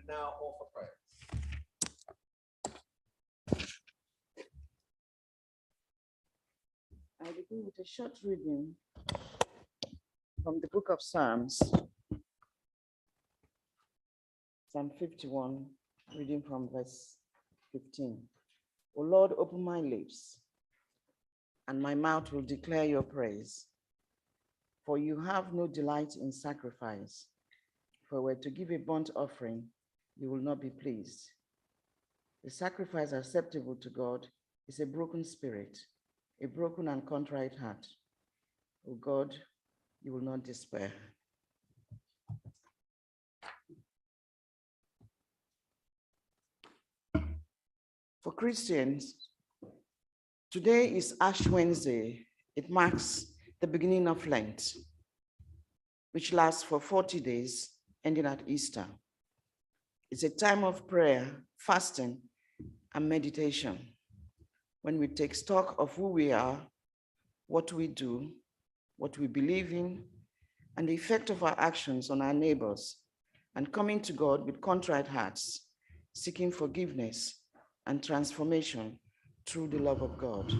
now offer prayer. I begin with a short reading from the book of Psalms, Psalm 51, reading from verse 15. O Lord, open my lips, and my mouth will declare your praise. For you have no delight in sacrifice. If I were to give a burnt offering, you will not be pleased. The sacrifice acceptable to God is a broken spirit, a broken and contrite heart. O God, you will not despair. For Christians, today is Ash Wednesday. It marks the beginning of Lent, which lasts for 40 days, ending at Easter. It's a time of prayer, fasting, and meditation, when we take stock of who we are, what we do, what we believe in, and the effect of our actions on our neighbors, and coming to God with contrite hearts, seeking forgiveness and transformation through the love of God.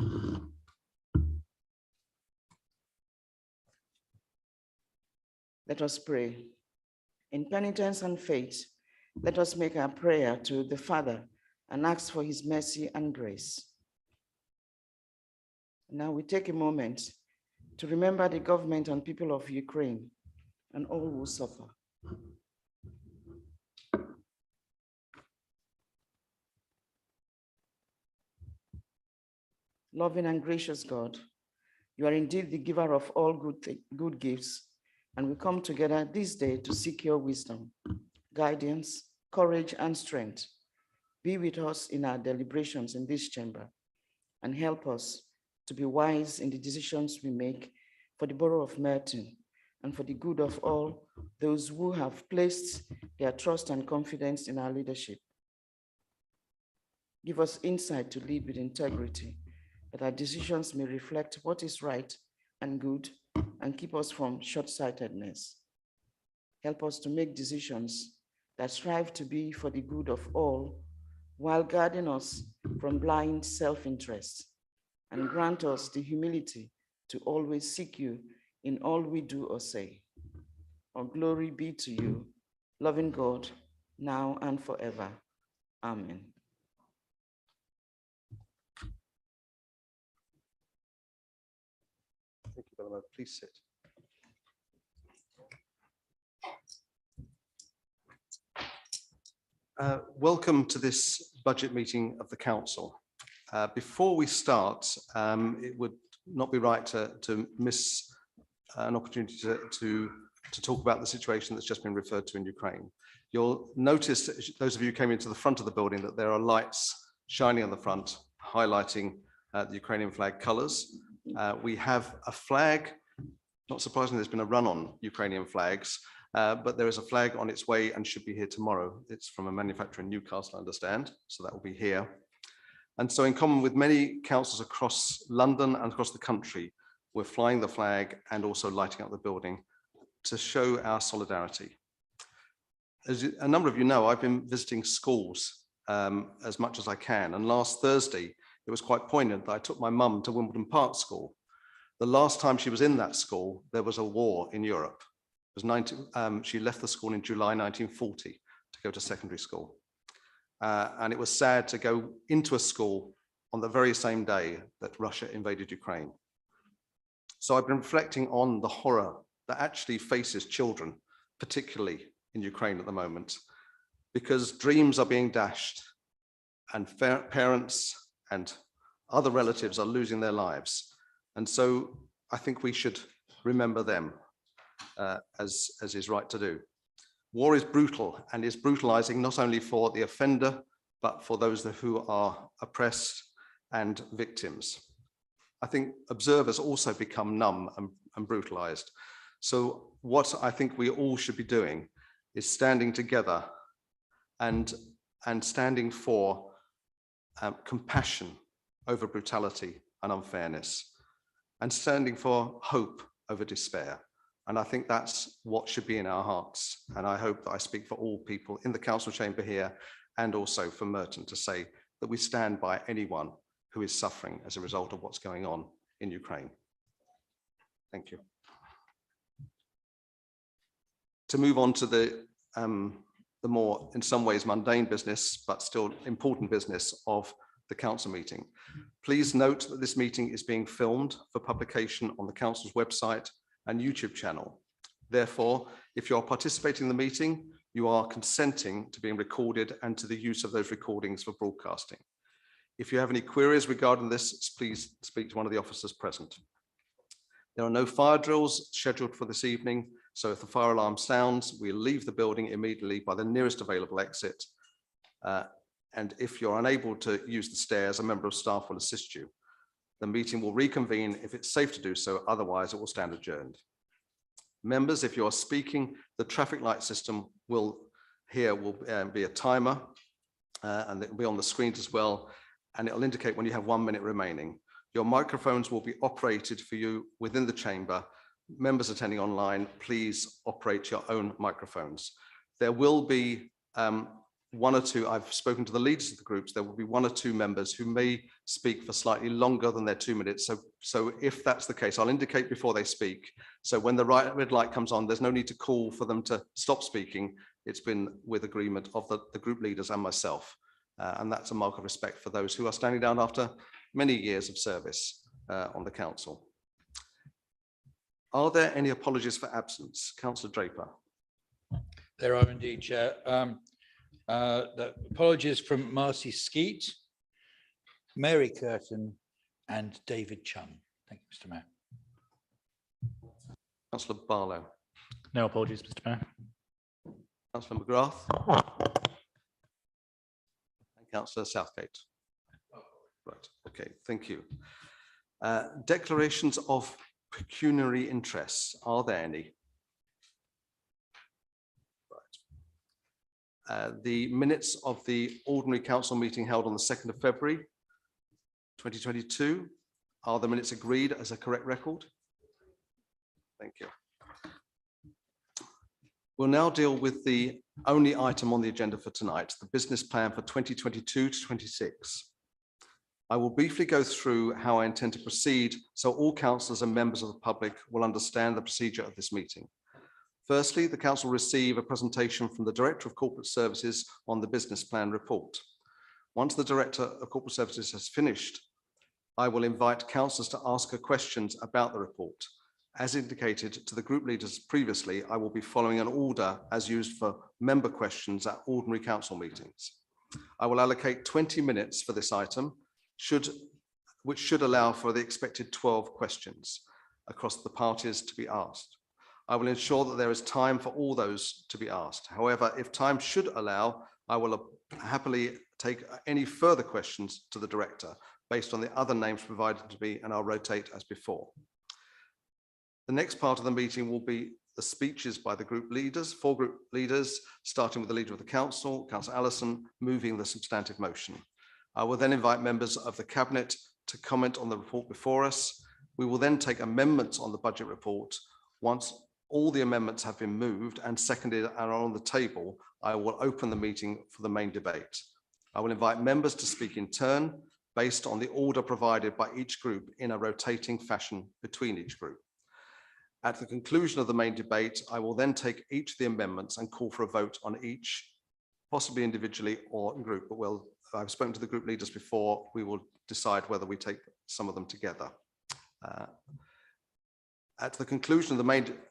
Let us pray. In penitence and faith, let us make our prayer to the Father and ask for his mercy and grace. Now we take a moment to remember the government and people of Ukraine and all who suffer. Loving and gracious God, you are indeed the giver of all good gifts, and we come together this day to seek your wisdom, guidance, courage, and strength. Be with us in our deliberations in this chamber, and help us to be wise in the decisions we make for the borough of Merton and for the good of all those who have placed their trust and confidence in our leadership. Give us insight to lead with integrity, that our decisions may reflect what is right and good, and keep us from short-sightedness. Help us to make decisions that strive to be for the good of all, while guarding us from blind self-interest, and grant us the humility to always seek you in all we do or say. All glory be to you, loving God, now and forever. Amen. Thank you, Brother. Please sit. Welcome to this budget meeting of the Council. Before we start, it would not be right to miss an opportunity to talk about the situation that's just been referred to in Ukraine. You'll notice, those of you who came into the front of the building, that there are lights shining on the front, highlighting the Ukrainian flag colours. We have a flag. Not surprisingly, there's been a run on Ukrainian flags, but there is a flag on its way and should be here tomorrow. It's from a manufacturer in Newcastle, I understand, so that will be here. And so in common with many councils across London and across the country, we're flying the flag and also lighting up the building to show our solidarity. As a number of you know, I've been visiting schools as much as I can. And last Thursday, it was quite poignant that I took my mum to Wimbledon Park School. The last time she was in that school, there was a war in Europe. It was she left the school in July 1940 to go to secondary school. And it was sad to go into a school on the very same day that Russia invaded Ukraine. So I've been reflecting on the horror that actually faces children, particularly in Ukraine at the moment, because dreams are being dashed and parents and other relatives are losing their lives. And so I think we should remember them as is right to do. War is brutal and is brutalizing not only for the offender, but for those who are oppressed and victims. I think observers also become numb and brutalized. So what I think we all should be doing is standing together and standing for compassion over brutality and unfairness, and standing for hope over despair. And I think that's what should be in our hearts. And I hope that I speak for all people in the council chamber here and also for Merton to say that we stand by anyone who is suffering as a result of what's going on in Ukraine. Thank you. To move on to the more, in some ways, mundane business, but still important business of the council meeting. Please note that this meeting is being filmed for publication on the council's website and YouTube channel. Therefore, if you are participating in the meeting, you are consenting to being recorded and to the use of those recordings for broadcasting. If you have any queries regarding this, please speak to one of the officers present. There are no fire drills scheduled for this evening, so if the fire alarm sounds, we'll leave the building immediately by the nearest available exit. And if you're unable to use the stairs, a member of staff will assist you. The meeting will reconvene if it's safe to do so, otherwise it will stand adjourned. Members, if you are speaking, the traffic light system will be a timer, and it will be on the screen as well, and it will indicate when you have 1 minute remaining. Your microphones will be operated for you within the chamber. Members attending online, please operate your own microphones. There will be one or two, I've spoken to the leaders of the groups, there will be 1 or 2 members who may speak for slightly longer than their 2 minutes. So if that's the case, I'll indicate before they speak. So when the red light comes on, there's no need to call for them to stop speaking. It's been with agreement of the group leaders and myself. And that's a mark of respect for those who are standing down after many years of service on the council. Are there any apologies for absence? Councillor Draper. There are indeed, Chair. The apologies from Marcy Skeet, Mary Curtin and David Chum. Thank you, Mr. Mayor. Councillor Barlow. No apologies, Mr. Mayor. Councillor McGrath. And Councillor Southgate. Right, okay, thank you. Declarations of pecuniary interests, are there any? The minutes of the ordinary council meeting held on the 2nd of February 2022. Are the minutes agreed as a correct record? Thank you. We'll now deal with the only item on the agenda for tonight, the business plan for 2022 to 26. I will briefly go through how I intend to proceed so all councillors and members of the public will understand the procedure of this meeting. Firstly, the council will receive a presentation from the Director of Corporate Services on the business plan report. Once the Director of Corporate Services has finished, I will invite councillors to ask her questions about the report. As indicated to the group leaders previously, I will be following an order as used for member questions at ordinary council meetings. I will allocate 20 minutes for this item, which should allow for the expected 12 questions across the parties to be asked. I will ensure that there is time for all those to be asked. However, if time should allow, I will happily take any further questions to the Director based on the other names provided to me, and I'll rotate as before. The next part of the meeting will be the speeches by the group leaders, 4 group leaders, starting with the Leader of the Council, Councillor Allison, moving the substantive motion. I will then invite members of the Cabinet to comment on the report before us. We will then take amendments on the budget report. Once all the amendments have been moved and seconded and are on the table, I will open the meeting for the main debate. I will invite members to speak in turn based on the order provided by each group in a rotating fashion between each group. At the conclusion of the main debate, I will then take each of the amendments and call for a vote on each, possibly individually or in group, but I've spoken to the group leaders before. We will decide whether we take some of them together. At the conclusion of the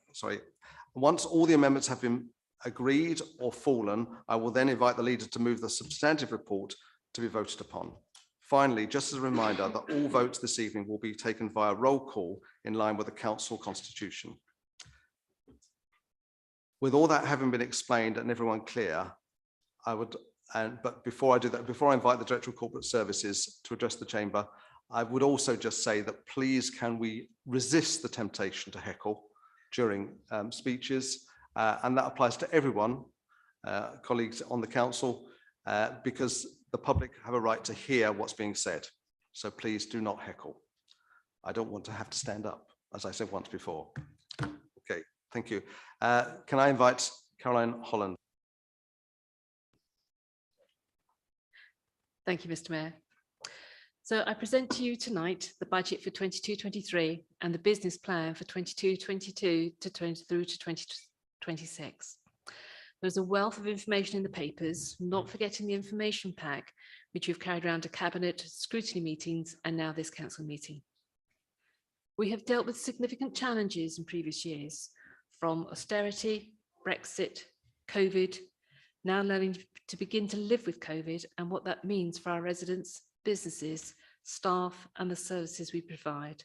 once all the amendments have been agreed or fallen, I will then invite the leader to move the substantive report to be voted upon. Finally, just as a reminder that all votes this evening will be taken via roll call in line with the council constitution. With all that having been explained and everyone clear, but before I do that, before I invite the Director of Corporate Services to address the chamber, I would also just say that please can we resist the temptation to heckle during speeches, and that applies to everyone, colleagues on the council, because the public have a right to hear what's being said. So please do not heckle. I don't want to have to stand up, as I said once before. Okay, Thank you. Can I invite Caroline Holland? Thank you, Mr. Mayor. So I present to you tonight the budget for 22-23 and the business plan for 22-22 through to 2026. There's a wealth of information in the papers, not forgetting the information pack, which we've carried around to Cabinet, scrutiny meetings, and now this council meeting. We have dealt with significant challenges in previous years, from austerity, Brexit, COVID, now learning to begin to live with COVID and what that means for our residents, businesses, staff, and the services we provide.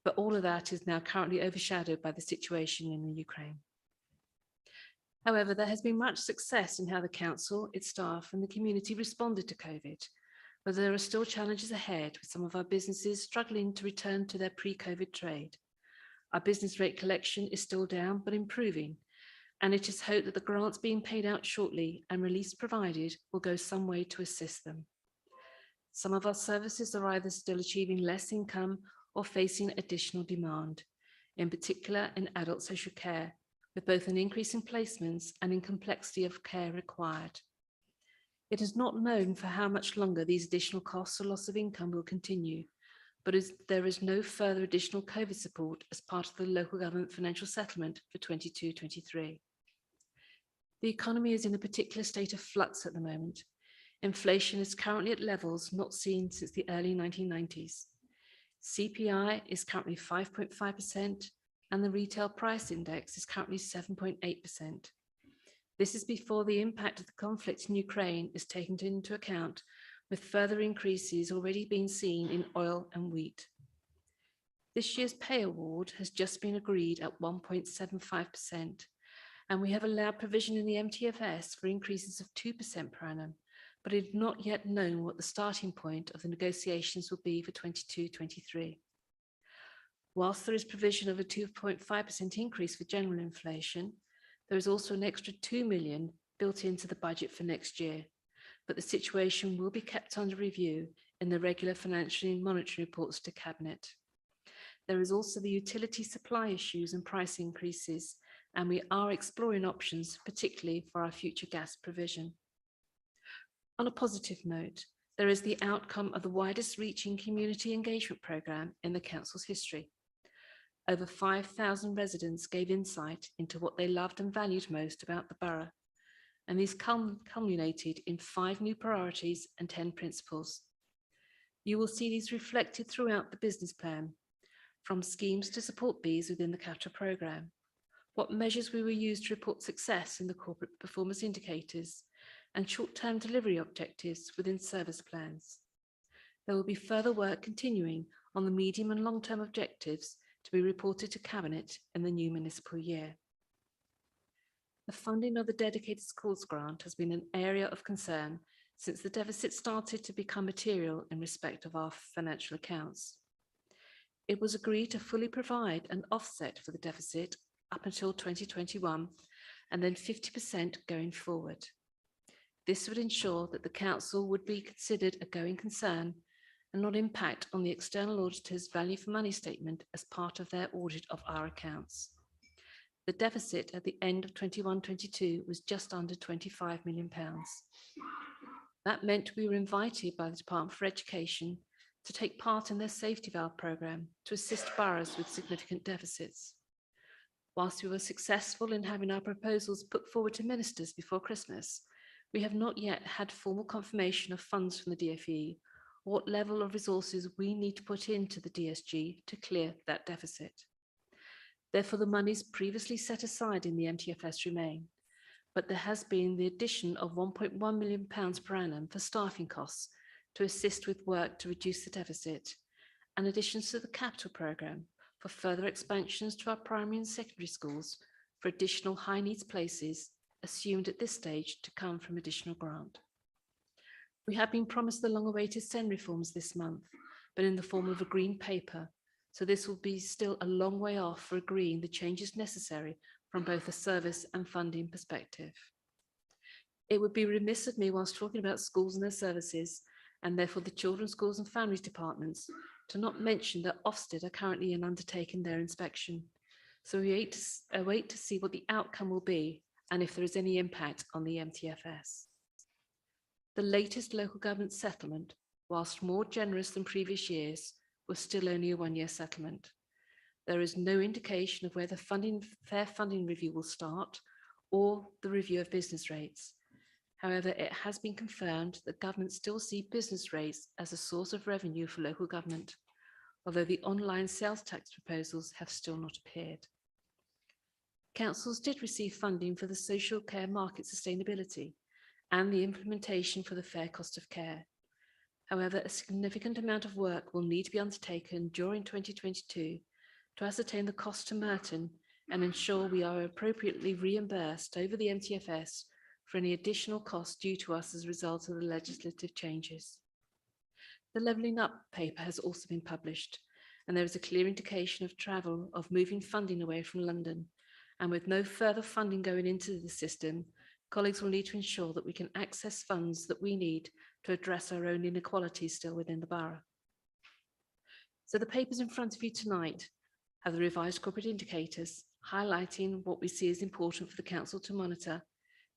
But all of that is now currently overshadowed by the situation in the Ukraine. However, there has been much success in how the council, its staff, and the community responded to COVID, but there are still challenges ahead with some of our businesses struggling to return to their pre-COVID trade. Our business rate collection is still down, but improving, and it is hoped that the grants being paid out shortly and release provided will go some way to assist them. Some of our services are either still achieving less income or facing additional demand, in particular in adult social care, with both an increase in placements and in complexity of care required. It is not known for how much longer these additional costs or loss of income will continue, but there is no further additional COVID support as part of the local government financial settlement for 22-23. The economy is in a particular state of flux at the moment. Inflation is currently at levels not seen since the early 1990s. CPI is currently 5.5%, and the retail price index is currently 7.8%. This is before the impact of the conflict in Ukraine is taken into account, with further increases already being seen in oil and wheat. This year's pay award has just been agreed at 1.75%, and we have allowed provision in the MTFS for increases of 2% per annum, but it is not yet known what the starting point of the negotiations will be for 22-23. Whilst there is provision of a 2.5% increase for general inflation, there is also an extra 2 million built into the budget for next year, but the situation will be kept under review in the regular financial and monetary reports to Cabinet. There is also the utility supply issues and price increases, and we are exploring options, particularly for our future gas provision. On a positive note, there is the outcome of the widest reaching community engagement programme in the council's history. Over 5,000 residents gave insight into what they loved and valued most about the borough, and these culminated in 5 new priorities and 10 principles. You will see these reflected throughout the business plan, from schemes to support these within the capital programme, what measures we will use to report success in the corporate performance indicators, and short-term delivery objectives within service plans. There will be further work continuing on the medium and long-term objectives to be reported to Cabinet in the new municipal year. The funding of the dedicated schools grant has been an area of concern since the deficit started to become material in respect of our financial accounts. It was agreed to fully provide an offset for the deficit up until 2021 and then 50% going forward. This would ensure that the council would be considered a going concern and not impact on the external auditor's value for money statement as part of their audit of our accounts. The deficit at the end of 21-22 was just under £25 million. That meant we were invited by the Department for Education to take part in their safety valve programme to assist boroughs with significant deficits. Whilst we were successful in having our proposals put forward to ministers before Christmas, we have not yet had formal confirmation of funds from the DfE or what level of resources we need to put into the DSG to clear that deficit. Therefore, the monies previously set aside in the MTFS remain, but there has been the addition of £1.1 million per annum for staffing costs to assist with work to reduce the deficit, and additions to the capital programme for further expansions to our primary and secondary schools for additional high needs places, assumed at this stage to come from additional grant. We have been promised the long-awaited SEN reforms this month, but in the form of a green paper, so this will be still a long way off for agreeing the changes necessary from both a service and funding perspective. It would be remiss of me whilst talking about schools and their services, and therefore the children's schools and families departments, to not mention that Ofsted are currently undertaking their inspection. So we await to see what the outcome will be and if there is any impact on the MTFS. The latest local government settlement, whilst more generous than previous years, was still only a one-year settlement. There is no indication of where the fair funding review will start or the review of business rates. However, it has been confirmed that government still see business rates as a source of revenue for local government, although the online sales tax proposals have still not appeared. Councils did receive funding for the social care market sustainability and the implementation for the fair cost of care. However, a significant amount of work will need to be undertaken during 2022 to ascertain the cost to Merton and ensure we are appropriately reimbursed over the MTFS for any additional costs due to us as a result of the legislative changes. The Levelling Up paper has also been published, and there is a clear indication of travel of moving funding away from London. And with no further funding going into the system, colleagues will need to ensure that we can access funds that we need to address our own inequalities still within the borough. So the papers in front of you tonight have the revised corporate indicators, highlighting what we see as important for the council to monitor,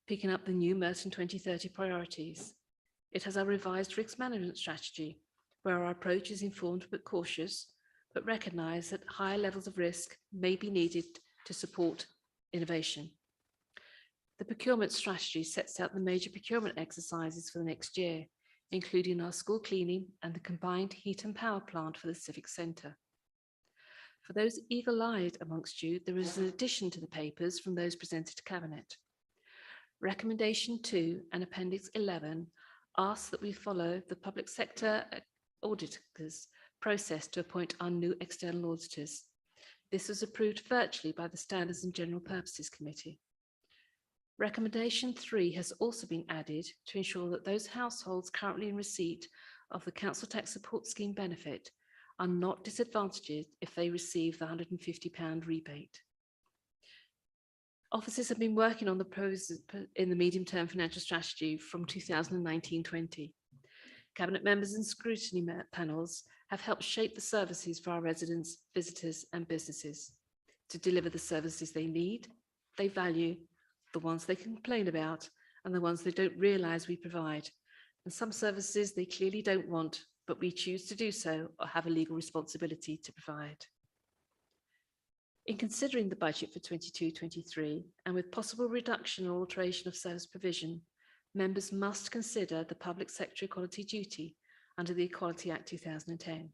picking up the new Merton 2030 priorities. It has our revised risk management strategy, where our approach is informed but cautious, but recognise that higher levels of risk may be needed to support innovation. The procurement strategy sets out the major procurement exercises for the next year, including our school cleaning and the combined heat and power plant for the Civic Centre. For those eagle-eyed amongst you, there is an addition to the papers from those presented to Cabinet. Recommendation 2 and Appendix 11 asks that we follow the public sector auditors process to appoint our new external auditors. This was approved virtually by the Standards and General Purposes Committee. Recommendation 3 has also been added to ensure that those households currently in receipt of the Council Tax Support Scheme benefit are not disadvantaged if they receive the £150 rebate. Officers have been working on the proposals in the medium-term financial strategy from 2019-20. Cabinet members and scrutiny panels have helped shape the services for our residents, visitors and businesses to deliver the services they need, they value, the ones they complain about, and the ones they don't realise we provide. And some services they clearly don't want, but we choose to do so or have a legal responsibility to provide. In considering the budget for 22-23, and with possible reduction or alteration of service provision, members must consider the public sector equality duty under the Equality Act 2010.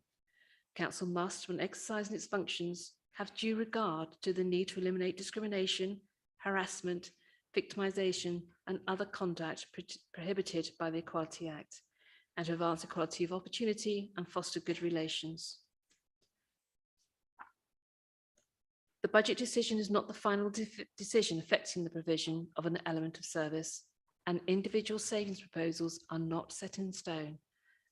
Council must, when exercising its functions, have due regard to the need to eliminate discrimination, harassment, victimisation and other conduct prohibited by the Equality Act, and to advance equality of opportunity and foster good relations. The budget decision is not the final decision affecting the provision of an element of service, and individual savings proposals are not set in stone.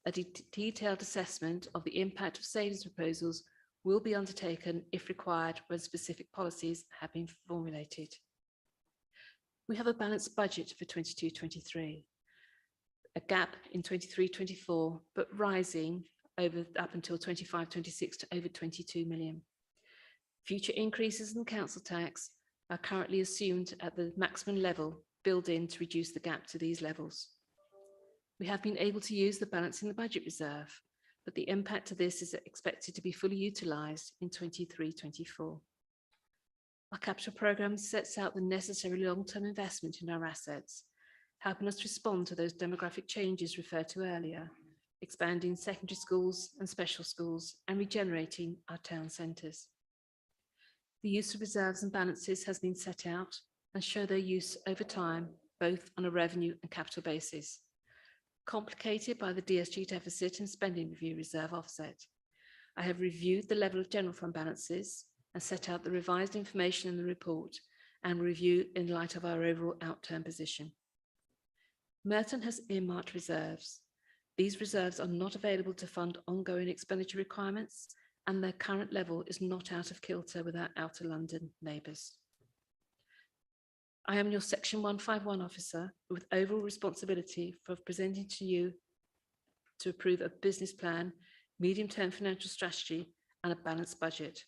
A detailed assessment of the impact of savings proposals will be undertaken if required when specific policies have been formulated. We have a balanced budget for 22-23, a gap in 23-24, but rising up until 25-26 to over 22 million. Future increases in council tax are currently assumed at the maximum level built in to reduce the gap to these levels. We have been able to use the balance in the budget reserve, but the impact of this is expected to be fully utilised in 23-24. Our capital programme sets out the necessary long-term investment in our assets, helping us to respond to those demographic changes referred to earlier, expanding secondary schools and special schools and regenerating our town centres. The use of reserves and balances has been set out and show their use over time, both on a revenue and capital basis. Complicated by the DSG deficit and spending review reserve offset, I have reviewed the level of general fund balances and set out the revised information in the report and review in light of our overall outturn position. Merton has earmarked reserves. These reserves are not available to fund ongoing expenditure requirements, and their current level is not out of kilter with our outer London neighbours. I am your Section 151 officer with overall responsibility for presenting to you to approve a business plan, medium-term financial strategy and a balanced budget.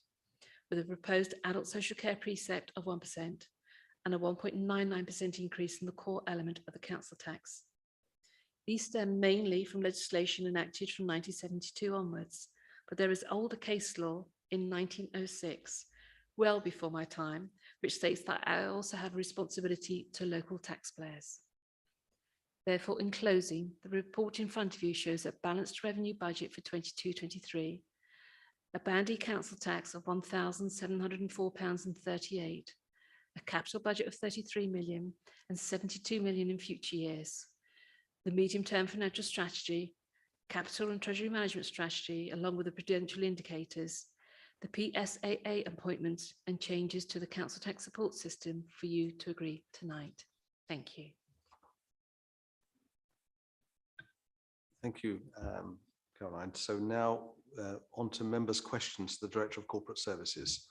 with a proposed adult social care precept of 1% and a 1.99% increase in the core element of the council tax. These stem mainly from legislation enacted from 1972 onwards, but there is older case law in 1906, well before my time, which states that I also have a responsibility to local taxpayers. Therefore, in closing, the report in front of you shows a balanced revenue budget for 22-23, a bandy council tax of £1,704.38, a capital budget of 33 million and 72 million in future years, the medium-term financial strategy, capital and treasury management strategy, along with the prudential indicators, the PSAA appointments and changes to the council tax support system for you to agree tonight. Thank you. Thank you, Caroline. So now on to members' questions to the Director of Corporate Services.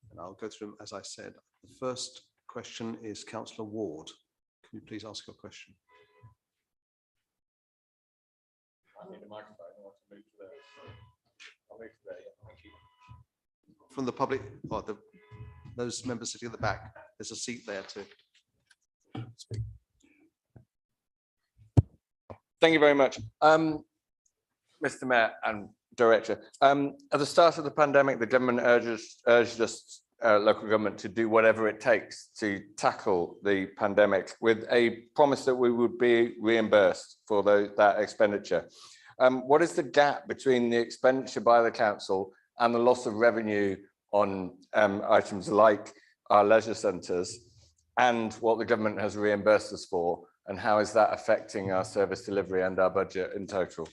And I'll go through them as I said. The first question is Councillor Ward. Can you please ask your question? I need a microphone. I want to move to there. I'll move to there. Yeah, thank you. From the public, or those members sitting at the back, there's a seat there to speak. Thank you very much. Mr. Mayor and Director, at the start of the pandemic, the government urged us, local government, to do whatever it takes to tackle the pandemic, with a promise that we would be reimbursed for that expenditure. What is the gap between the expenditure by the council and the loss of revenue on items like our leisure centres, and what the government has reimbursed us for, and how is that affecting our service delivery and our budget in total?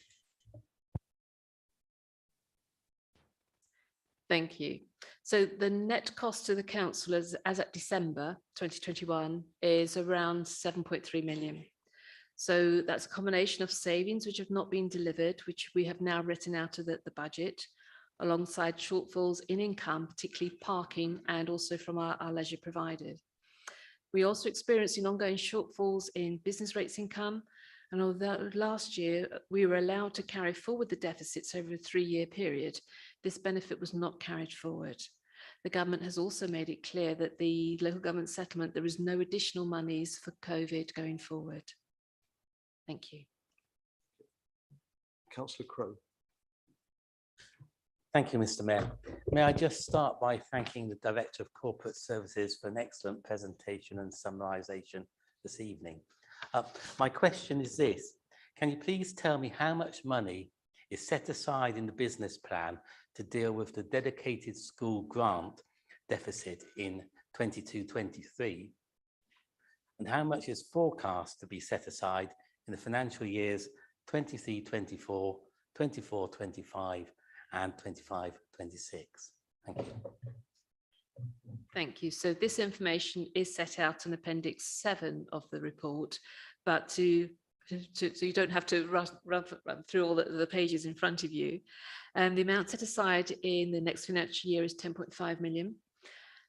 Thank you. So the net cost to the council as at December 2021 is around 7.3 million. So that's a combination of savings which have not been delivered, which we have now written out of the budget, alongside shortfalls in income, particularly parking, and also from our leisure providers. We also experiencing ongoing shortfalls in business rates income, and although last year we were allowed to carry forward the deficits over a 3-year period, this benefit was not carried forward. The government has also made it clear that the local government settlement, there is no additional monies for COVID going forward. Thank you. Councillor Crowe. Thank you, Mr. Mayor. May I just start by thanking the Director of Corporate Services for an excellent presentation and summarisation this evening. My question is this: can you please tell me how much money is set aside in the business plan to deal with the dedicated school grant deficit in 22-23, and how much is forecast to be set aside in the financial years 23-24, 24-25 and 25-26? Thank you. Thank you. So this information is set out in Appendix 7 of the report, but so you don't have to run through all the pages in front of you. The amount set aside in the next financial year is 10.5 million.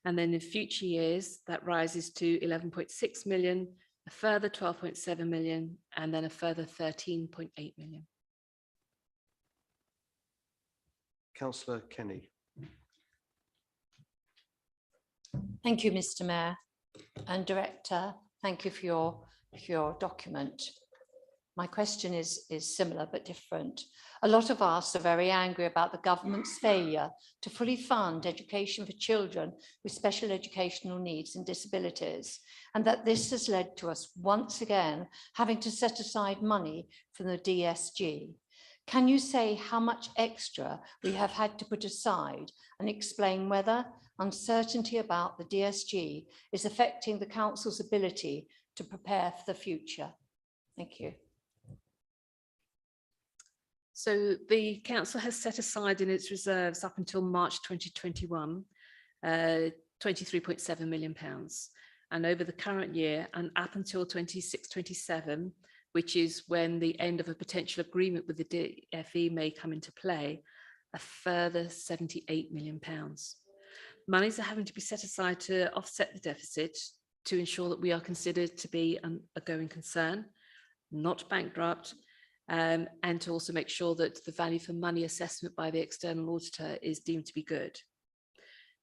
And then in future years, that rises to 11.6 million, a further 12.7 million, and then a further 13.8 million. Councillor Kenny. Thank you, Mr. Mayor and Director. Thank you for your document. My question is similar but different. A lot of us are very angry about the government's failure to fully fund education for children with special educational needs and disabilities, and that this has led to us once again having to set aside money from the DSG. Can you say how much extra we have had to put aside and explain whether uncertainty about the DSG is affecting the council's ability to prepare for the future? Thank you. So the council has set aside in its reserves up until March 2021, £23.7 million. And over the current year and up until 26-27, which is when the end of a potential agreement with the DfE may come into play, a further £78 million. Monies are having to be set aside to offset the deficit to ensure that we are considered to be a going concern, not bankrupt, and to also make sure that the value for money assessment by the external auditor is deemed to be good.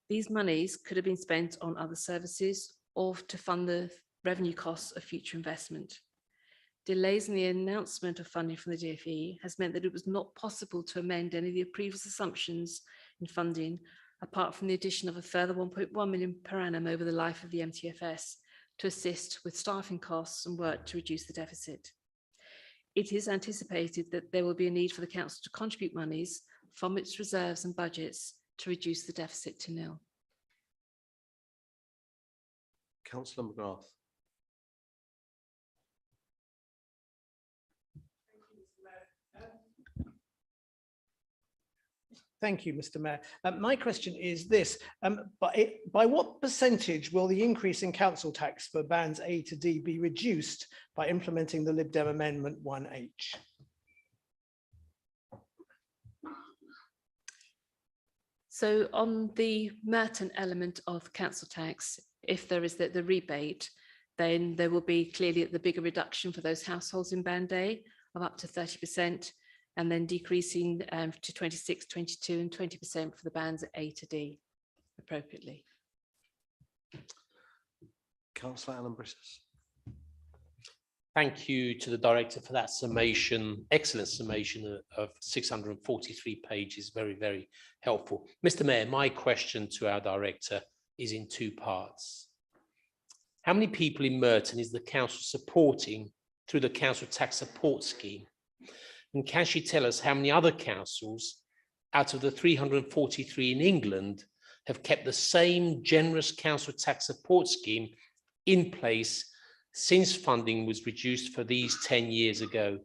These monies could have been spent on other services or to fund the revenue costs of future investment. Delays in the announcement of funding from the DfE has meant that it was not possible to amend any of the previous assumptions in funding, apart from the addition of a further 1.1 million per annum over the life of the MTFS to assist with staffing costs and work to reduce the deficit. It is anticipated that there will be a need for the council to contribute monies from its reserves and budgets to reduce the deficit to nil. Councillor McGrath. Thank you, Mr. Mayor. My question is this, by what percentage will the increase in council tax for bands A to D be reduced by implementing the Lib Dem Amendment 1H? So on the Merton element of council tax, if there is the rebate, then there will be clearly the bigger reduction for those households in band A of up to 30%, and then decreasing to 26, 22 and 20% for the bands at A to D appropriately. Councillor Alan Brisses. Thank you to the director for that summation, excellent summation of 643 pages, very, very helpful. Mr. Mayor, my question to our director is in two parts. How many people in Merton is the council supporting through the council tax support scheme? And can she tell us how many other councils out of the 343 in England have kept the same generous council tax support scheme in place since funding was reduced for these 10 years ago,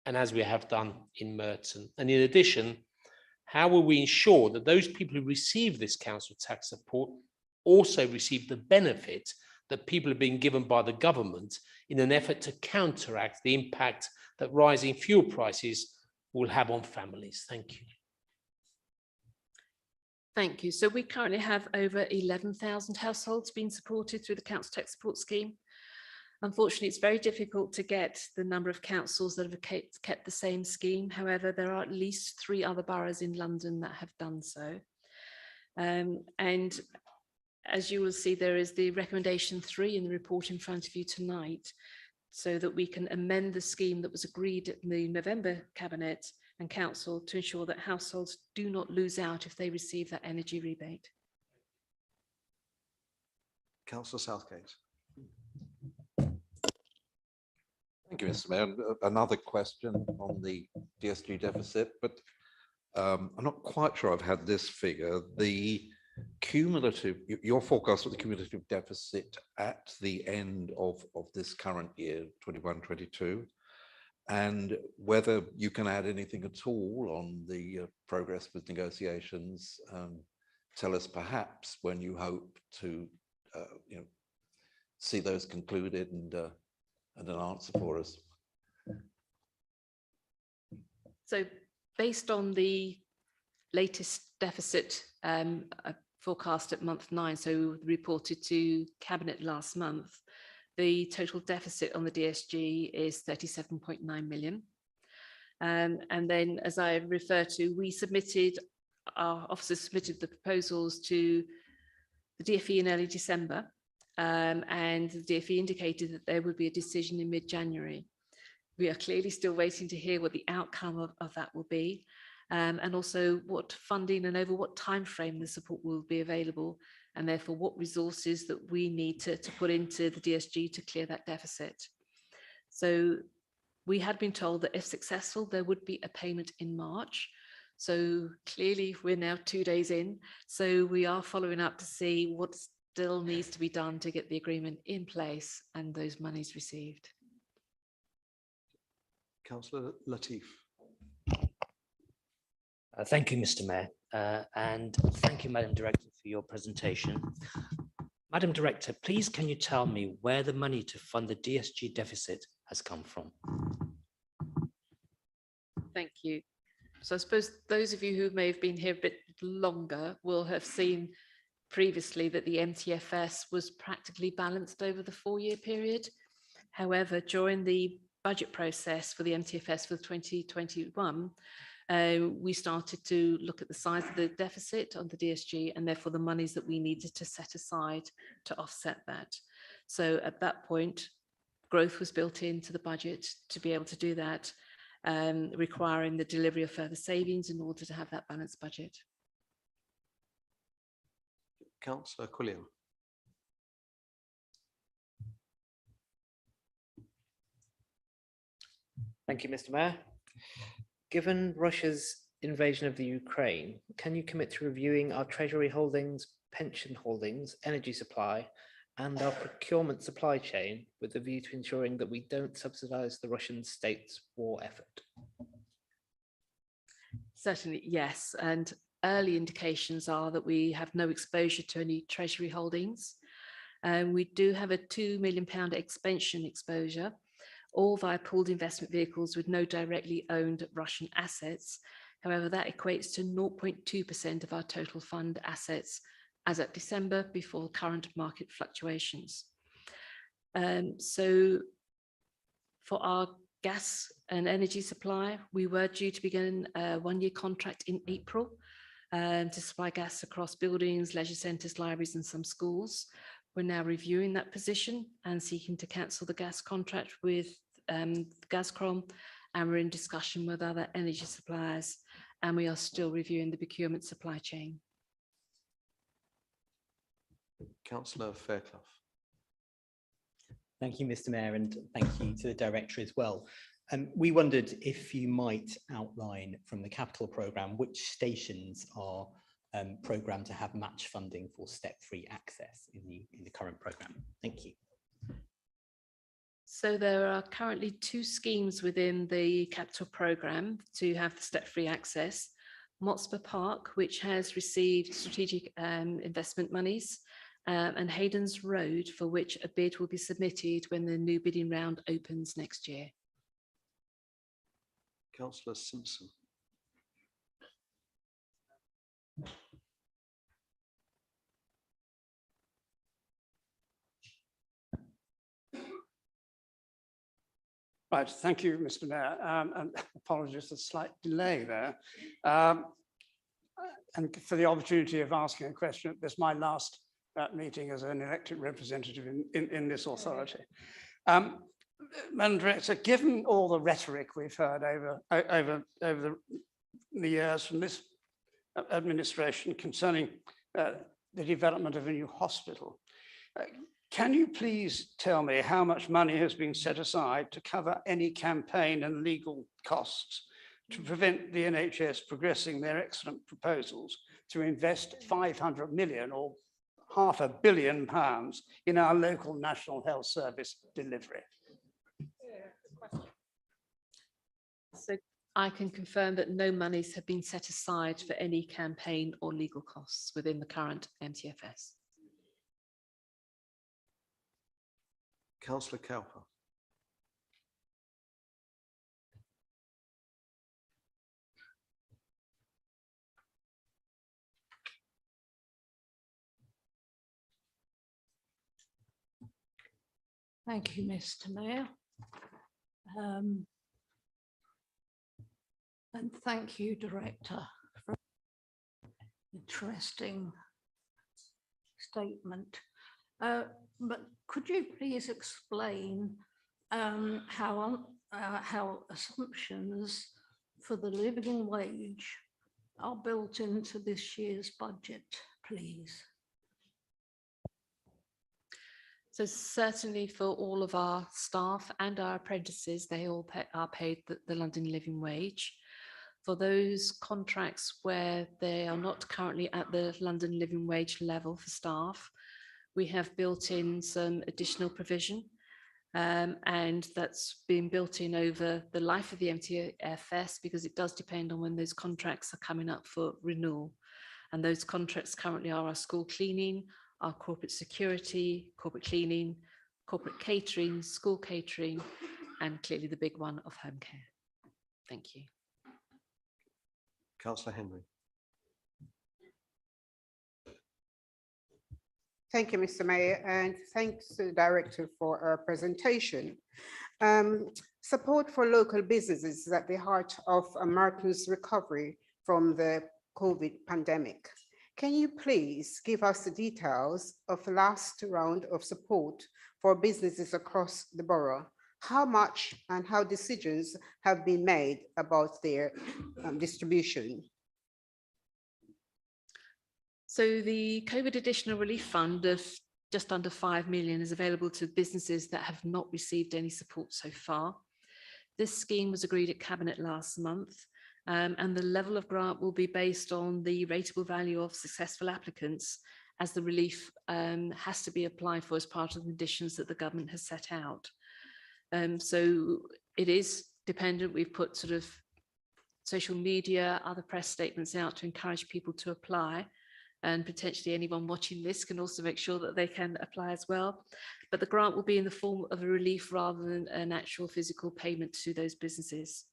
and as we have done in Merton? And in addition, how will we ensure that those people who receive this council tax support also receive the benefit that people are being given by the government in an effort to counteract the impact that rising fuel prices will have on families? Thank you. Thank you. So we currently have over 11,000 households being supported through the council tax support scheme. Unfortunately, it's very difficult to get the number of councils that have kept the same scheme. However, there are at least 3 other boroughs in London that have done so. And as you will see, there is the recommendation 3 in the report in front of you tonight, so that we can amend the scheme that was agreed in the November Cabinet and Council to ensure that households do not lose out if they receive that energy rebate. Councillor Southgate. Thank you, Mr. Mayor. Another question on the DSG deficit, but I'm not quite sure I've had this figure. The cumulative, your forecast for the cumulative deficit at the end of this current year, 21-22, and whether you can add anything at all on the progress with negotiations. Tell us perhaps when you hope to see those concluded and an answer for us. So based on the latest deficit forecast at month 9, so reported to Cabinet last month, the total deficit on the DSG is 37.9 million. And then, as I refer to, our officers submitted the proposals to the DfE in early December, and the DfE indicated that there would be a decision in mid-January. We are clearly still waiting to hear what the outcome of that will be, and also what funding and over what time frame the support will be available, and therefore what resources that we need to put into the DSG to clear that deficit. So we had been told that if successful, there would be a payment in March. So clearly we're now 2 days in. So we are following up to see what still needs to be done to get the agreement in place and those monies received. Councillor Latif. Thank you, Mr. Mayor, and thank you, Madam Director, for your presentation. Madam Director, please can you tell me where the money to fund the DSG deficit has come from? Thank you. So I suppose those of you who may have been here a bit longer will have seen previously that the MTFS was practically balanced over the 4-year period. However, during the budget process for the MTFS for 2021, we started to look at the size of the deficit on the DSG and therefore the monies that we needed to set aside to offset that. So at that point, growth was built into the budget to be able to do that, requiring the delivery of further savings in order to have that balanced budget. Councillor Quilliam. Thank you, Mr. Mayor. Given Russia's invasion of the Ukraine, can you commit to reviewing our treasury holdings, pension holdings, energy supply, and our procurement supply chain with a view to ensuring that we don't subsidize the Russian state's war effort? Certainly, yes. And early indications are that we have no exposure to any treasury holdings. We do have a £2 million expansion exposure, all via pooled investment vehicles with no directly owned Russian assets. However, that equates to 0.2% of our total fund assets as at December before current market fluctuations. So for our gas and energy supply, we were due to begin a one-year contract in April to supply gas across buildings, leisure centres, libraries and some schools. We're now reviewing that position and seeking to cancel the gas contract with Gazprom, and we're in discussion with other energy suppliers, and we are still reviewing the procurement supply chain. Councillor Fairclough. Thank you, Mr. Mayor, and thank you to the Director as well. We wondered if you might outline from the capital programme which stations are programmed to have match funding for step-free access in the current programme. Thank you. So there are currently 2 schemes within the capital programme to have the step-free access. Motspur Park, which has received strategic investment monies, and Hayden's Road, for which a bid will be submitted when the new bidding round opens next year. Councillor Simpson. Right, thank you, Mr. Mayor, and apologies for the slight delay there. And for the opportunity of asking a question. This is my last meeting as an elected representative in this authority. Madam Director, given all the rhetoric we've heard over the years from this administration concerning the development of a new hospital, can you please tell me how much money has been set aside to cover any campaign and legal costs to prevent the NHS progressing their excellent proposals to invest 500 million or £500 million in our local National Health Service delivery? So I can confirm that no monies have been set aside for any campaign or legal costs within the current MTFS. Councillor Cowper. Thank you, Mr. Mayor. And thank you, Director, for an interesting statement. But could you please explain how assumptions for the living wage are built into this year's budget, please? So certainly for all of our staff and our apprentices, they all are paid the London living wage. For those contracts where they are not currently at the London living wage level for staff, we have built in some additional provision, and that's been built in over the life of the MTFS because it does depend on when those contracts are coming up for renewal. And those contracts currently are our school cleaning, our corporate security, corporate cleaning, corporate catering, school catering, and clearly the big one of home care. Thank you. Councillor Henry. Thank you, Mr. Mayor, and thanks to the Director for our presentation. Support for local businesses is at the heart of Merton's recovery from the COVID pandemic. Can you please give us the details of the last round of support for businesses across the borough? How much and how decisions have been made about their distribution? So the COVID Additional Relief Fund of just under 5 million is available to businesses that have not received any support so far. This scheme was agreed at Cabinet last month, and the level of grant will be based on the rateable value of successful applicants, as the relief has to be applied for as part of the conditions that the government has set out. So it is dependent. We've put sort of social media, other press statements out to encourage people to apply, and potentially anyone watching this can also make sure that they can apply as well. But the grant will be in the form of a relief rather than an actual physical payment to those businesses.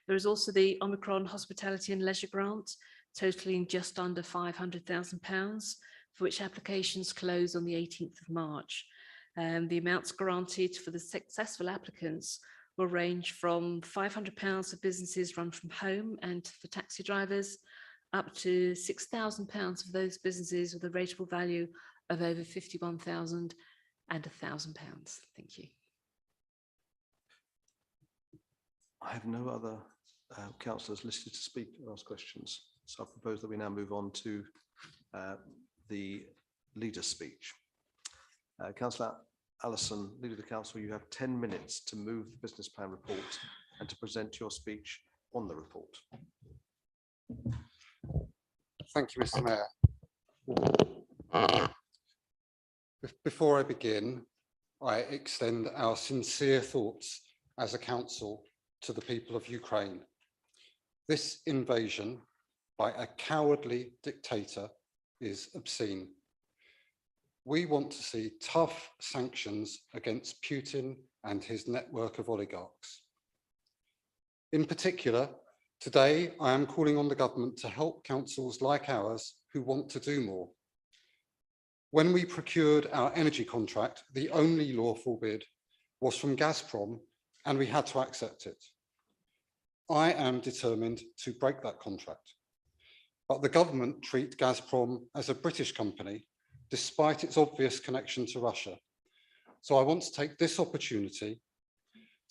There is also the Omicron Hospitality and Leisure Grant, totaling just under £500,000, for which applications close on the 18th of March. The amounts granted for the successful applicants will range from £500 for businesses run from home and for taxi drivers, up to £6,000 for those businesses with a rateable value of over £51,000 and £1,000. Thank you. I have no other councillors listed to speak and ask questions. So I propose that we now move on to the leader's speech. Councillor Allison, Leader of the Council, you have 10 minutes to move the business plan report and to present your speech on the report. Thank you, Mr. Mayor. Before I begin, I extend our sincere thoughts as a council to the people of Ukraine. This invasion by a cowardly dictator is obscene. We want to see tough sanctions against Putin and his network of oligarchs. In particular, today, I am calling on the government to help councils like ours who want to do more. When we procured our energy contract, the only lawful bid was from Gazprom, and we had to accept it. I am determined to break that contract. But the government treats Gazprom as a British company, despite its obvious connection to Russia. So I want to take this opportunity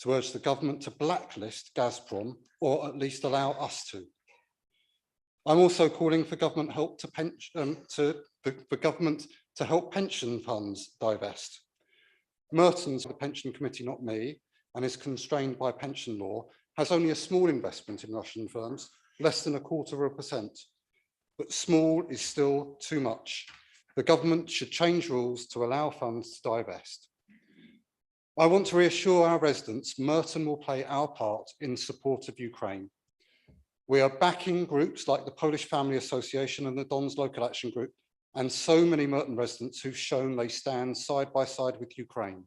to urge the government to blacklist Gazprom, or at least allow us to. I'm also calling for government help for government to help pension funds divest. Merton's the pension committee, not me, and is constrained by pension law, has only a small investment in Russian firms, less than 0.25%. But small is still too much. The government should change rules to allow funds to divest. I want to reassure our residents Merton will play our part in support of Ukraine. We are backing groups like the Polish Family Association and the Don's Local Action Group, and so many Merton residents who've shown they stand side by side with Ukraine.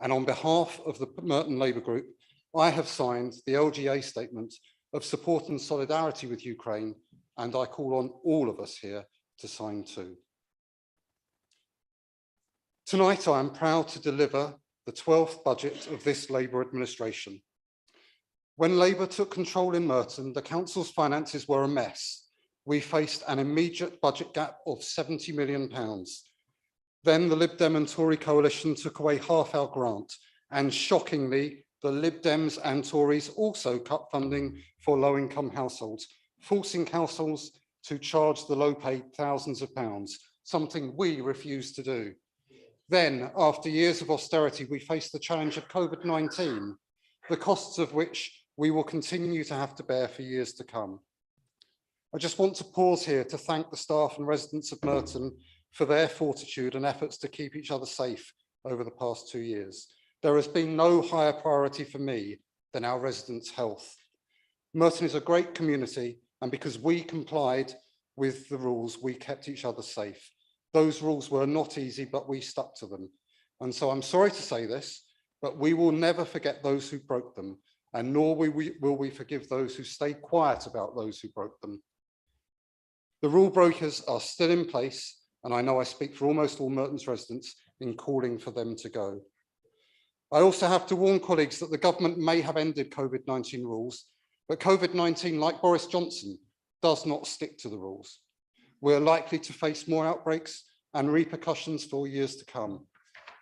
And on behalf of the Merton Labour Group, I have signed the LGA statement of support and solidarity with Ukraine, and I call on all of us here to sign too. Tonight, I am proud to deliver the 12th budget of this Labour administration. When Labour took control in Merton, the council's finances were a mess. We faced an immediate budget gap of £70 million. Then the Lib Dem and Tory coalition took away half our grant, and shockingly, the Lib Dems and Tories also cut funding for low-income households, forcing households to charge the low-paid thousands of pounds, something we refused to do. Then, after years of austerity, we faced the challenge of COVID-19, the costs of which we will continue to have to bear for years to come. I just want to pause here to thank the staff and residents of Merton for their fortitude and efforts to keep each other safe over the past 2 years. There has been no higher priority for me than our residents' health. Merton is a great community, and because we complied with the rules, we kept each other safe. Those rules were not easy, but we stuck to them. And so I'm sorry to say this, but we will never forget those who broke them, and nor will we forgive those who stayed quiet about those who broke them. The rule breakers are still in place, and I know I speak for almost all Merton's residents in calling for them to go. I also have to warn colleagues that the government may have ended COVID-19 rules, but COVID-19, like Boris Johnson, does not stick to the rules. We're likely to face more outbreaks and repercussions for years to come.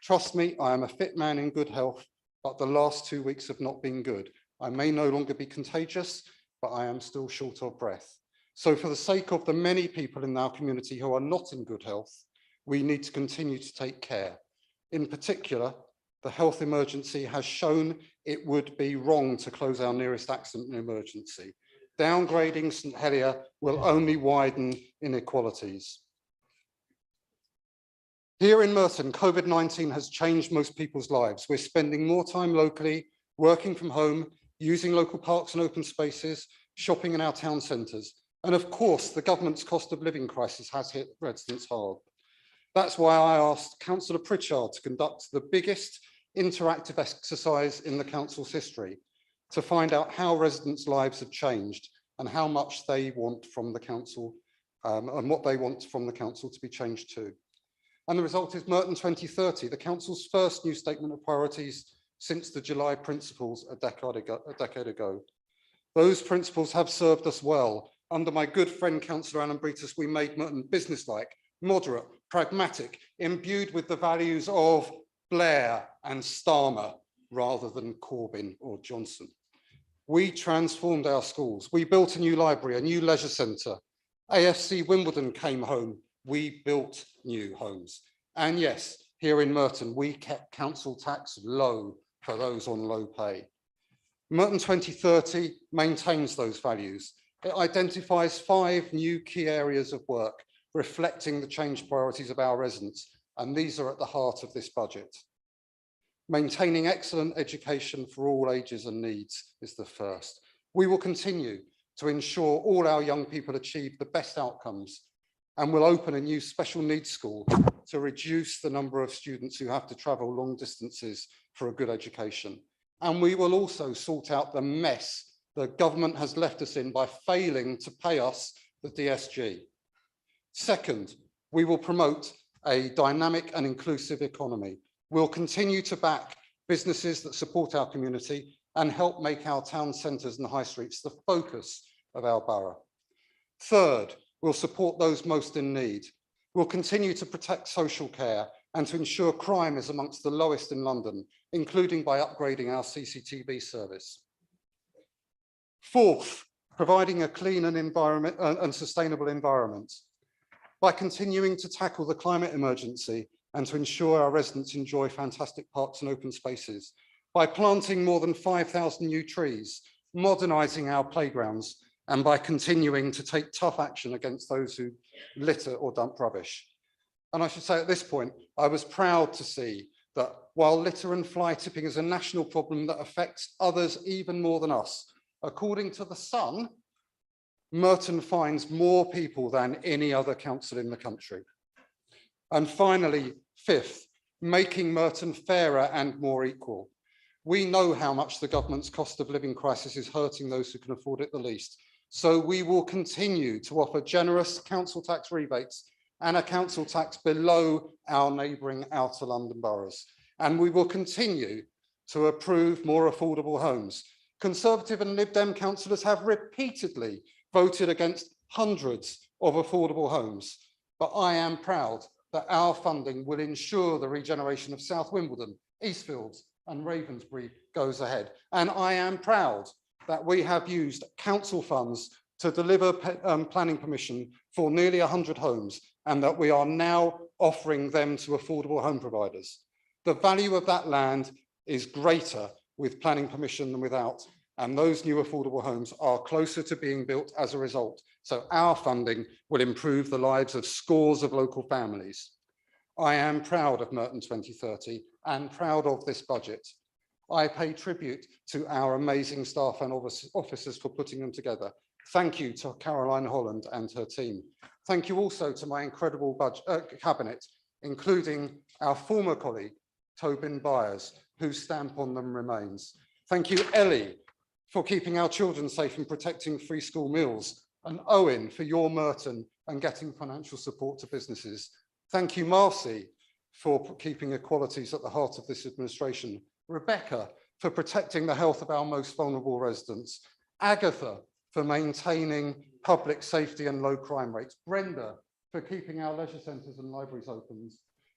Trust me, I am a fit man in good health, but the last 2 weeks have not been good. I may no longer be contagious, but I am still short of breath. So for the sake of the many people in our community who are not in good health, we need to continue to take care. In particular, the health emergency has shown it would be wrong to close our nearest accident emergency. Downgrading St Helier will only widen inequalities. Here in Merton, COVID-19 has changed most people's lives. We're spending more time locally, working from home, using local parks and open spaces, shopping in our town centres. And of course, the government's cost of living crisis has hit residents hard. That's why I asked Councillor Pritchard to conduct the biggest interactive exercise in the council's history to find out how residents' lives have changed and how much they want from the council and what they want from the council to be changed to. And the result is Merton 2030, the council's first new statement of priorities since the July principles a decade ago. Those principles have served us well. Under my good friend, Councillor Alan Bretus, we made Merton businesslike, moderate, pragmatic, imbued with the values of Blair and Starmer rather than Corbyn or Johnson. We transformed our schools. We built a new library, a new leisure centre. AFC Wimbledon came home. We built new homes. And yes, here in Merton, we kept council tax low for those on low pay. Merton 2030 maintains those values. It identifies 5 new key areas of work reflecting the changed priorities of our residents, and these are at the heart of this budget. Maintaining excellent education for all ages and needs is the first. We will continue to ensure all our young people achieve the best outcomes, and will open a new special needs school to reduce the number of students who have to travel long distances for a good education. And we will also sort out the mess the government has left us in by failing to pay us the DSG. Second, we will promote a dynamic and inclusive economy. We'll continue to back businesses that support our community and help make our town centres and high streets the focus of our borough. Third, we'll support those most in need. We'll continue to protect social care and to ensure crime is amongst the lowest in London, including by upgrading our CCTV service. Fourth, providing a clean and sustainable environment. By continuing to tackle the climate emergency and to ensure our residents enjoy fantastic parks and open spaces. By planting more than 5,000 new trees, modernising our playgrounds, and by continuing to take tough action against those who litter or dump rubbish. And I should say at this point, I was proud to see that while litter and fly tipping is a national problem that affects others even more than us, according to The Sun, Merton finds more people than any other council in the country. And finally, fifth, making Merton fairer and more equal. We know how much the government's cost of living crisis is hurting those who can afford it the least. So we will continue to offer generous council tax rebates and a council tax below our neighbouring outer London boroughs. And we will continue to approve more affordable homes. Conservative and Lib Dem councillors have repeatedly voted against hundreds of affordable homes. But I am proud that our funding will ensure the regeneration of South Wimbledon, Eastfields and Ravensbury goes ahead. And I am proud that we have used council funds to deliver planning permission for nearly 100 homes and that we are now offering them to affordable home providers. The value of that land is greater with planning permission than without, and those new affordable homes are closer to being built as a result. So our funding will improve the lives of scores of local families. I am proud of Merton 2030 and proud of this budget. I pay tribute to our amazing staff and officers for putting them together. Thank you to Caroline Holland and her team. Thank you also to my incredible cabinet, including our former colleague, Tobin Byers, whose stamp on them remains. Thank you, Ellie, for keeping our children safe and protecting free school meals, and Owen for your Merton and getting financial support to businesses. Thank you, Marcy, for keeping equalities at the heart of this administration, Rebecca for protecting the health of our most vulnerable residents, Agatha for maintaining public safety and low crime rates, Brenda for keeping our leisure centres and libraries open,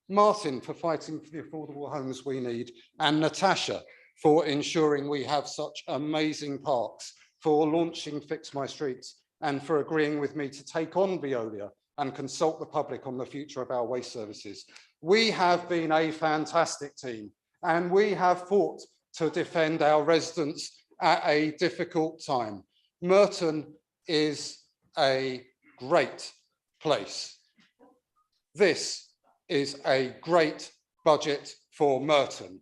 Martin for fighting for the affordable homes we need, and Natasha for ensuring we have such amazing parks, for launching Fix My Streets, and for agreeing with me to take on Veolia and consult the public on the future of our waste services. We have been a fantastic team, and we have fought to defend our residents at a difficult time. Merton is a great place. This is a great budget for Merton.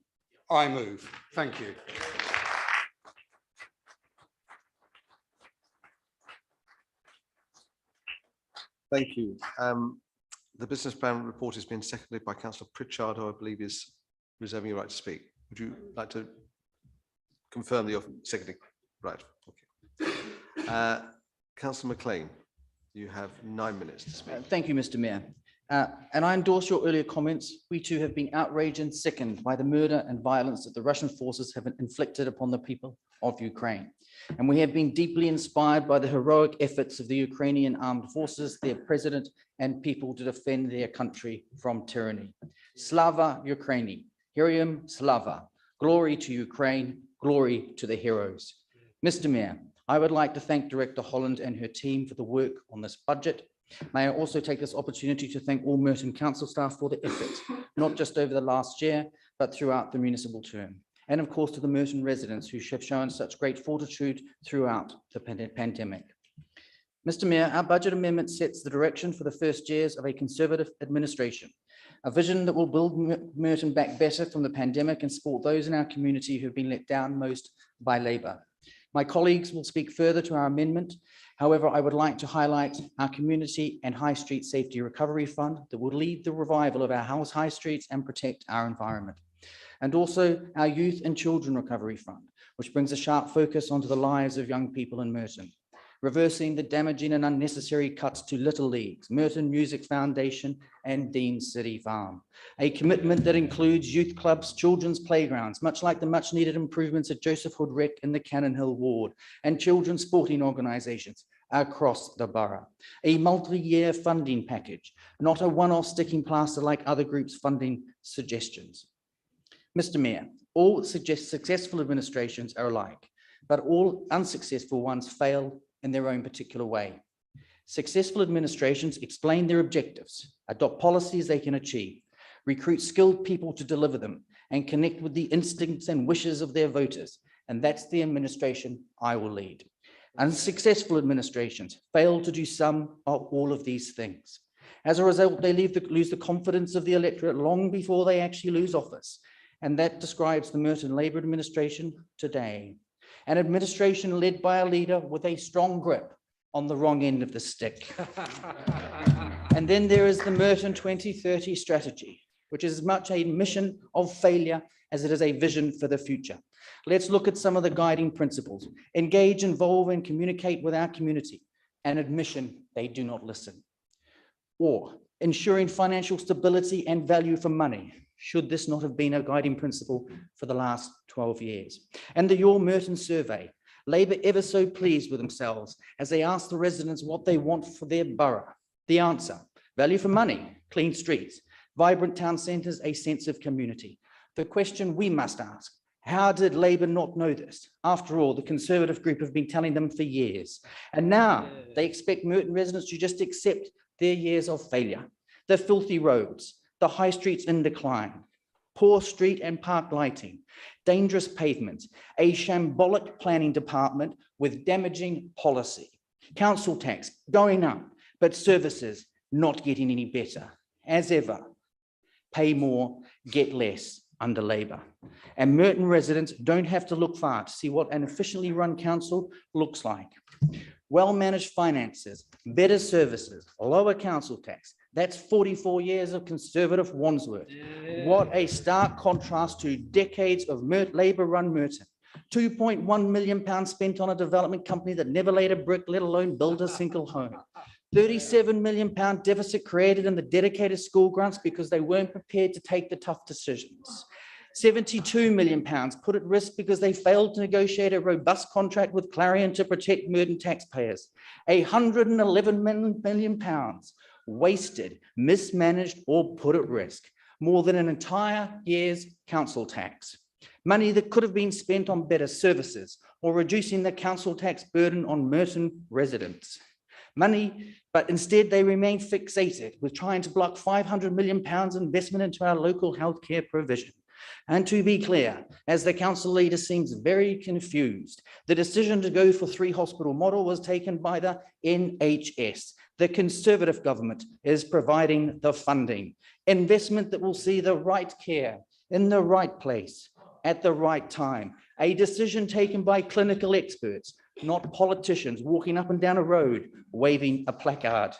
I move. Thank you. Thank you. The business plan report has been seconded by Councillor Pritchard, who I believe is reserving your right to speak. Would you like to confirm that you're seconding? Right. Okay. Councillor McLean, you have 9 minutes to speak. Thank you, Mr. Mayor. And I endorse your earlier comments. We too have been outraged and sickened by the murder and violence that the Russian forces have inflicted upon the people of Ukraine. And we have been deeply inspired by the heroic efforts of the Ukrainian armed forces, their president, and people to defend their country from tyranny. Slava Ukraini, Heroyam Slava. Glory to Ukraine, glory to the heroes. Mr. Mayor, I would like to thank Director Holland and her team for the work on this budget. May I also take this opportunity to thank all Merton Council staff for the efforts, not just over the last year, but throughout the municipal term. And of course to the Merton residents who have shown such great fortitude throughout the pandemic. Mr. Mayor, our budget amendment sets the direction for the first years of a Conservative administration, a vision that will build Merton back better from the pandemic and support those in our community who have been let down most by Labour. My colleagues will speak further to our amendment. However, I would like to highlight our Community and High Street Safety Recovery Fund that will lead the revival of our high streets and protect our environment. And also our Youth and Children Recovery Fund, which brings a sharp focus onto the lives of young people in Merton, reversing the damaging and unnecessary cuts to Little Leagues, Merton Music Foundation, and Dean City Farm. A commitment that includes youth clubs, children's playgrounds, much like the much needed improvements at Joseph Hood Rec in the Cannon Hill ward, and children's sporting organisations across the borough. A multi-year funding package, not a one-off sticking plaster like other groups' funding suggestions. Mr. Mayor, all successful administrations are alike, but all unsuccessful ones fail in their own particular way. Successful administrations explain their objectives, adopt policies they can achieve, recruit skilled people to deliver them, and connect with the instincts and wishes of their voters. And that's the administration I will lead. Unsuccessful administrations fail to do some or all of these things. As a result, they lose the confidence of the electorate long before they actually lose office. And that describes the Merton Labour administration today. An administration led by a leader with a strong grip on the wrong end of the stick. And then there is the Merton 2030 strategy, which is as much a mission of failure as it is a vision for the future. Let's look at some of the guiding principles. Engage, involve, and communicate with our community. An admission they do not listen. Or ensuring financial stability and value for money. Should this not have been a guiding principle for the last 12 years? And the Your Merton survey, Labour ever so pleased with themselves as they asked the residents what they want for their borough. The answer, value for money, clean streets, vibrant town centres, a sense of community. The question we must ask, how did Labour not know this? After all, the Conservative group have been telling them for years. And now they expect Merton residents to just accept their years of failure. The filthy roads, the high streets in decline, poor street and park lighting, dangerous pavements, a shambolic planning department with damaging policy, council tax going up, but services not getting any better. As ever, pay more, get less under Labour. And Merton residents don't have to look far to see what an efficiently run council looks like. Well-managed finances, better services, lower council tax. That's 44 years of Conservative Wandsworth. What a stark contrast to decades of Labour-run Merton. £2.1 million spent on a development company that never laid a brick, let alone build a single home. £37 million deficit created in the dedicated school grants because they weren't prepared to take the tough decisions. £72 million put at risk because they failed to negotiate a robust contract with Clarion to protect Merton taxpayers. £111 million wasted, mismanaged, or put at risk. More than an entire year's council tax. Money that could have been spent on better services or reducing the council tax burden on Merton residents. Money, but instead they remain fixated with trying to block £500 million investment into our local healthcare provision. And to be clear, as the council leader seems very confused, the decision to go for 3 hospital model was taken by the NHS. The Conservative government is providing the funding, investment that will see the right care in the right place at the right time. A decision taken by clinical experts, not politicians walking up and down a road waving a placard.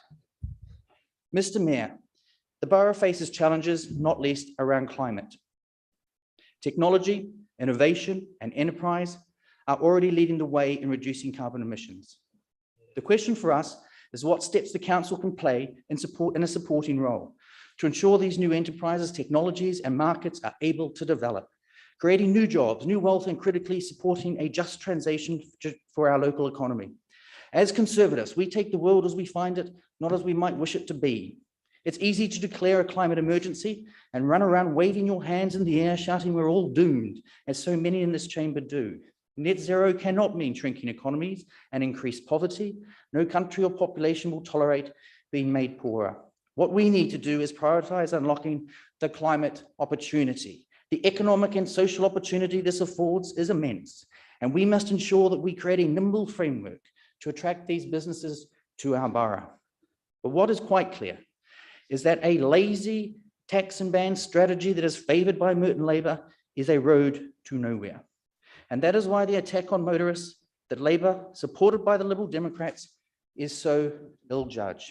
Mr. Mayor, the borough faces challenges, not least around climate. Technology, innovation, and enterprise are already leading the way in reducing carbon emissions. The question for us is what steps the council can play in a supporting role to ensure these new enterprises, technologies, and markets are able to develop, creating new jobs, new wealth, and critically supporting a just transition for our local economy. As Conservatives, we take the world as we find it, not as we might wish it to be. It's easy to declare a climate emergency and run around waving your hands in the air, shouting we're all doomed, as so many in this chamber do. Net zero cannot mean shrinking economies and increased poverty. No country or population will tolerate being made poorer. What we need to do is prioritize unlocking the climate opportunity. The economic and social opportunity this affords is immense, and we must ensure that we create a nimble framework to attract these businesses to our borough. But what is quite clear is that a lazy tax and ban strategy that is favoured by Merton Labour is a road to nowhere. And that is why the attack on motorists that Labour, supported by the Liberal Democrats, is so ill-judged.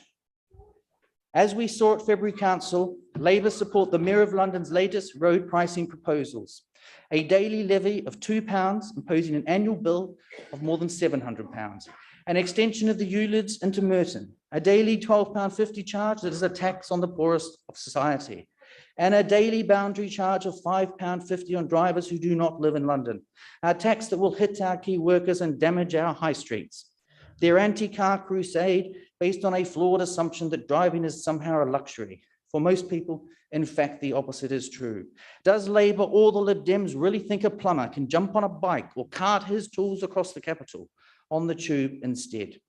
As we saw at February Council, Labour support the Mayor of London's latest road pricing proposals, a daily levy of £2 imposing an annual bill of more than £700, an extension of the ULIDs into Merton, a daily £12.50 charge that is a tax on the poorest of society, and a daily boundary charge of £5.50 on drivers who do not live in London, a tax that will hit our key workers and damage our high streets. Their anti-car crusade based on a flawed assumption that driving is somehow a luxury. For most people, in fact, the opposite is true. Does Labour or the Lib Dems really think a plumber can jump on a bike or cart his tools across the capital on the tube instead?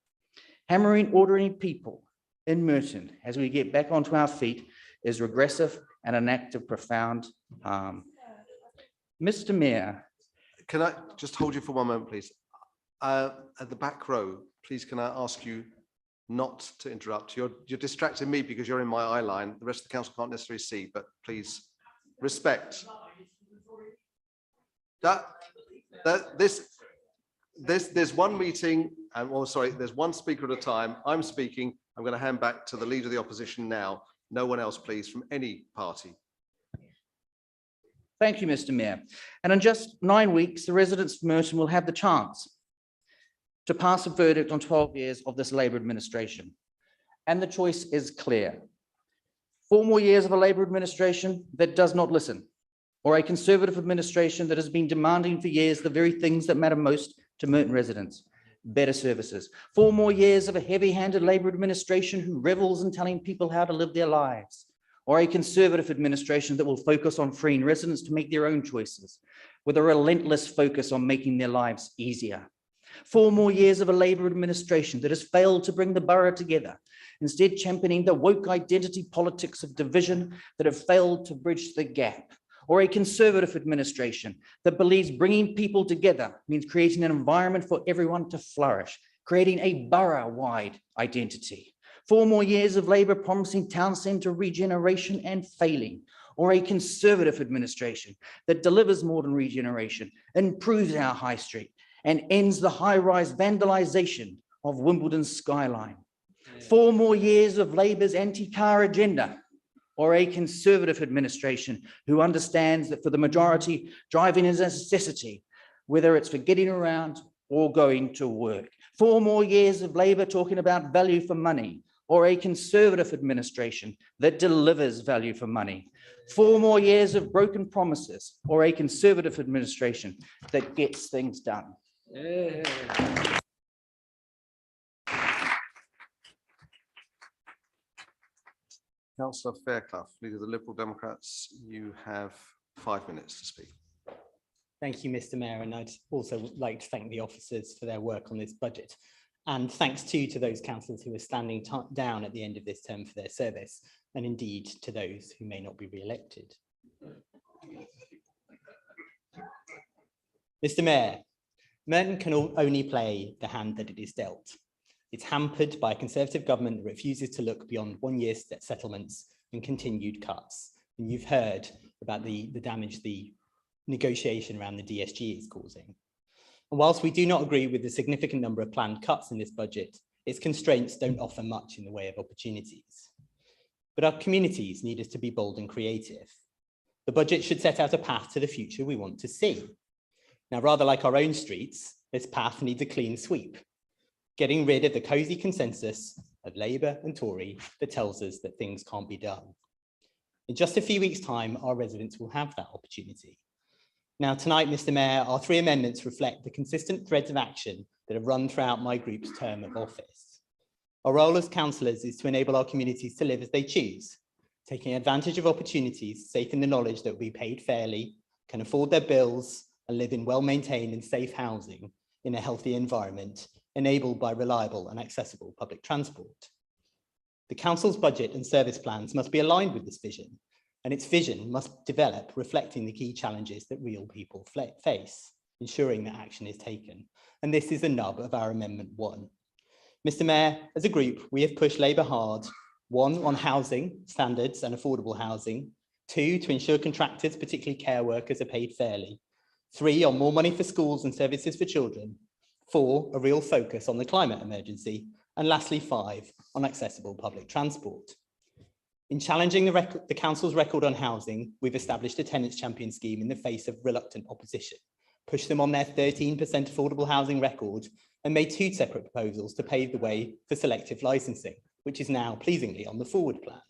Hammering ordinary people in Merton as we get back onto our feet is regressive and an act of profound harm. Mr. Mayor. Can I just hold you for one moment, please? At the back row, please, can I ask you not to interrupt? You're distracting me because you're in my eye line. The rest of the council can't necessarily see, but please respect. There's one meeting, and sorry, there's one speaker at a time. I'm speaking. I'm going to hand back to the leader of the opposition now. No one else, please, from any party. Thank you, Mr. Mayor. And in just 9 weeks, the residents of Merton will have the chance to pass a verdict on 12 years of this Labour administration. And the choice is clear. 4 more years of a Labour administration that does not listen, or a Conservative administration that has been demanding for years the very things that matter most to Merton residents: better services. 4 more years of a heavy-handed Labour administration who revels in telling people how to live their lives, or a Conservative administration that will focus on freeing residents to make their own choices, with a relentless focus on making their lives easier. 4 more years of a Labour administration that has failed to bring the borough together, instead championing the woke identity politics of division that have failed to bridge the gap. Or a Conservative administration that believes bringing people together means creating an environment for everyone to flourish, creating a borough-wide identity. 4 more years of Labour promising town centre regeneration and failing. Or a Conservative administration that delivers modern regeneration, improves our high street, and ends the high-rise vandalisation of Wimbledon's skyline. 4 more years of Labour's anti-car agenda, or a Conservative administration who understands that for the majority, driving is a necessity, whether it's for getting around or going to work. 4 more years of Labour talking about value for money, or a Conservative administration that delivers value for money? 4 more years of broken promises, or a Conservative administration that gets things done? Councillor Fairclough, Leader of the Liberal Democrats, you have 5 minutes to speak. Thank you, Mr. Mayor, and I'd also like to thank the officers for their work on this budget. And thanks too to those councillors who are standing down at the end of this term for their service, and indeed to those who may not be re-elected. Mr. Mayor, Merton can only play the hand that it is dealt. It's hampered by a Conservative government that refuses to look beyond 1 year's settlements and continued cuts. And you've heard about the damage the negotiation around the DSG is causing. And whilst we do not agree with the significant number of planned cuts in this budget, its constraints don't offer much in the way of opportunities. But our communities need us to be bold and creative. The budget should set out a path to the future we want to see. Now, rather like our own streets, this path needs a clean sweep, getting rid of the cosy consensus of Labour and Tory that tells us that things can't be done. In just a few weeks' time, our residents will have that opportunity. Now, tonight, Mr. Mayor, our 3 amendments reflect the consistent threads of action that have run throughout my group's term of office. Our role as councillors is to enable our communities to live as they choose, taking advantage of opportunities, safe in the knowledge that will be paid fairly, can afford their bills, and live in well-maintained and safe housing in a healthy environment, enabled by reliable and accessible public transport. The council's budget and service plans must be aligned with this vision, and its vision must develop reflecting the key challenges that real people face, ensuring that action is taken. And this is the nub of our Amendment 1. Mr. Mayor, as a group, we have pushed Labour hard, 1, on housing standards and affordable housing, 2, to ensure contractors, particularly care workers, are paid fairly, 3, on more money for schools and services for children, 4, a real focus on the climate emergency, and lastly 5, on accessible public transport. In challenging the council's record on housing, we've established a tenants champion scheme in the face of reluctant opposition, pushed them on their 13% affordable housing record, and made 2 separate proposals to pave the way for selective licensing, which is now pleasingly on the forward plan.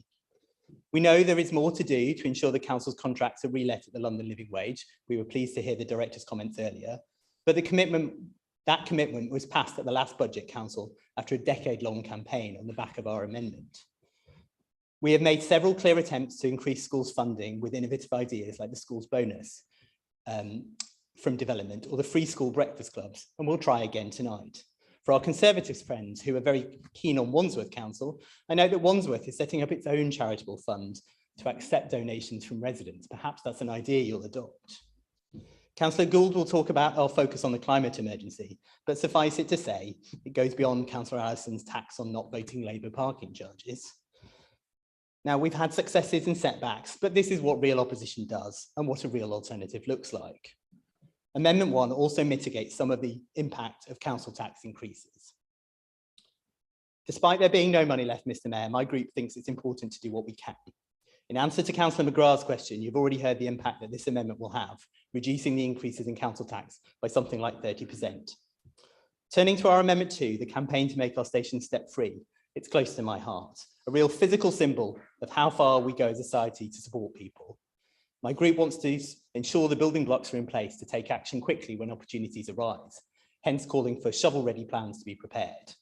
We know there is more to do to ensure the council's contracts are relet at the London living wage. We were pleased to hear the director's comments earlier, but that commitment was passed at the last budget council after a decade-long campaign on the back of our amendment. We have made several clear attempts to increase schools' funding with innovative ideas like the schools bonus from development or the free school breakfast clubs, and we'll try again tonight. For our Conservatives friends who are very keen on Wandsworth Council, I know that Wandsworth is setting up its own charitable fund to accept donations from residents. Perhaps that's an idea you'll adopt. Councillor Gould will talk about our focus on the climate emergency, but suffice it to say, it goes beyond Councillor Allison's tax on not voting Labour parking charges. Now, we've had successes and setbacks, but this is what real opposition does and what a real alternative looks like. Amendment 1 also mitigates some of the impact of council tax increases. Despite there being no money left, Mr. Mayor, my group thinks it's important to do what we can. In answer to Councillor McGrath's question, you've already heard the impact that this amendment will have, reducing the increases in council tax by something like 30%. Turning to our Amendment 2, the campaign to make our stations step-free, it's close to my heart, a real physical symbol of how far we go as a society to support people. My group wants to ensure the building blocks are in place to take action quickly when opportunities arise, hence calling for shovel-ready plans to be prepared.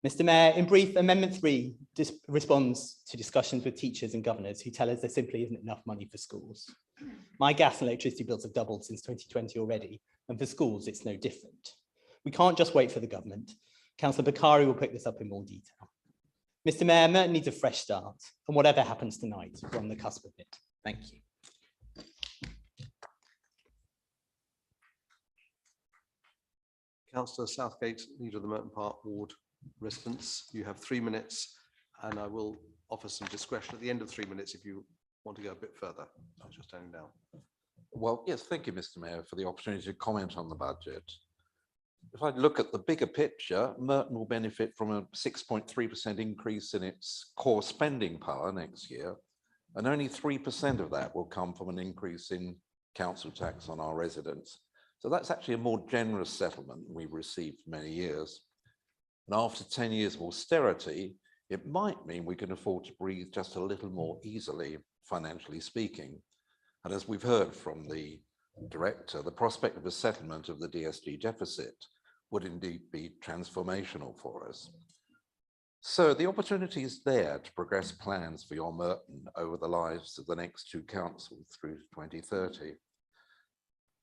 Mr. Mayor, in brief, Amendment 3 responds to discussions with teachers and governors who tell us there simply isn't enough money for schools. My gas and electricity bills have doubled since 2020 already, and for schools, it's no different. We can't just wait for the government. Councillor Bakari will pick this up in more detail. Mr. Mayor, Merton needs a fresh start, and whatever happens tonight, we're on the cusp of it. Thank you. Councillor Southgate, Leader of the Merton Park Ward residents, you have 3 minutes, and I will offer some discretion at the end of 3 minutes if you want to go a bit further as you're standing down. Well, yes, thank you, Mr. Mayor, for the opportunity to comment on the budget. If I look at the bigger picture, Merton will benefit from a 6.3% increase in its core spending power next year, and only 3% of that will come from an increase in council tax on our residents. So that's actually a more generous settlement than we've received for many years. And after 10 years of austerity, it might mean we can afford to breathe just a little more easily, financially speaking. And as we've heard from the director, the prospect of a settlement of the DSG deficit would indeed be transformational for us. So the opportunity is there to progress plans for your Merton over the lives of the next two councils through to 2030.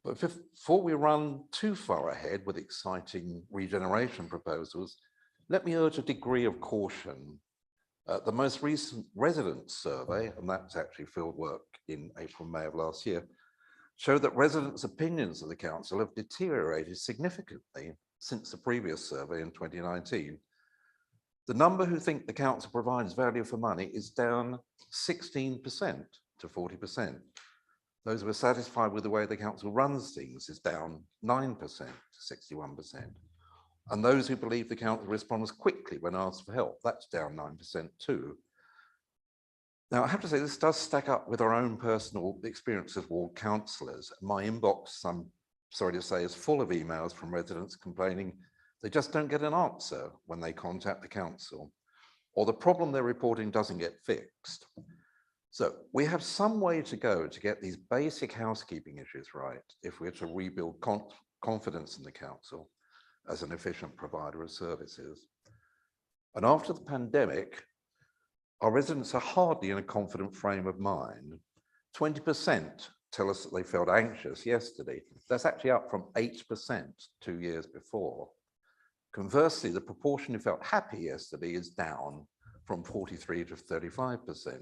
But before we run too far ahead with exciting regeneration proposals, let me urge a degree of caution. The most recent resident survey, and that's actually field work in April, May of last year, showed that residents' opinions of the council have deteriorated significantly since the previous survey in 2019. The number who think the council provides value for money is down 16% to 40%. Those who are satisfied with the way the council runs things is down 9% to 61%. And those who believe the council responds quickly when asked for help, that's down 9% too. Now, I have to say, this does stack up with our own personal experience as ward councillors. My inbox, I'm sorry to say, is full of emails from residents complaining they just don't get an answer when they contact the council, or the problem they're reporting doesn't get fixed. So we have some way to go to get these basic housekeeping issues right if we're to rebuild confidence in the council as an efficient provider of services. And after the pandemic, our residents are hardly in a confident frame of mind. 20% tell us that they felt anxious yesterday. That's actually up from 8% 2 years before. Conversely, the proportion who felt happy yesterday is down from 43 to 35%.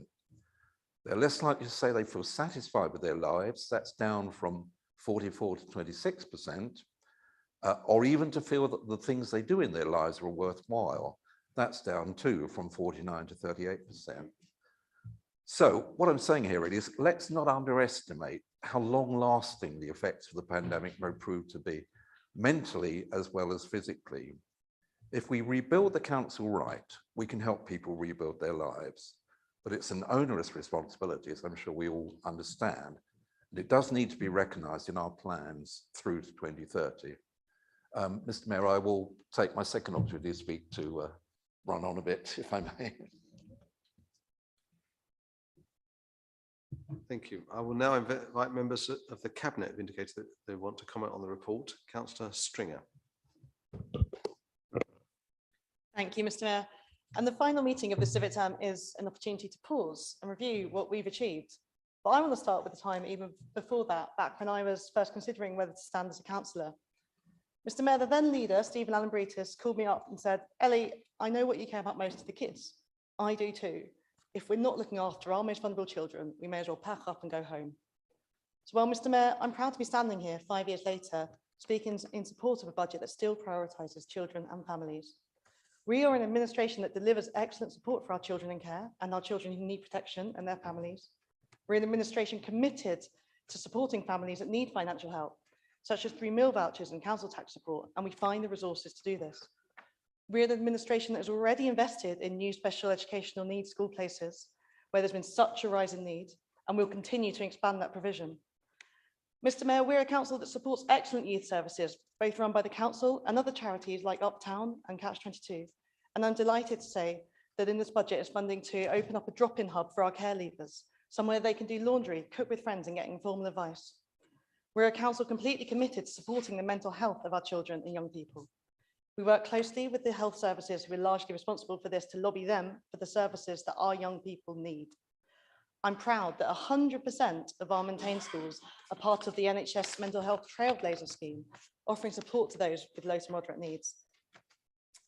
They're less likely to say they feel satisfied with their lives. That's down from 44 to 26%, or even to feel that the things they do in their lives are worthwhile. That's down too from 49 to 38%. So what I'm saying here really is, let's not underestimate how long-lasting the effects of the pandemic may prove to be, mentally as well as physically. If we rebuild the council right, we can help people rebuild their lives. But it's an onerous responsibility, as I'm sure we all understand. And it does need to be recognised in our plans through to 2030. Mr. Mayor, I will take my second opportunity to speak to run on a bit, if I may. Thank you. I will now invite members of the Cabinet who indicated that they want to comment on the report. Councillor Stringer. Thank you, Mr. Mayor. And the final meeting of the civic term is an opportunity to pause and review what we've achieved. But I want to start with the time even before that, back when I was first considering whether to stand as a councillor. Mr. Mayor, the then leader, Stephen Allen-Britis, called me up and said, Ellie, I know what you care about most to the kids. I do too. If we're not looking after our most vulnerable children, we may as well pack up and go home. So, well, Mr. Mayor, I'm proud to be standing here 5 years later, speaking in support of a budget that still prioritises children and families. We are an administration that delivers excellent support for our children in care and our children who need protection and their families. We're an administration committed to supporting families that need financial help, such as through meal vouchers and council tax support, and we find the resources to do this. We're an administration that has already invested in new special educational needs school places, where there's been such a rise in need, and we'll continue to expand that provision. Mr. Mayor, we're a council that supports excellent youth services, both run by the council and other charities like Uptown and Catch 22. And I'm delighted to say that in this budget is funding to open up a drop-in hub for our care leavers, somewhere they can do laundry, cook with friends and get informal advice. We're a council completely committed to supporting the mental health of our children and young people. We work closely with the health services who are largely responsible for this to lobby them for the services that our young people need. I'm proud that 100% of our maintained schools are part of the NHS Mental Health Trailblazer scheme, offering support to those with low to moderate needs.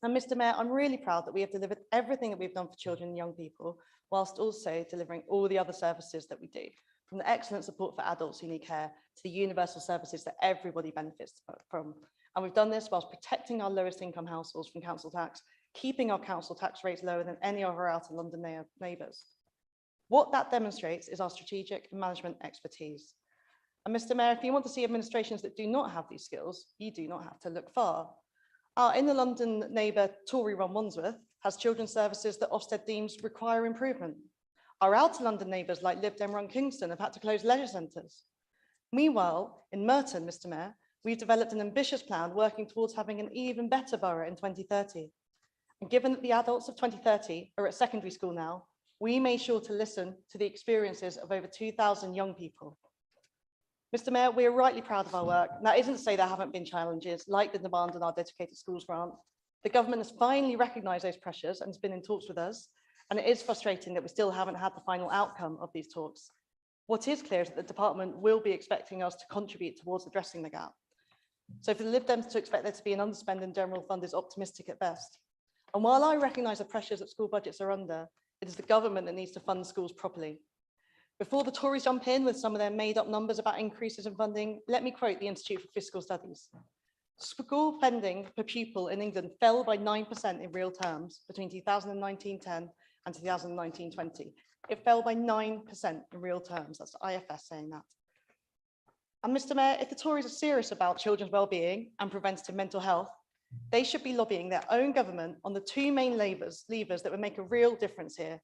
And Mr. Mayor, I'm really proud that we have delivered everything that we've done for children and young people, whilst also delivering all the other services that we do, from the excellent support for adults who need care to the universal services that everybody benefits from. And we've done this whilst protecting our lowest income households from council tax, keeping our council tax rates lower than any of our outer London neighbours. What that demonstrates is our strategic and management expertise. And Mr. Mayor, if you want to see administrations that do not have these skills, you do not have to look far. Our inner London neighbour, Tory-run Wandsworth, has children's services that Ofsted deems require improvement. Our outer London neighbours like Lib Dem run Kingston have had to close leisure centres. Meanwhile, in Merton, Mr. Mayor, we've developed an ambitious plan working towards having an even better borough in 2030. And given that the adults of 2030 are at secondary school now, we made sure to listen to the experiences of over 2,000 young people. Mr. Mayor, we are rightly proud of our work. And that isn't to say there haven't been challenges like the demand on our dedicated schools grant. The government has finally recognised those pressures and has been in talks with us. And it is frustrating that we still haven't had the final outcome of these talks. What is clear is that the department will be expecting us to contribute towards addressing the gap. So for the Lib Dems to expect there to be an underspend in general fund is optimistic at best. And while I recognise the pressures that school budgets are under, it is the government that needs to fund schools properly. Before the Tories jump in with some of their made up numbers about increases in funding, let me quote the Institute for Fiscal Studies. School spending per pupil in England fell by 9% in real terms between 2019-10 and 2019-20. It fell by 9% in real terms. That's the IFS saying that. And Mr. Mayor, if the Tories are serious about children's well-being and preventative mental health, they should be lobbying their own government on the two main levers that would make a real difference here.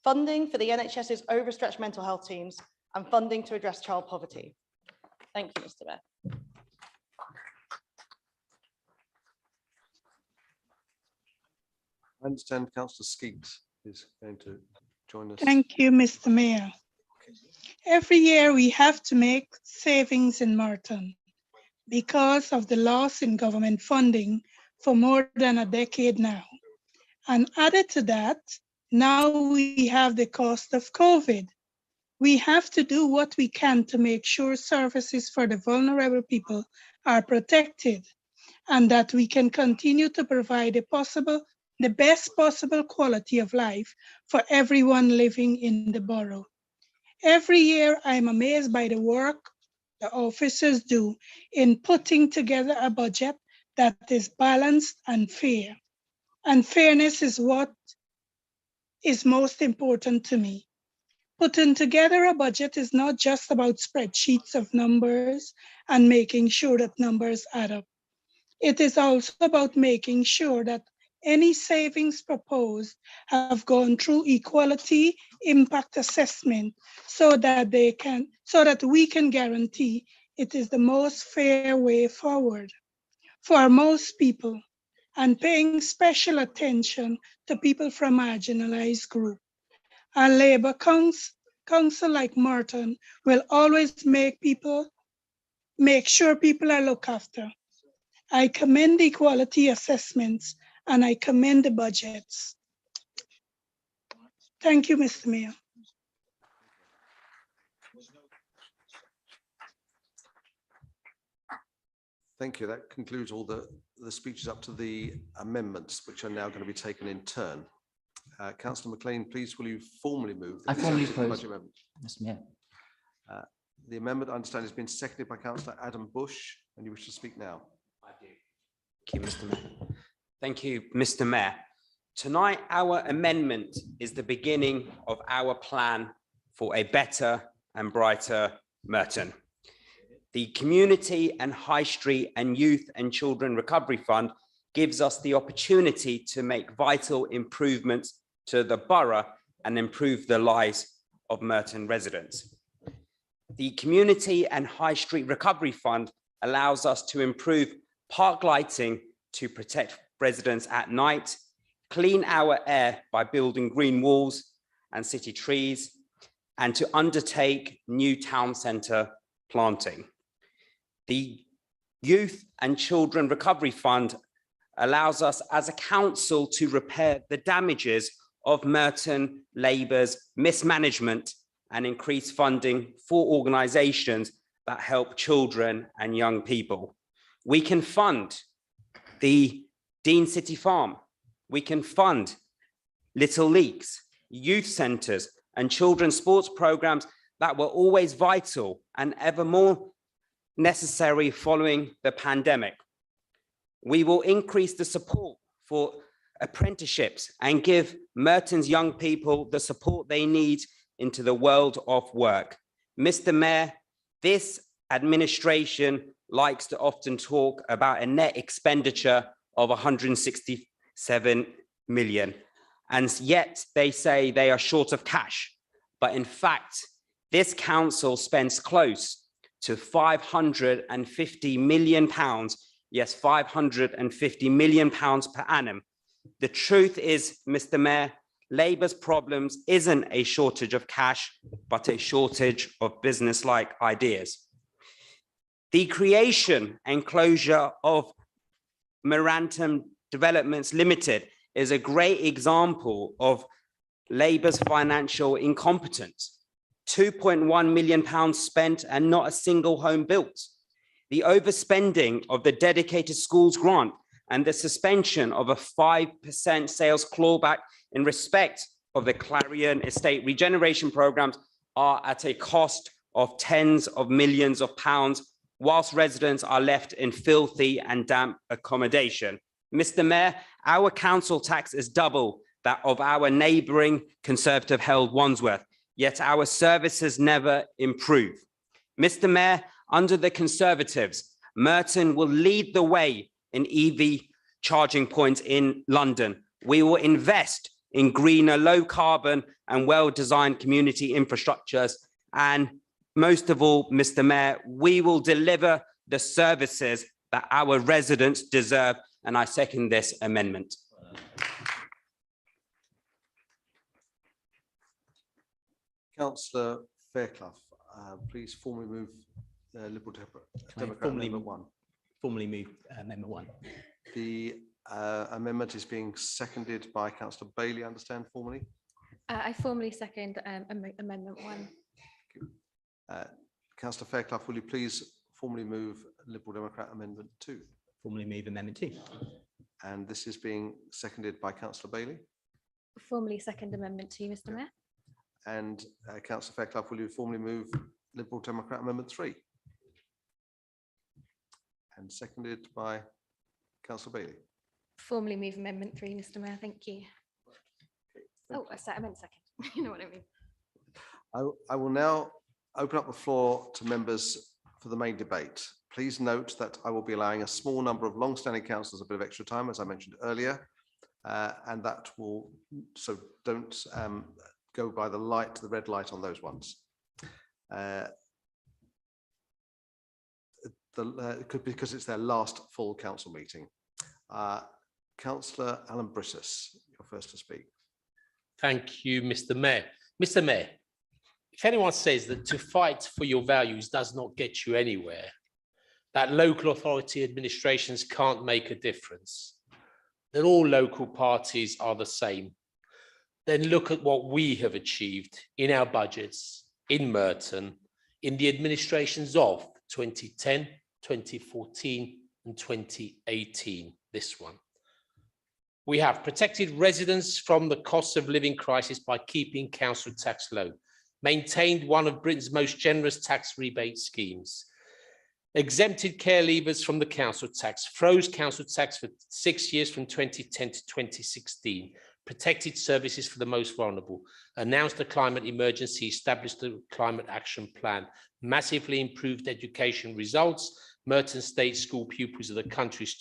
Funding for the NHS's overstretched mental health teams and funding to address child poverty. Thank you, Mr. Mayor. I understand Councillor Skeet is going to join us. Thank you, Mr. Mayor. Every year we have to make savings in Merton because of the loss in government funding for more than a decade now. And added to that, now we have the cost of COVID. We have to do what we can to make sure services for the vulnerable people are protected and that we can continue to provide the best possible quality of life for everyone living in the borough. Every year, I'm amazed by the work the officers do in putting together a budget that is balanced and fair. And fairness is what is most important to me. Putting together a budget is not just about spreadsheets of numbers and making sure that numbers add up. It is also about making sure that any savings proposed have gone through equality impact assessment so that we can guarantee it is the most fair way forward for most people, and paying special attention to people from marginalized groups. A Labour council like Merton will always make sure people are looked after. I commend the equality assessments and I commend the budgets. Thank you, Mr. Mayor. Thank you. That concludes all the speeches up to the amendments, which are now going to be taken in turn. Councillor McLean, please will you formally move? I formally the oppose, budget amendment? Mr. Mayor. The amendment, I understand, has been seconded by Councillor Adam Bush, and you wish to speak now. I do. Thank you, Mr. Mayor. Thank you, Mr. Mayor. Tonight, our amendment is the beginning of our plan for a better and brighter Merton. The Community and High Street and Youth and Children Recovery Fund gives us the opportunity to make vital improvements to the borough and improve the lives of Merton residents. The Community and High Street Recovery Fund allows us to improve park lighting to protect residents at night, clean our air by building green walls and city trees, and to undertake new town centre planting. The Youth and Children Recovery Fund allows us as a council to repair the damages of Merton Labour's mismanagement and increase funding for organisations that help children and young people. We can fund the Dean City Farm. We can fund Little Leaks, youth centres and children's sports programmes that were always vital and ever more necessary following the pandemic. We will increase the support for apprenticeships and give Merton's young people the support they need into the world of work. Mr. Mayor, this administration likes to often talk about a net expenditure of 167 million, and yet they say they are short of cash. But in fact, this council spends close to 550 million pounds, yes, 550 million pounds per annum The truth is, Mr. Mayor, Labour's problems isn't a shortage of cash, but a shortage of business-like ideas. The creation and closure of Marantam Developments Limited is a great example of Labour's financial incompetence. £2.1 million spent and not a single home built. The overspending of the dedicated schools grant and the suspension of a 5% sales clawback in respect of the Clarion Estate regeneration programs are at a cost of tens of millions of pounds, whilst residents are left in filthy and damp accommodation. Mr. Mayor, our council tax is double that of our neighbouring Conservative-held Wandsworth, yet our services never improve. Mr. Mayor, under the Conservatives, Merton will lead the way in EV charging points in London. We will invest in greener, low carbon and well-designed community infrastructures. And most of all, Mr. Mayor, we will deliver the services that our residents deserve. And I second this amendment. Councillor Fairclough, please formally move Liberal Democrat Amendment 1. Formally move Amendment 1. The amendment is being seconded by Councillor Bailey, I understand, formally. I formally second Amendment 1. Councillor Fairclough, will you please formally move Liberal Democrat Amendment 2? Formally move Amendment 2. And this is being seconded by Councillor Bailey. Formally second Amendment 2, Mr. Mayor. And Councillor Fairclough, will you formally move Liberal Democrat Amendment 3? And seconded by Councillor Bailey. Formally move Amendment 3, Mr. Mayor. Thank you. Oh, I meant second. You know what I mean. I will now open up the floor to members for the main debate. Please note that I will be allowing a small number of long-standing councillors a bit of extra time, as I mentioned earlier, and that will, so don't go by the light, the red light on those ones. It could be because it's their last full council meeting. Councillor Alan Brissis, you're first to speak. Thank you, Mr. Mayor. Mr. Mayor, if anyone says that to fight for your values does not get you anywhere, that local authority administrations can't make a difference, that all local parties are the same, then look at what we have achieved in our budgets in Merton, in the administrations of 2010, 2014 and 2018, this one. We have protected residents from the cost of living crisis by keeping council tax low, maintained one of Britain's most generous tax rebate schemes, exempted care leavers from the council tax, froze council tax for 6 years from 2010 to 2016, protected services for the most vulnerable, announced a climate emergency, established a climate action plan, massively improved education results. Merton State School pupils are the country's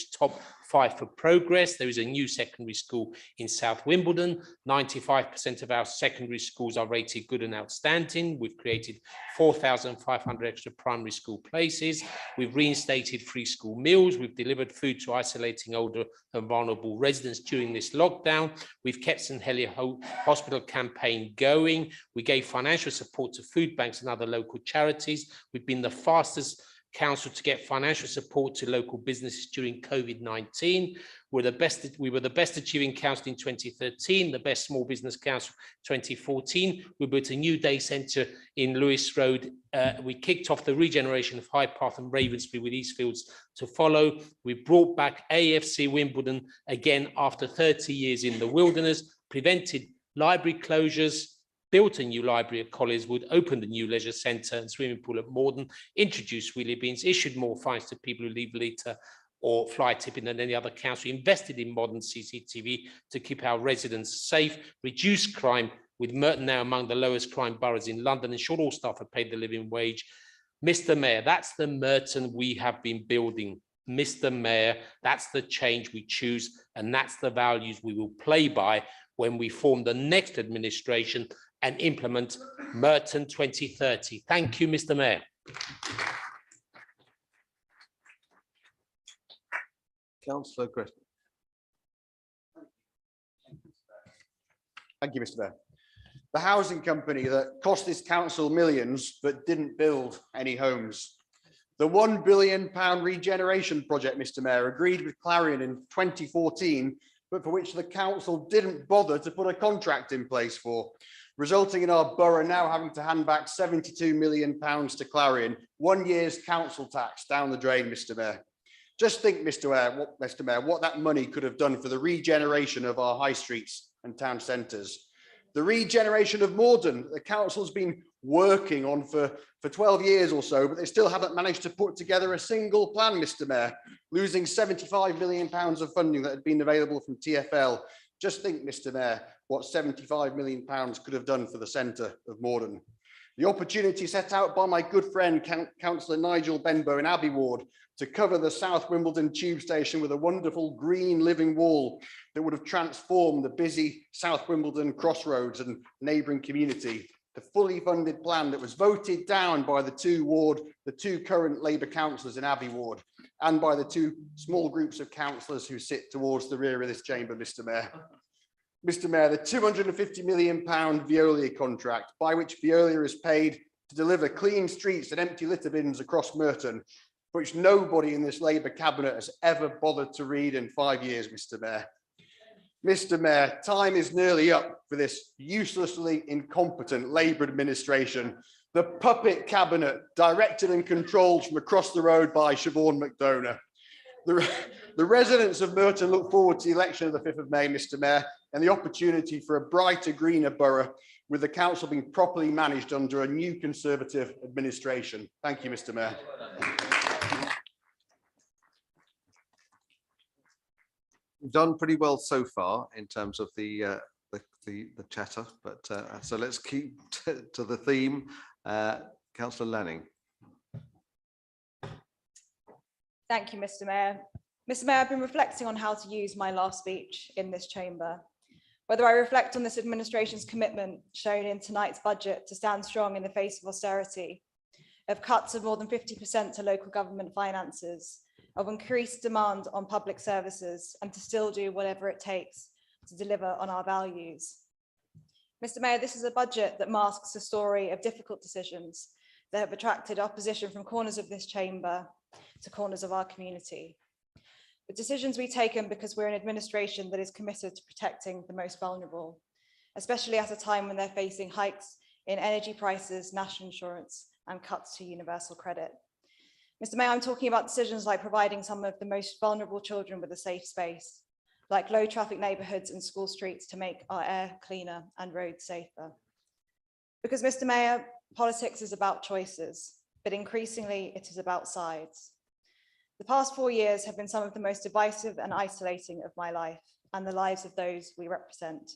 top 5 for progress. There is a new secondary school in South Wimbledon. 95% of our secondary schools are rated good and outstanding. We've created 4,500 extra primary school places. We've reinstated free school meals. We've delivered food to isolating older and vulnerable residents during this lockdown. We've kept St Helier Hospital campaign going. We gave financial support to food banks and other local charities. We've been the fastest council to get financial support to local businesses during COVID-19. We were the best achieving council in 2013, the best small business council 2014. We built a new day centre in Lewis Road. We kicked off the regeneration of Hyde Park and Ravensbury with Eastfields to follow. We brought back AFC Wimbledon again after 30 years in the wilderness, prevented library closures, built a new library at Collieswood, opened a new leisure centre and swimming pool at Morden, introduced wheelie bins, issued more fines to people who leave later or fly tipping than any other council, invested in modern CCTV to keep our residents safe, reduced crime, with Merton now among the lowest crime boroughs in London, ensured all staff are paid the living wage. Mr. Mayor, that's the Merton we have been building. Mr. Mayor, that's the change we choose, and that's the values we will play by when we form the next administration and implement Merton 2030. Thank you, Mr. Mayor. Councillor Gretton. Thank you, Mr. Mayor. The housing company that cost this council millions but didn't build any homes. The £1 billion regeneration project, Mr. Mayor, agreed with Clarion in 2014, but for which the council didn't bother to put a contract in place for, resulting in our borough now having to hand back £72 million to Clarion, 1 year's council tax down the drain, Mr. Mayor. Just think, Mr. Mayor, what that money could have done for the regeneration of our high streets and town centres. The regeneration of Morden, the council's been working on for 12 years or so, but they still haven't managed to put together a single plan, Mr. Mayor, losing £75 million of funding that had been available from TfL. Just think, Mr. Mayor, what £75 million could have done for the centre of Morden. The opportunity set out by my good friend, Councillor Nigel Benbow in Abbey Ward, to cover the South Wimbledon tube station with a wonderful green living wall that would have transformed the busy South Wimbledon crossroads and neighbouring community. The fully funded plan that was voted down by the two current Labour councillors in Abbey Ward, and by the two small groups of councillors who sit towards the rear of this chamber, Mr. Mayor. Mr. Mayor, the £250 million Veolia contract, by which Veolia is paid to deliver clean streets and empty litter bins across Merton, which nobody in this Labour cabinet has ever bothered to read in 5 years, Mr. Mayor. Mr. Mayor, time is nearly up for this uselessly incompetent Labour administration. The puppet cabinet, directed and controlled from across the road by Siobhan McDonough. The residents of Merton look forward to the election of the 5th of May, Mr. Mayor, and the opportunity for a brighter, greener borough, with the council being properly managed under a new Conservative administration. Thank you, Mr. Mayor. We've done pretty well so far in terms of the chatter, but so let's keep to the theme. Councillor Lanning. Thank you, Mr. Mayor. Mr. Mayor, I've been reflecting on how to use my last speech in this chamber. Whether I reflect on this administration's commitment shown in tonight's budget to stand strong in the face of austerity, of cuts of more than 50% to local government finances, of increased demand on public services, and to still do whatever it takes to deliver on our values. Mr. Mayor, this is a budget that masks a story of difficult decisions that have attracted opposition from corners of this chamber to corners of our community. The decisions we've taken because we're an administration that is committed to protecting the most vulnerable, especially at a time when they're facing hikes in energy prices, national insurance, and cuts to universal credit. Mr. Mayor, I'm talking about decisions like providing some of the most vulnerable children with a safe space, like low traffic neighbourhoods and school streets to make our air cleaner and roads safer. Because, Mr. Mayor, politics is about choices, but increasingly it is about sides. The past 4 years have been some of the most divisive and isolating of my life and the lives of those we represent.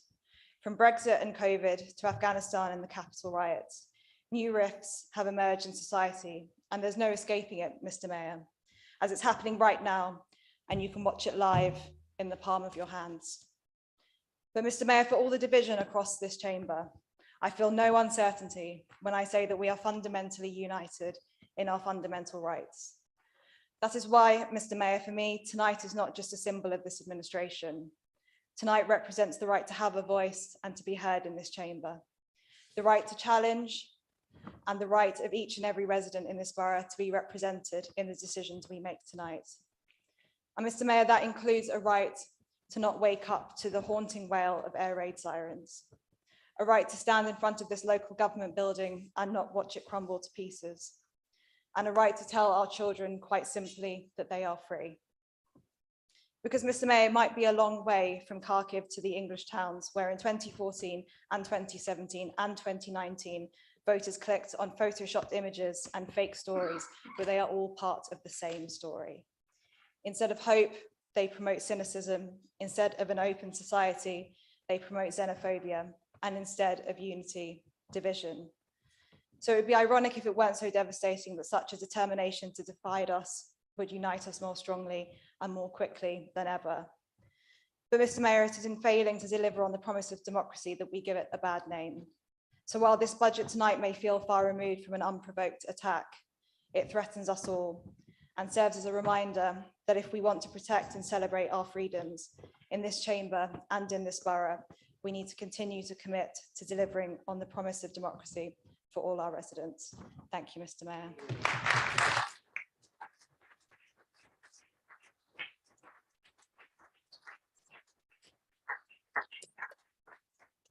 From Brexit and COVID to Afghanistan and the Capitol riots, new rifts have emerged in society, and there's no escaping it, Mr. Mayor, as it's happening right now, and you can watch it live in the palm of your hands. But Mr. Mayor, for all the division across this chamber, I feel no uncertainty when I say that we are fundamentally united in our fundamental rights. That is why, Mr. Mayor, for me, tonight is not just a symbol of this administration. Tonight represents the right to have a voice and to be heard in this chamber, the right to challenge, and the right of each and every resident in this borough to be represented in the decisions we make tonight. And Mr. Mayor, that includes a right to not wake up to the haunting wail of air raid sirens, a right to stand in front of this local government building and not watch it crumble to pieces, and a right to tell our children quite simply that they are free. Because, Mr. Mayor, it might be a long way from Kharkiv to the English towns where in 2014 and 2017 and 2019, voters clicked on photoshopped images and fake stories where they are all part of the same story. Instead of hope, they promote cynicism. Instead of an open society, they promote xenophobia. And instead of unity, division. So it would be ironic if it weren't so devastating that such a determination to divide us would unite us more strongly and more quickly than ever. But Mr. Mayor, it is in failing to deliver on the promise of democracy that we give it a bad name. So while this budget tonight may feel far removed from an unprovoked attack, it threatens us all. and serves as a reminder that if we want to protect and celebrate our freedoms in this chamber and in this borough, we need to continue to commit to delivering on the promise of democracy for all our residents. Thank you, Mr. Mayor.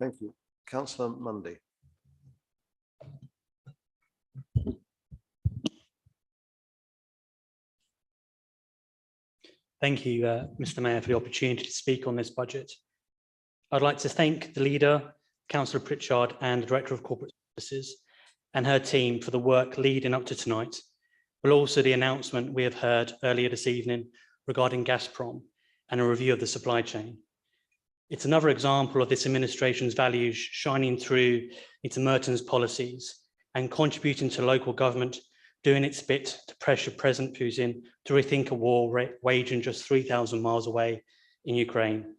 Thank you. Councillor Mundy. Thank you, Mr. Mayor, for the opportunity to speak on this budget. I'd like to thank the leader, Councillor Pritchard, and the Director of Corporate Services and her team for the work leading up to tonight, but also the announcement we have heard earlier this evening regarding Gazprom and a review of the supply chain. It's another example of this administration's values shining through into Merton's policies and contributing to local government doing its bit to pressure President Putin to rethink a war waging just 3,000 miles away in Ukraine.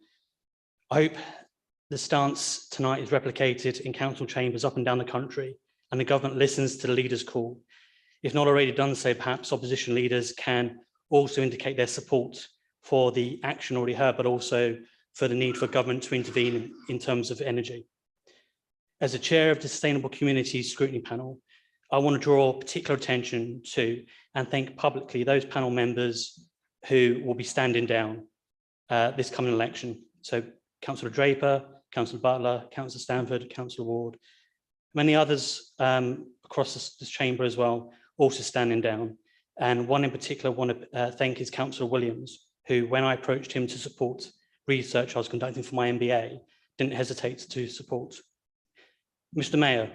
I hope the stance tonight is replicated in council chambers up and down the country, and the government listens to the leaders' call. If not already done so, perhaps opposition leaders can also indicate their support for the action already heard, but also for the need for government to intervene in terms of energy. As the chair of the Sustainable Communities Scrutiny Panel, I want to draw particular attention to and thank publicly those panel members who will be standing down this coming election. So Councillor Draper, Councillor Butler, Councillor Stanford, Councillor Ward, many others across this chamber as well, also standing down. And one in particular I want to thank is Councillor Williams, who, when I approached him to support research I was conducting for my MBA, didn't hesitate to support. Mr. Mayor,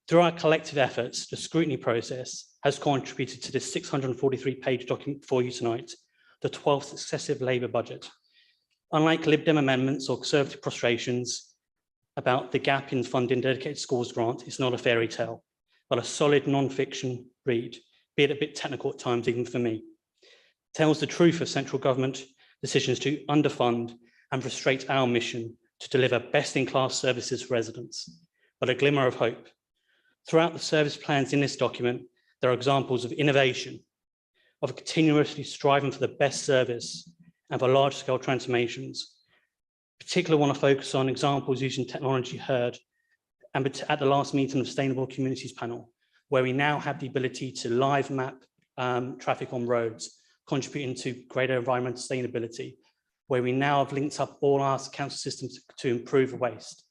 through our collective efforts, the scrutiny process has contributed to this 643-page document for you tonight, the 12th successive Labour budget. Unlike Lib Dem amendments or Conservative prostrations about the gap in funding dedicated schools grant, it's not a fairy tale, but a solid non-fiction read, be it a bit technical at times, even for me. It tells the truth of central government decisions to underfund and frustrate our mission to deliver best-in-class services for residents, but a glimmer of hope. Throughout the service plans in this document, there are examples of innovation, of continuously striving for the best service and for large-scale transformations. Particularly want to focus on examples using technology heard and at the last meeting of Sustainable Communities Panel, where we now have the ability to live map traffic on roads, contributing to greater environmental sustainability, where we now have linked up all our council systems to improve waste.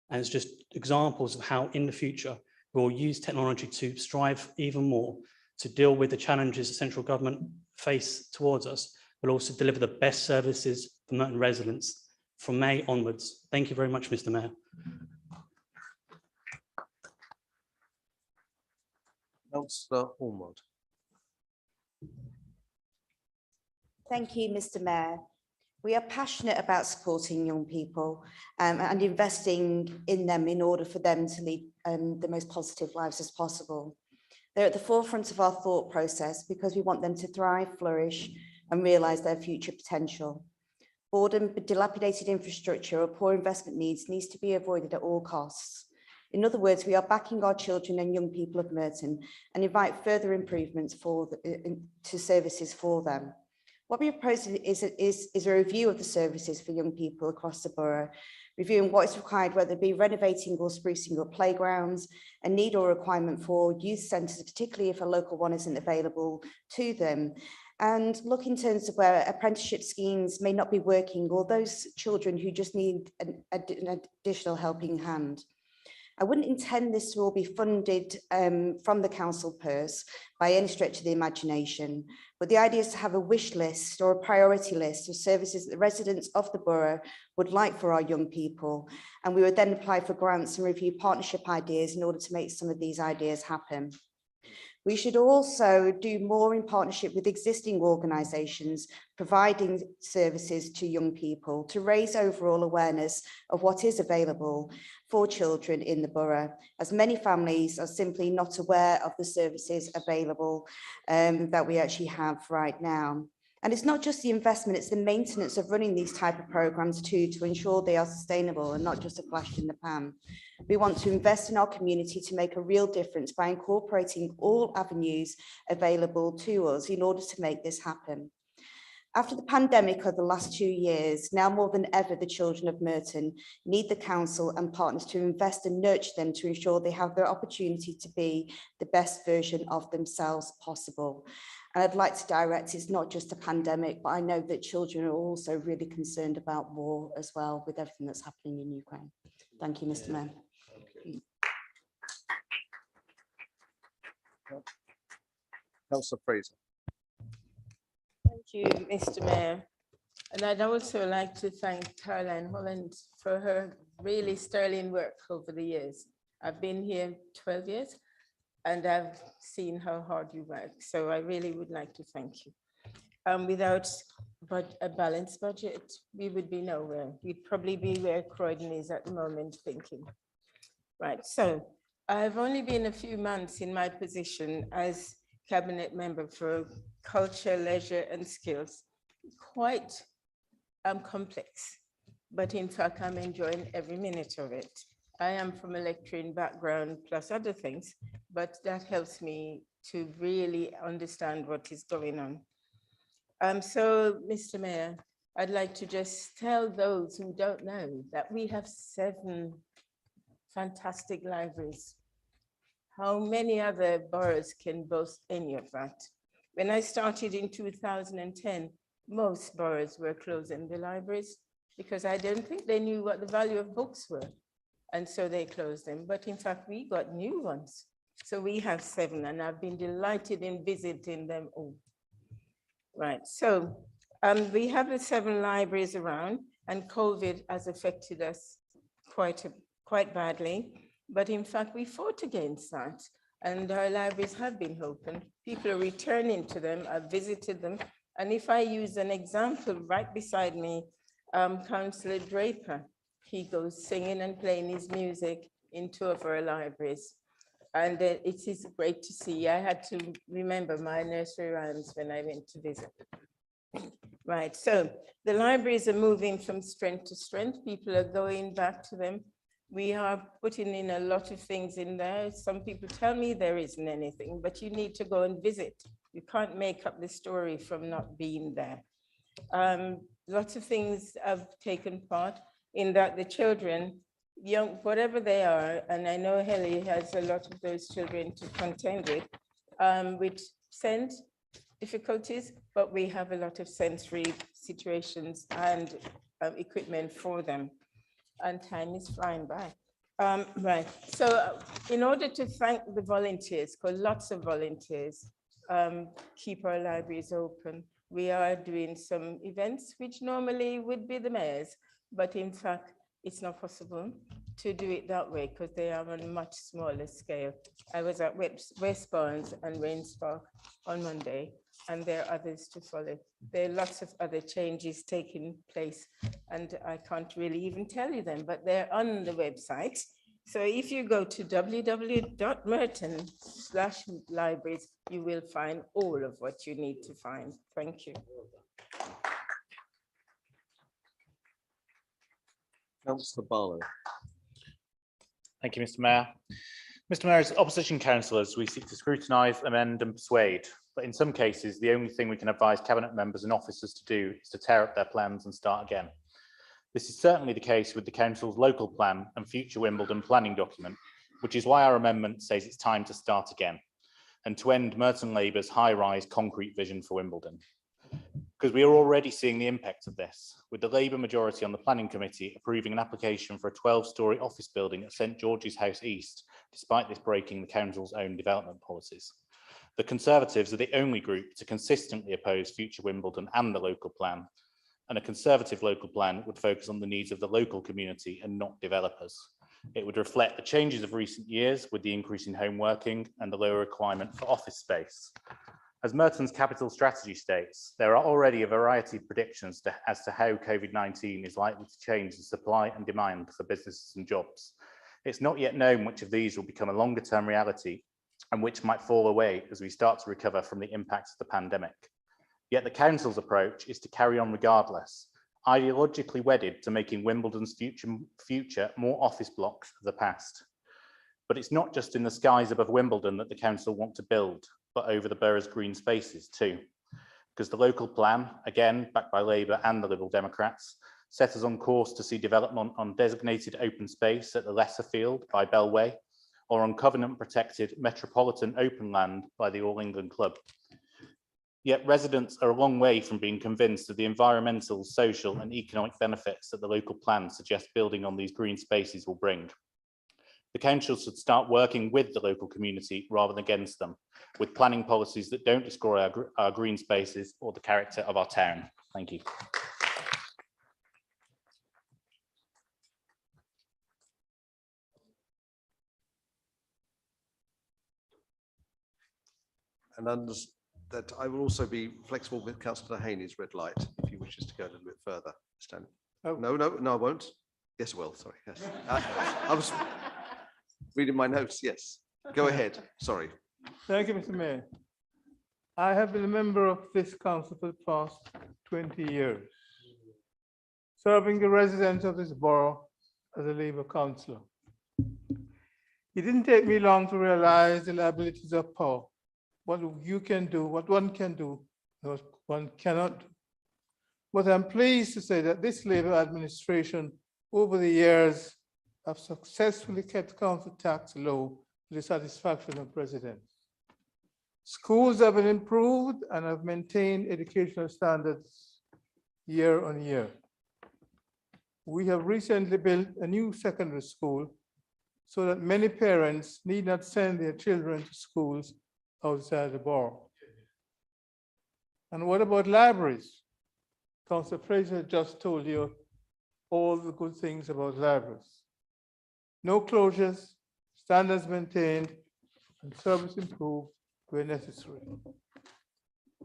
And it's just examples of how in the future we'll use technology to strive even more to deal with the challenges the central government face towards us, but also deliver the best services for Merton residents from May onwards. Thank you very much, Mr. Mayor. Councillor Ormond. Thank you, Mr. Mayor. We are passionate about supporting young people and investing in them in order for them to lead the most positive lives as possible. They're at the forefront of our thought process because we want them to thrive, flourish, and realise their future potential. Boredom, dilapidated infrastructure, or poor investment needs to be avoided at all costs. In other words, we are backing our children and young people of Merton and invite further improvements to services for them. What we propose is a review of the services for young people across the borough, reviewing what is required, whether it be renovating or sprucing up playgrounds, a need or requirement for youth centres, particularly if a local one isn't available to them, and look in terms of where apprenticeship schemes may not be working or those children who just need an additional helping hand. I wouldn't intend this to all be funded from the council purse by any stretch of the imagination, but the idea is to have a wish list or a priority list of services that the residents of the borough would like for our young people, and we would then apply for grants and review partnership ideas in order to make some of these ideas happen. We should also do more in partnership with existing organisations providing services to young people to raise overall awareness of what is available for children in the borough, as many families are simply not aware of the services available that we actually have right now. And it's not just the investment, it's the maintenance of running these type of programs too, to ensure they are sustainable and not just a flash in the pan. We want to invest in our community to make a real difference by incorporating all avenues available to us in order to make this happen. After the pandemic of the last 2 years, now more than ever, the children of Merton need the council and partners to invest and nurture them to ensure they have the opportunity to be the best version of themselves possible. And I'd like to direct, it's not just a pandemic, but I know that children are also really concerned about war as well, with everything that's happening in Ukraine. Thank you, Mr. Mayor. Councillor Fraser. Thank you, Mr. Mayor. And I'd also like to thank Caroline Holland for her really sterling work over the years. I've been here 12 years and I've seen how hard you work. So I really would like to thank you. Without a balanced budget, we would be nowhere. We'd probably be where Croydon is at the moment thinking. Right, so I've only been a few months in my position as Cabinet Member for Culture, Leisure and Skills. Quite complex, but in fact, I'm enjoying every minute of it. I am from a lecturing background plus other things, but that helps me to really understand what is going on. So, Mr. Mayor, I'd like to just tell those who don't know that we have 7 fantastic libraries. How many other boroughs can boast any of that? When I started in 2010, most boroughs were closing the libraries because I don't think they knew what the value of books were. And so they closed them. But in fact, we got new ones. So we have 7 and I've been delighted in visiting them all. Right, so we have the 7 libraries around and COVID has affected us quite badly. But in fact, we fought against that and our libraries have been open. People are returning to them. I've visited them. And if I use an example right beside me, Councillor Draper, he goes singing and playing his music in 2 of our libraries. And it is great to see. I had to remember my nursery rhymes when I went to visit. Right, so the libraries are moving from strength to strength. People are going back to them. We are putting in a lot of things in there. Some people tell me there isn't anything, but you need to go and visit. You can't make up the story from not being there. Lots of things have taken part in that the children, young, whatever they are, and I know Helly has a lot of those children to contend with sense difficulties, but we have a lot of sensory situations and equipment for them. And time is flying by. Right, so in order to thank the volunteers, because lots of volunteers keep our libraries open, we are doing some events which normally would be the mayor's, but in fact, it's not possible to do it that way because they are on a much smaller scale. I was at West Barnes and Rains Park on Monday, and there are others to follow. There are lots of other changes taking place, and I can't really even tell you them, but they're on the website. So if you go to www.merton/libraries, you will find all of what you need to find. Thank you. Councillor Barlow. Thank you, Mr. Mayor. Mr. Mayor, as opposition councillors, we seek to scrutinise, amend and persuade. But in some cases, the only thing we can advise cabinet members and officers to do is to tear up their plans and start again. This is certainly the case with the council's local plan and future Wimbledon planning document, which is why our amendment says it's time to start again and to end Merton Labour's high-rise concrete vision for Wimbledon. Because we are already seeing the impact of this, with the Labour majority on the planning committee approving an application for a 12-storey office building at St George's House East, despite this breaking the council's own development policies. The Conservatives are the only group to consistently oppose future Wimbledon and the local plan, and a Conservative local plan would focus on the needs of the local community and not developers. It would reflect the changes of recent years with the increase in home working and the lower requirement for office space. As Merton's capital strategy states, there are already a variety of predictions as to how COVID-19 is likely to change the supply and demand for businesses and jobs. It's not yet known which of these will become a longer-term reality and which might fall away as we start to recover from the impacts of the pandemic. Yet the council's approach is to carry on regardless, ideologically wedded to making Wimbledon's future more office blocks of the past. But it's not just in the skies above Wimbledon that the council want to build, but over the borough's green spaces too. Because the local plan, again backed by Labour and the Liberal Democrats, set us on course to see development on designated open space at the Lesser Field by Bellway, or on covenant-protected metropolitan open land by the All England Club. Yet residents are a long way from being convinced of the environmental, social and economic benefits that the local plan suggests building on these green spaces will bring. The council should start working with the local community rather than against them, with planning policies that don't destroy our green spaces or the character of our town. Thank you. And that I will also be flexible with Councillor Haney's red light if he wishes to go a little bit further. Stand. Oh. No, I won't. Yes, I will. Sorry. Yes. I was reading my notes. Yes. Go ahead. Sorry. Thank you, Mr. Mayor. I have been a member of this council for the past 20 years, serving the residents of this borough as a Labour councillor. It didn't take me long to realize the liabilities of power, what you can do, what one can do, what one cannot do. But I'm pleased to say that this Labour administration over the years have successfully kept council tax low to the satisfaction of residents. Schools have been improved and have maintained educational standards year on year. We have recently built a new secondary school so that many parents need not send their children to schools outside the borough. And what about libraries? Councillor Fraser just told you all the good things about libraries. No closures, standards maintained, and service improved where necessary.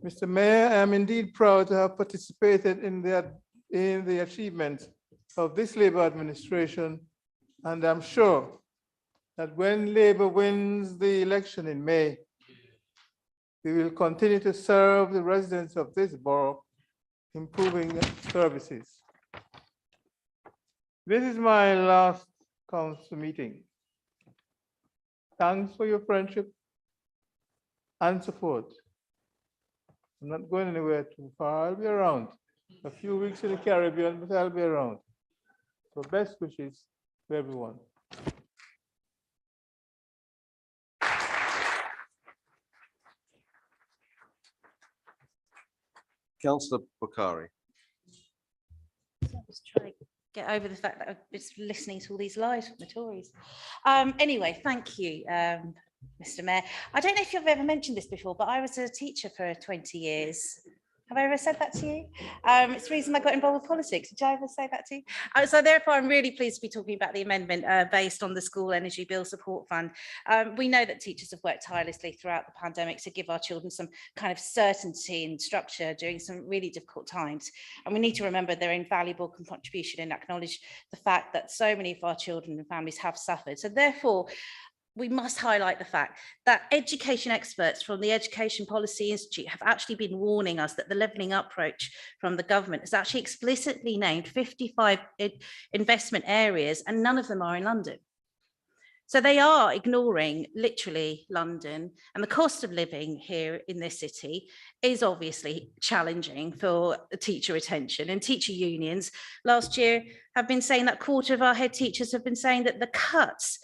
Mr. Mayor, I am indeed proud to have participated in the achievements of this Labour administration, and I'm sure that when Labour wins the election in May, we will continue to serve the residents of this borough, improving services. This is my last council meeting. Thanks for your friendship and support. I'm not going anywhere too far. I'll be around. A few weeks in the Caribbean, but I'll be around. So best wishes to everyone. Councillor Bukhari. Just trying to get over the fact that I've been listening to all these lies from the Tories. Anyway, thank you, Mr. Mayor. I don't know if you've ever mentioned this before, but I was a teacher for 20 years. Have I ever said that to you? It's the reason I got involved with politics. Did I ever say that to you? So therefore, I'm really pleased to be talking about the amendment based on the School Energy Bill Support Fund. We know that teachers have worked tirelessly throughout the pandemic to give our children some kind of certainty and structure during some really difficult times. And we need to remember their invaluable contribution and acknowledge the fact that so many of our children and families have suffered. So therefore, we must highlight the fact that education experts from the Education Policy Institute have actually been warning us that the levelling up approach from the government has actually explicitly named 55 investment areas, and none of them are in London. So they are ignoring literally London, and the cost of living here in this city is obviously challenging for teacher retention, and teacher unions last year have been saying that a quarter of our head teachers have been saying that the cuts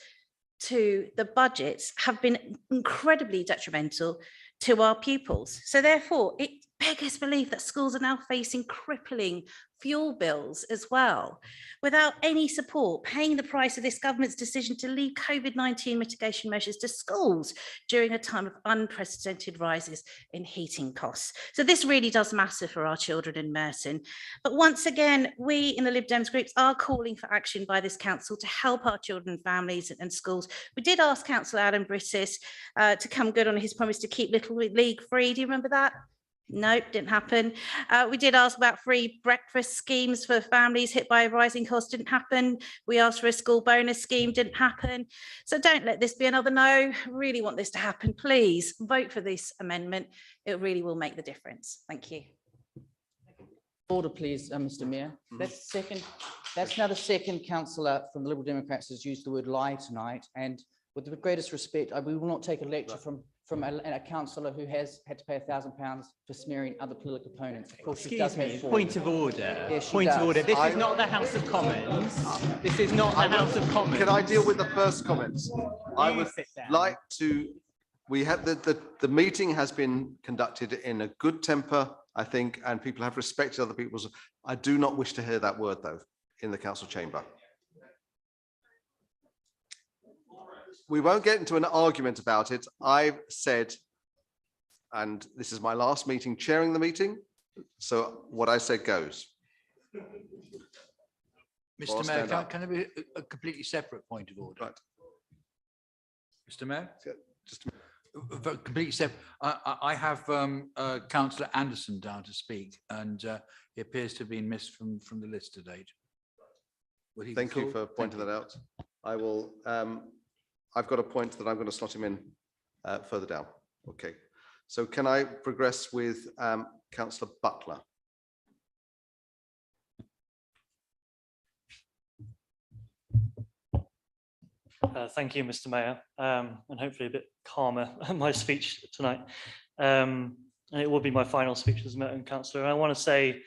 to the budgets have been incredibly detrimental to our pupils. So therefore, it beggars belief that schools are now facing crippling fuel bills as well, without any support, paying the price of this government's decision to leave COVID-19 mitigation measures to schools during a time of unprecedented rises in heating costs. So this really does matter for our children in Merton. But once again, we in the Lib Dems groups are calling for action by this council to help our children, families and schools. We did ask Councillor Adam Brittis to come good on his promise to keep Little League free. Do you remember that? No, didn't happen. We did ask about free breakfast schemes for families hit by rising costs, didn't happen. We asked for a school bonus scheme, didn't happen. So don't let this be another no. Really want this to happen. Please vote for this amendment. It really will make the difference. Thank you. Order, please, Mr. Mayor. That's now the second councillor from the Liberal Democrats has used the word lie tonight. And with the greatest respect, we will not take a lecture from a councillor who has had to pay £1,000 for smearing other political opponents. Of course, she does Excuse me, have four. point of order. Yes, she Point of does. order. This is not the House of Commons. This is not the House of Commons. Can I deal with the first comments? I would like to, we had the meeting has been conducted in a good temper, I think, and people have respected other people's. I do not wish to hear that word though in the council chamber. We won't get into an argument about it. I've said, and this is my last meeting chairing the meeting, so what I said goes. Mr. Mayor, can there be a completely separate point of order? Right. Mr. Mayor? Just completely separate. I have Councillor Anderson down to speak, and he appears to have been missed from the list to date. Thank you for pointing that out. I will. I've got a point that I'm going to slot him in further down. Okay. So can I progress with Councillor Butler? Thank you, Mr. Mayor, and hopefully a bit calmer my speech tonight. And it will be my final speech as Merton councillor. And I want to say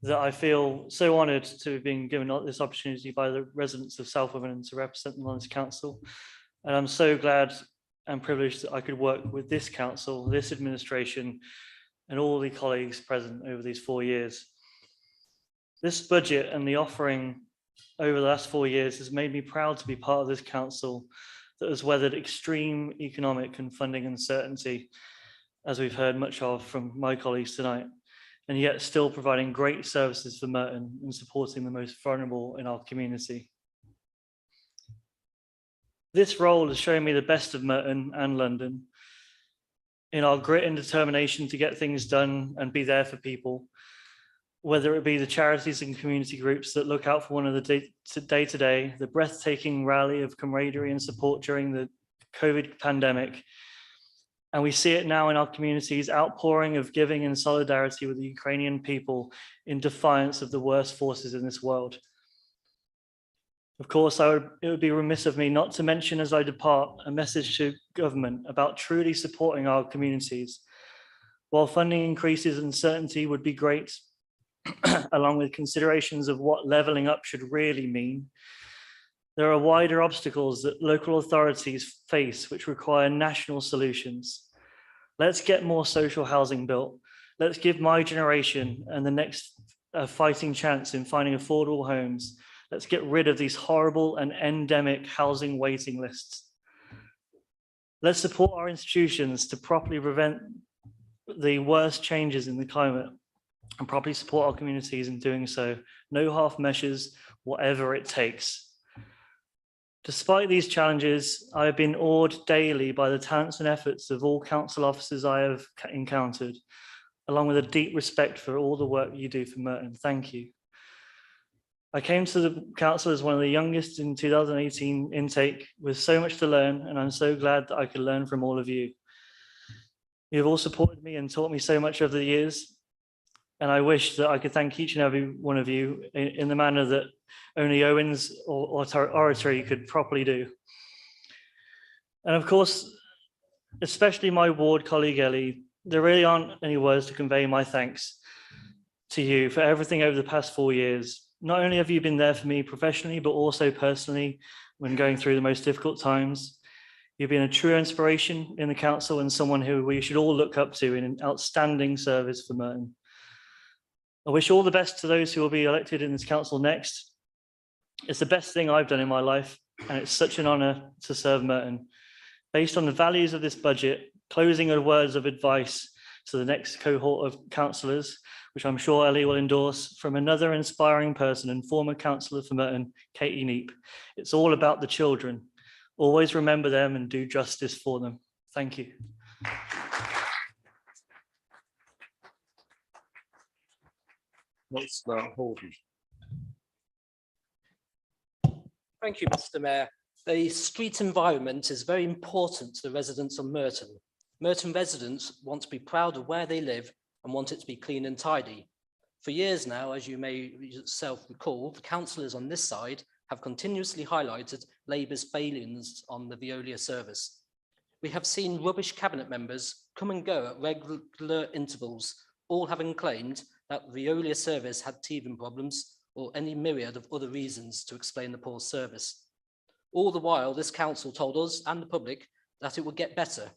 that I feel so honoured to have been given this opportunity by the residents of South Wimbledon to represent them on this council. And I'm so glad and privileged that I could work with this council, this administration, and all the colleagues present over these 4 years. This budget and the offering over the last 4 years has made me proud to be part of this council that has weathered extreme economic and funding uncertainty, as we've heard much of from my colleagues tonight, and yet still providing great services for Merton and supporting the most vulnerable in our community. This role has shown me the best of Merton and London in our grit and determination to get things done and be there for people, whether it be the charities and community groups that look out for one another day to day, the breathtaking rally of camaraderie and support during the COVID pandemic. And we see it now in our communities, outpouring of giving and solidarity with the Ukrainian people in defiance of the worst forces in this world. Of course, it would be remiss of me not to mention as I depart a message to government about truly supporting our communities. While funding increases and certainty would be great, along with considerations of what levelling up should really mean, there are wider obstacles that local authorities face which require national solutions. Let's get more social housing built. Let's give my generation and the next a fighting chance in finding affordable homes. Let's get rid of these horrible and endemic housing waiting lists. Let's support our institutions to properly prevent the worst changes in the climate and properly support our communities in doing so. No half measures, whatever it takes. Despite these challenges, I have been awed daily by the talents and efforts of all council officers I have encountered, along with a deep respect for all the work you do for Merton. Thank you. I came to the council as one of the youngest in 2018 intake with so much to learn, and I'm so glad that I could learn from all of you. You have all supported me and taught me so much over the years, and I wish that I could thank each and every one of you in the manner that only Owen's or oratory could properly do. And of course, especially my ward colleague Ellie, there really aren't any words to convey my thanks to you for everything over the past 4 years. Not only have you been there for me professionally, but also personally when going through the most difficult times. You've been a true inspiration in the council and someone who we should all look up to in an outstanding service for Merton. I wish all the best to those who will be elected in this council next. It's the best thing I've done in my life, and it's such an honour to serve Merton. Based on the values of this budget, closing words of advice to the next cohort of councillors, which I'm sure Ellie will endorse, from another inspiring person and former councillor for Merton, Katie Neep. It's all about the children. Always remember them and do justice for them. Thank you. Councillor Horton. Thank you, Mr. Mayor. The street environment is very important to the residents of Merton. Merton residents want to be proud of where they live and want it to be clean and tidy. For years now, as you may yourself recall, the councillors on this side have continuously highlighted Labour's failings on the Veolia service. We have seen rubbish cabinet members come and go at regular intervals, all having claimed that the Veolia service had teething problems or any myriad of other reasons to explain the poor service. All the while, this council told us and the public that it would get better.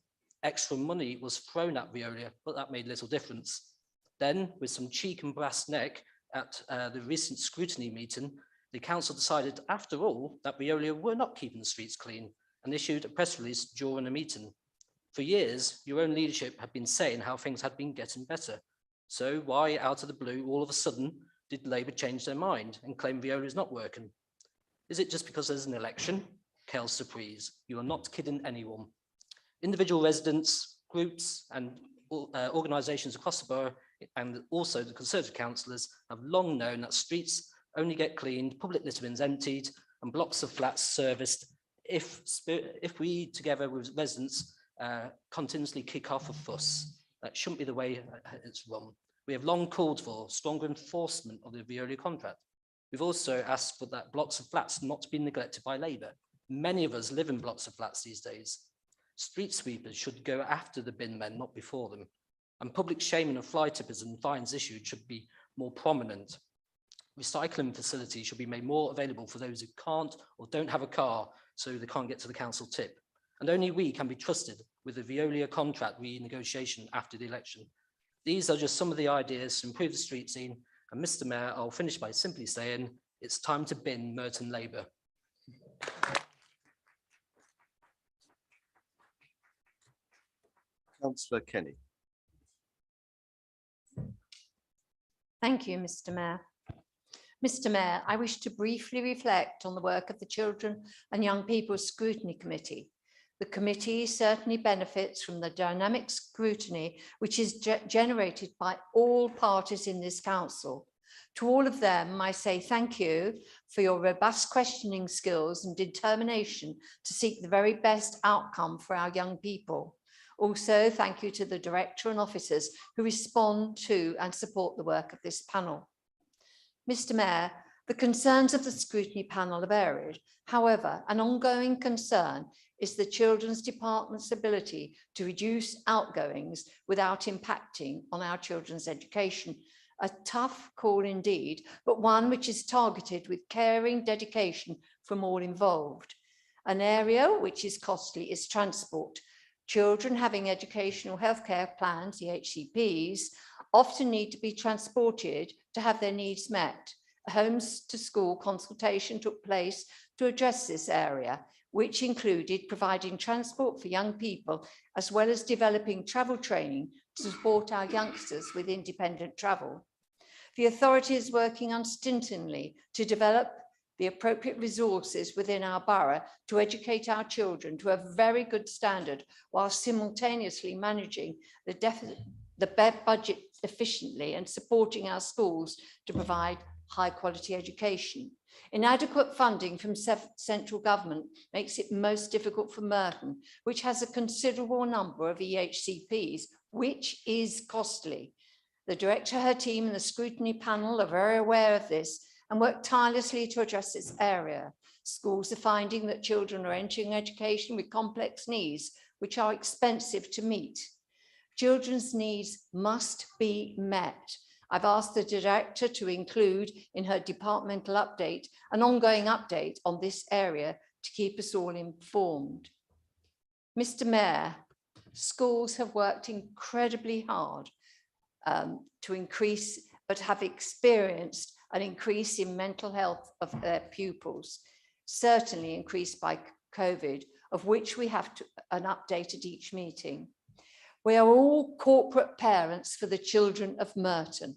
Extra money was thrown at Veolia, but that made little difference. Then, with some cheek and brass neck at the recent scrutiny meeting, the council decided, after all, that Veolia were not keeping the streets clean and issued a press release during a meeting. For years, your own leadership had been saying how things had been getting better. So why, out of the blue, all of a sudden, did Labour change their mind and claim Veolia is not working? Is it just because there's an election? Quelle surprise. You are not kidding anyone. Individual residents, groups and organisations across the borough and also the Conservative councillors have long known that streets only get cleaned, public litter bins emptied and blocks of flats serviced if we, together with residents, continuously kick off a fuss. That shouldn't be the way it's run. We have long called for stronger enforcement of the Veolia contract. We've also asked for that blocks of flats not to be neglected by Labour. Many of us live in blocks of flats these days. Street sweepers should go after the bin men, not before them. And public shaming of fly tippers and fines issued should be more prominent. Recycling facilities should be made more available for those who can't or don't have a car, so they can't get to the council tip. And only we can be trusted with the Veolia contract renegotiation after the election. These are just some of the ideas to improve the street scene. And Mr. Mayor, I'll finish by simply saying it's time to bin Merton Labour. Councillor Kenny. Thank you, Mr. Mayor. Mr. Mayor, I wish to briefly reflect on the work of the Children and Young People's Scrutiny Committee. The committee certainly benefits from the dynamic scrutiny which is generated by all parties in this council. To all of them, I say thank you for your robust questioning skills and determination to seek the very best outcome for our young people. Also, thank you to the director and officers who respond to and support the work of this panel. Mr. Mayor, the concerns of the scrutiny panel are varied. However, an ongoing concern is the Children's Department's ability to reduce outgoings without impacting on our children's education. A tough call indeed, but one which is targeted with caring dedication from all involved. An area which is costly is transport. Children having educational healthcare plans, the HCPs, often need to be transported to have their needs met. A homes to school consultation took place to address this area, which included providing transport for young people, as well as developing travel training to support our youngsters with independent travel. The authority is working unstintingly to develop the appropriate resources within our borough to educate our children to a very good standard, while simultaneously managing the budget efficiently and supporting our schools to provide high quality education. Inadequate funding from central government makes it most difficult for Merton, which has a considerable number of EHCPs, which is costly. The director, her team and the scrutiny panel are very aware of this and work tirelessly to address this area. Schools are finding that children are entering education with complex needs, which are expensive to meet. Children's needs must be met. I've asked the director to include in her departmental update an ongoing update on this area to keep us all informed. Mr. Mayor, schools have worked incredibly hard to increase, but have experienced an increase in mental health of their pupils, certainly increased by COVID, of which we have an update at each meeting. We are all corporate parents for the children of Merton.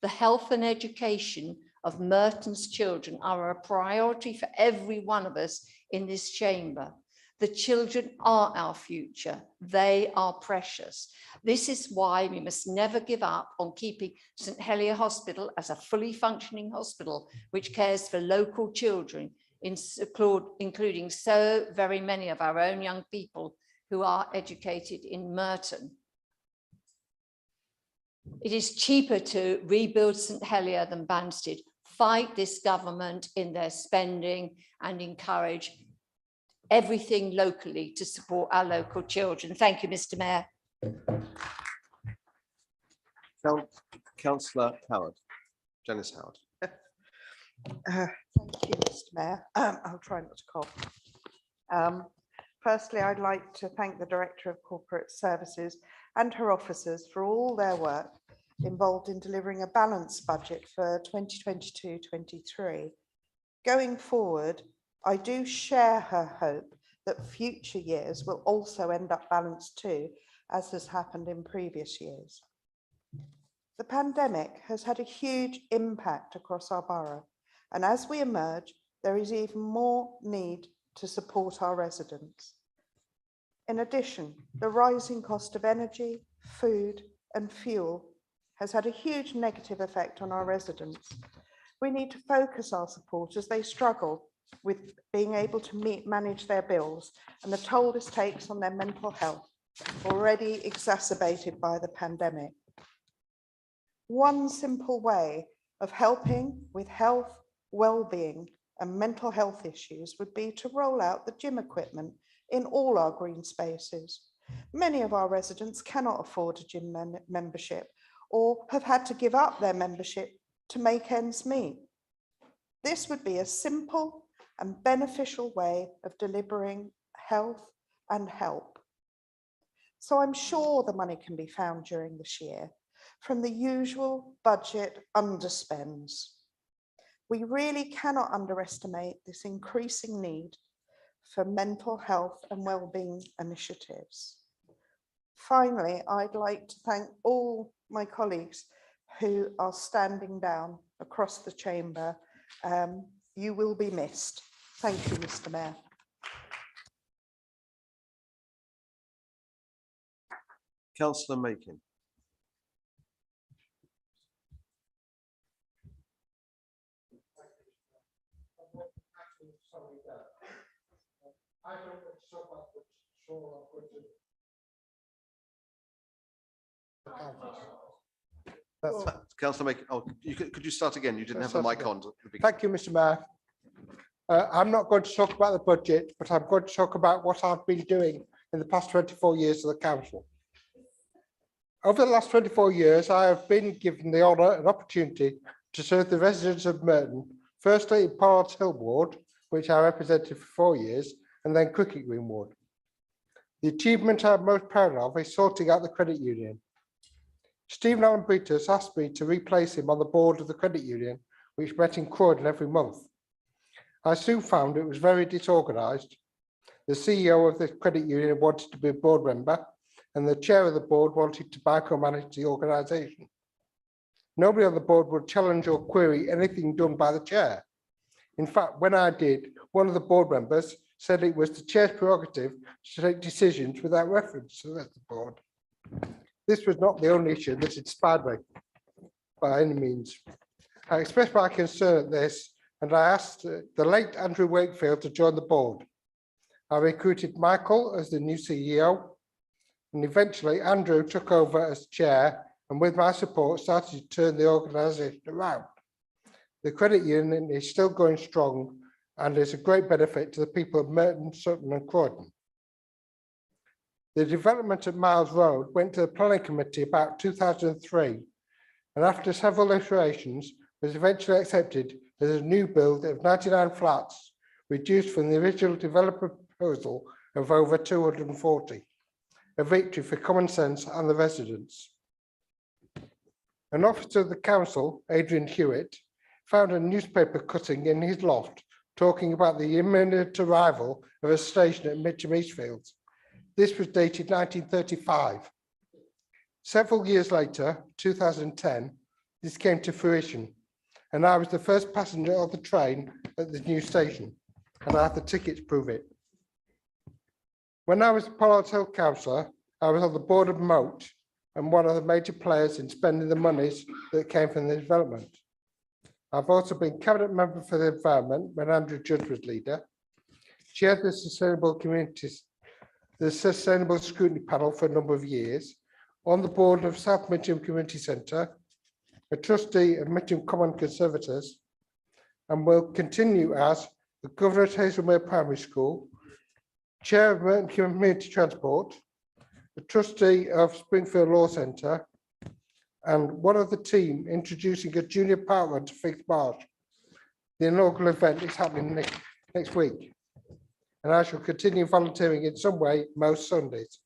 The health and education of Merton's children are a priority for every one of us in this chamber. The children are our future. They are precious. This is why we must never give up on keeping St Helier Hospital as a fully functioning hospital, which cares for local children, including so very many of our own young people who are educated in Merton. It is cheaper to rebuild St Helier than Banstead. Fight this government in their spending and encourage everything locally to support our local children. Thank you, Mr. Mayor. Councillor Howard, Janice Howard. Thank you, Mr. Mayor. I'll try not to cough. Firstly, I'd like to thank the Director of Corporate Services and her officers for all their work involved in delivering a balanced budget for 2022-23. Going forward, I do share her hope that future years will also end up balanced too, as has happened in previous years. The pandemic has had a huge impact across our borough, and as we emerge, there is even more need to support our residents. In addition, the rising cost of energy, food, and fuel has had a huge negative effect on our residents. We need to focus our support as they struggle with being able to manage their bills and the toll this takes on their mental health, already exacerbated by the pandemic. One simple way of helping with health, well-being, and mental health issues would be to roll out the gym equipment in all our green spaces. Many of our residents cannot afford a gym membership or have had to give up their membership to make ends meet. This would be a simple and beneficial way of delivering health and help. So I'm sure the money can be found during this year from the usual budget underspends. We really cannot underestimate this increasing need for mental health and well-being initiatives. Finally, I'd like to thank all my colleagues who are standing down across the chamber. You will be missed. Thank you, Mr. Mayor. Councillor Makin. Councillor Makin, could you start again? You didn't have the mic on. Thank you, Mr. Mayor. I'm not going to talk about the budget, but I'm going to talk about what I've been doing in the past 24 years of the council. Over the last 24 years, I have been given the honour and opportunity to serve the residents of Merton, firstly in Pollard's Hill Ward, which I represented for 4 years, and then Cricket Green Ward. The achievement I'm most proud of is sorting out the credit union. Stephen Allen Britos asked me to replace him on the board of the credit union, which met in Croydon every month. I soon found it was very disorganised. The CEO of the credit union wanted to be a board member, and the chair of the board wanted to micromanage the organisation. Nobody on the board would challenge or query anything done by the chair. In fact, when I did, one of the board members said it was the chair's prerogative to take decisions without reference to the rest of the board. This was not the only issue that inspired me by any means. I expressed my concern at this, and I asked the late Andrew Wakefield to join the board. I recruited Michael as the new CEO, and eventually Andrew took over as chair, and with my support started to turn the organisation around. The credit union is still going strong and is a great benefit to the people of Merton, Sutton and Croydon. The development at Miles Road went to the planning committee about 2003, and after several iterations was eventually accepted as a new build of 99 flats, reduced from the original developer proposal of over 240, a victory for common sense and the residents. An officer of the council, Adrian Hewitt, found a newspaper cutting in his loft talking about the imminent arrival of a station at Mitcham Eastfields. This was dated 1935. Several years later, 2010, this came to fruition, and I was the first passenger on the train at the new station, and I have the ticket to prove it. When I was a Pollard's Hill councillor, I was on the board of Moat and one of the major players in spending the monies that came from the development. I've also been cabinet member for the environment when Andrew Judd was leader, chaired the Sustainable Scrutiny Panel for a number of years, on the board of South Mitcham Community Centre, a trustee of Mitcham Common Conservators, and will continue as the governor at Hazelmere Primary School, chair of Merton Community Transport, the trustee of Springfield Law Centre, and one of the team introducing a junior partner to Fixed Marsh. The inaugural event is happening next week, and I shall continue volunteering in some way most Sundays.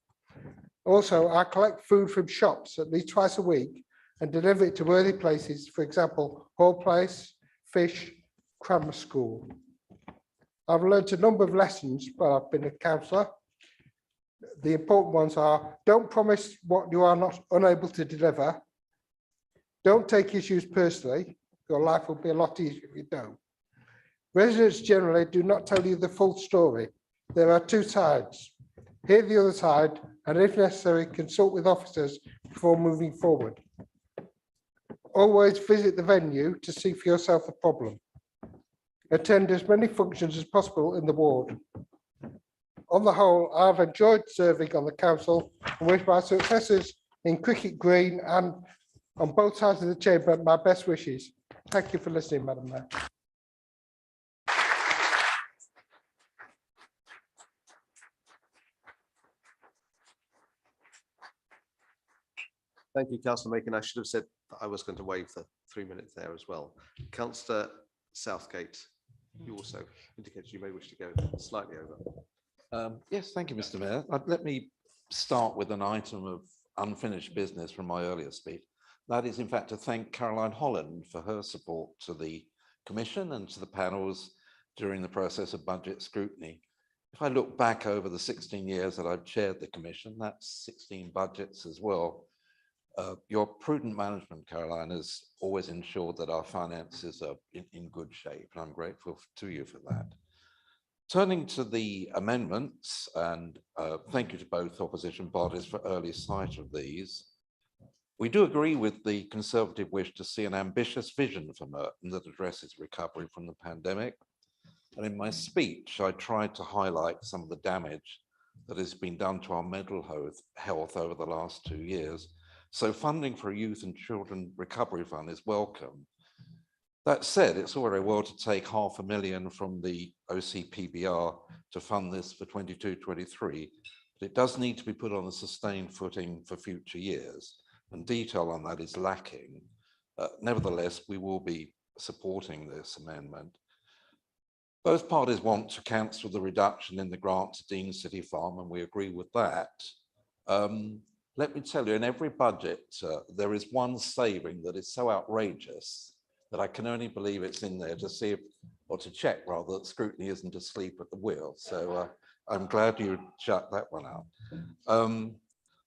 Also, I collect food from shops at least twice a week and deliver it to worthy places, for example, Hall Place, Fish, Cranmer School. I've learned a number of lessons while I've been a councillor. The important ones are: don't promise what you are not unable to deliver. Don't take issues personally. Your life will be a lot easier if you don't. Residents generally do not tell you the full story. There are two sides. Hear the other side, and if necessary, consult with officers before moving forward. Always visit the venue to see for yourself the problem. Attend as many functions as possible in the ward. On the whole, I've enjoyed serving on the council and wish my successors in Cricket Green and on both sides of the chamber my best wishes. Thank you for listening, Madam Mayor. Thank you, Councillor Macon. I should have said that I was going to waive the 3 minutes there as well. Councillor Southgate, you also indicated you may wish to go slightly over. Yes, thank you, Mr. Mayor. Let me start with an item of unfinished business from my earlier speech. That is, in fact, to thank Caroline Holland for her support to the Commission and to the panels during the process of budget scrutiny. If I look back over the 16 years that I've chaired the Commission, that's 16 budgets as well. Your prudent management, Caroline, has always ensured that our finances are in good shape, and I'm grateful to you for that. Turning to the amendments, and thank you to both opposition parties for early sight of these. We do agree with the Conservative wish to see an ambitious vision for Merton that addresses recovery from the pandemic. And in my speech, I tried to highlight some of the damage that has been done to our mental health over the last 2 years. So funding for a youth and children recovery fund is welcome. That said, it's all very well to take £500,000 from the OCPBR to fund this for 22-23, but it does need to be put on a sustained footing for future years, and detail on that is lacking. Nevertheless, we will be supporting this amendment. Both parties want to cancel the reduction in the grant to Dean City Farm, and we agree with that. Let me tell you, in every budget, there is one saving that is so outrageous that I can only believe it's in there to see if, or to check rather, that scrutiny isn't asleep at the wheel. So I'm glad you shut that one out.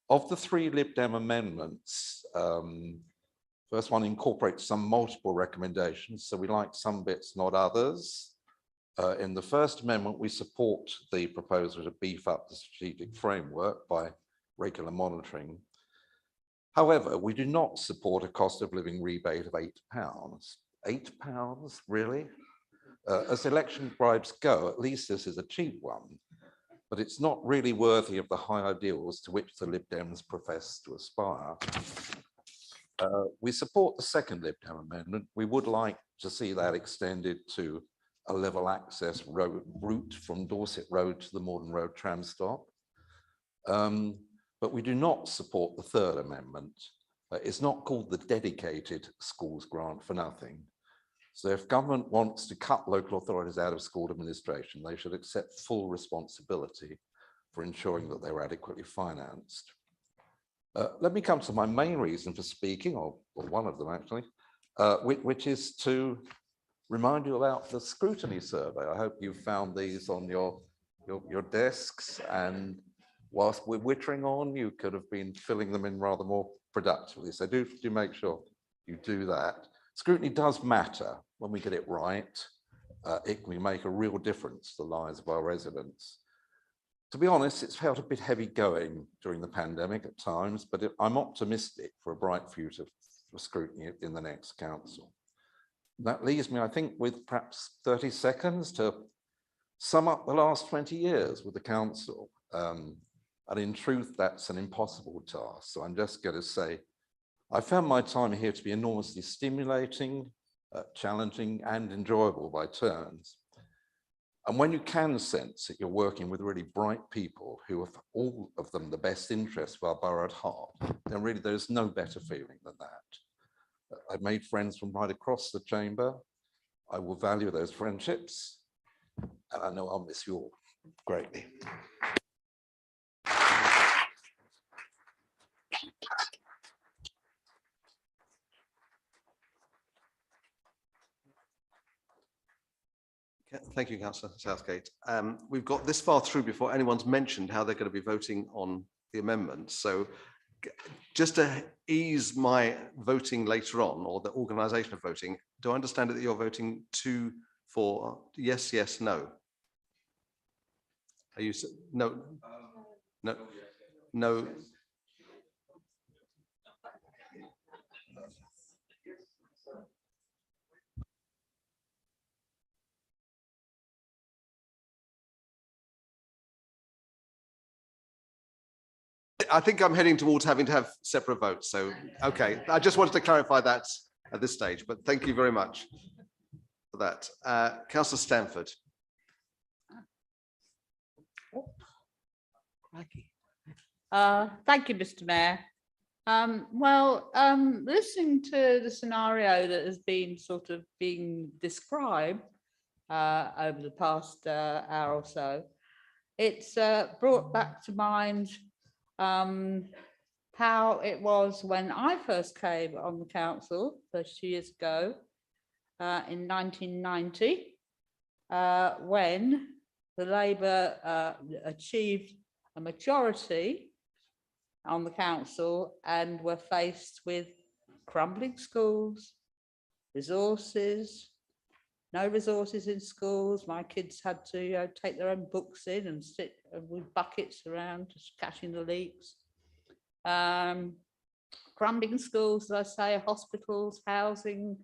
Of the three Lib Dem amendments, first one incorporates some multiple recommendations. So we like some bits, not others. In the first amendment, we support the proposal to beef up the strategic framework by regular monitoring. However, we do not support a cost of living rebate of £8. £8, really? As election bribes go, at least this is a cheap one, but it's not really worthy of the high ideals to which the Lib Dems profess to aspire. We support the second Lib Dem amendment. We would like to see that extended to a level access route from Dorset Road to the Morden Road tram stop. But we do not support the third amendment. It's not called the dedicated schools grant for nothing. So if government wants to cut local authorities out of school administration, they should accept full responsibility for ensuring that they're adequately financed. Let me come to my main reason for speaking, or one of them actually, which is to remind you about the Scrutiny Survey. I hope you've found these on your desks, and whilst we're wittering on, you could have been filling them in rather more productively. So do make sure you do that. Scrutiny does matter. When we get it right, it can make a real difference to the lives of our residents. To be honest, it's felt a bit heavy going during the pandemic at times, but I'm optimistic for a bright future for scrutiny in the next council. That leaves me, I think, with perhaps 30 seconds to sum up the last 20 years with the council. And in truth, that's an impossible task. So I'm just going to say, I found my time here to be enormously stimulating, challenging, and enjoyable by turns. And when you can sense that you're working with really bright people who have all of them the best interests of our borough at heart, then really there's no better feeling than that. I've made friends from right across the chamber. I will value those friendships, and I know I'll miss you all greatly. Thank you, Councillor Southgate. We've got this far through before anyone's mentioned how they're going to be voting on the amendments. So just to ease my voting later on, or the organisation of voting, do I understand that you're voting 2 for yes, yes, no? Are you no? No, no. I think I'm heading towards having to have separate votes. So, okay, I just wanted to clarify that at this stage, but thank you very much for that. Councillor Stanford. Thank you, Mr. Mayor. Listening to the scenario that has been sort of being described over the past hour or so, it's brought back to mind how it was when I first came on the council 30 years ago in 1990, when the Labour achieved a majority on the council and were faced with crumbling schools, resources, no resources in schools. My kids had to take their own books in and sit with buckets around, just catching the leaks. Crumbling schools, as I say, hospitals, housing,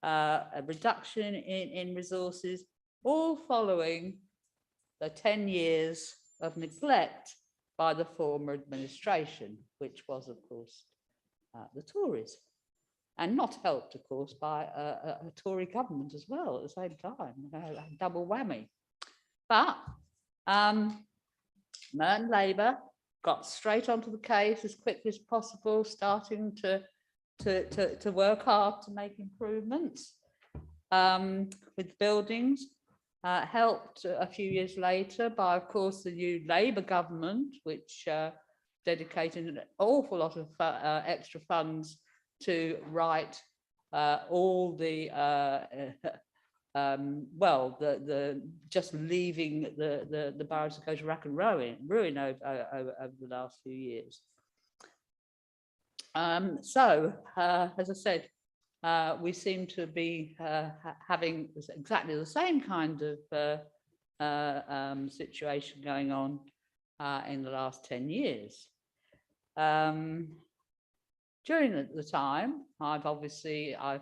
a reduction in resources, all following the 10 years of neglect by the former administration, which was, of course, the Tories. And not helped, of course, by a Tory government as well at the same time, a double whammy. But Merton Labour got straight onto the case as quickly as possible, starting to work hard to make improvements with buildings, helped a few years later by, of course, the new Labour government, which dedicated an awful lot of extra funds to write all the just leaving the boroughs to go to rack and ruin over the last few years. As I said, we seem to be having exactly the same kind of situation going on in the last 10 years. During the time, I've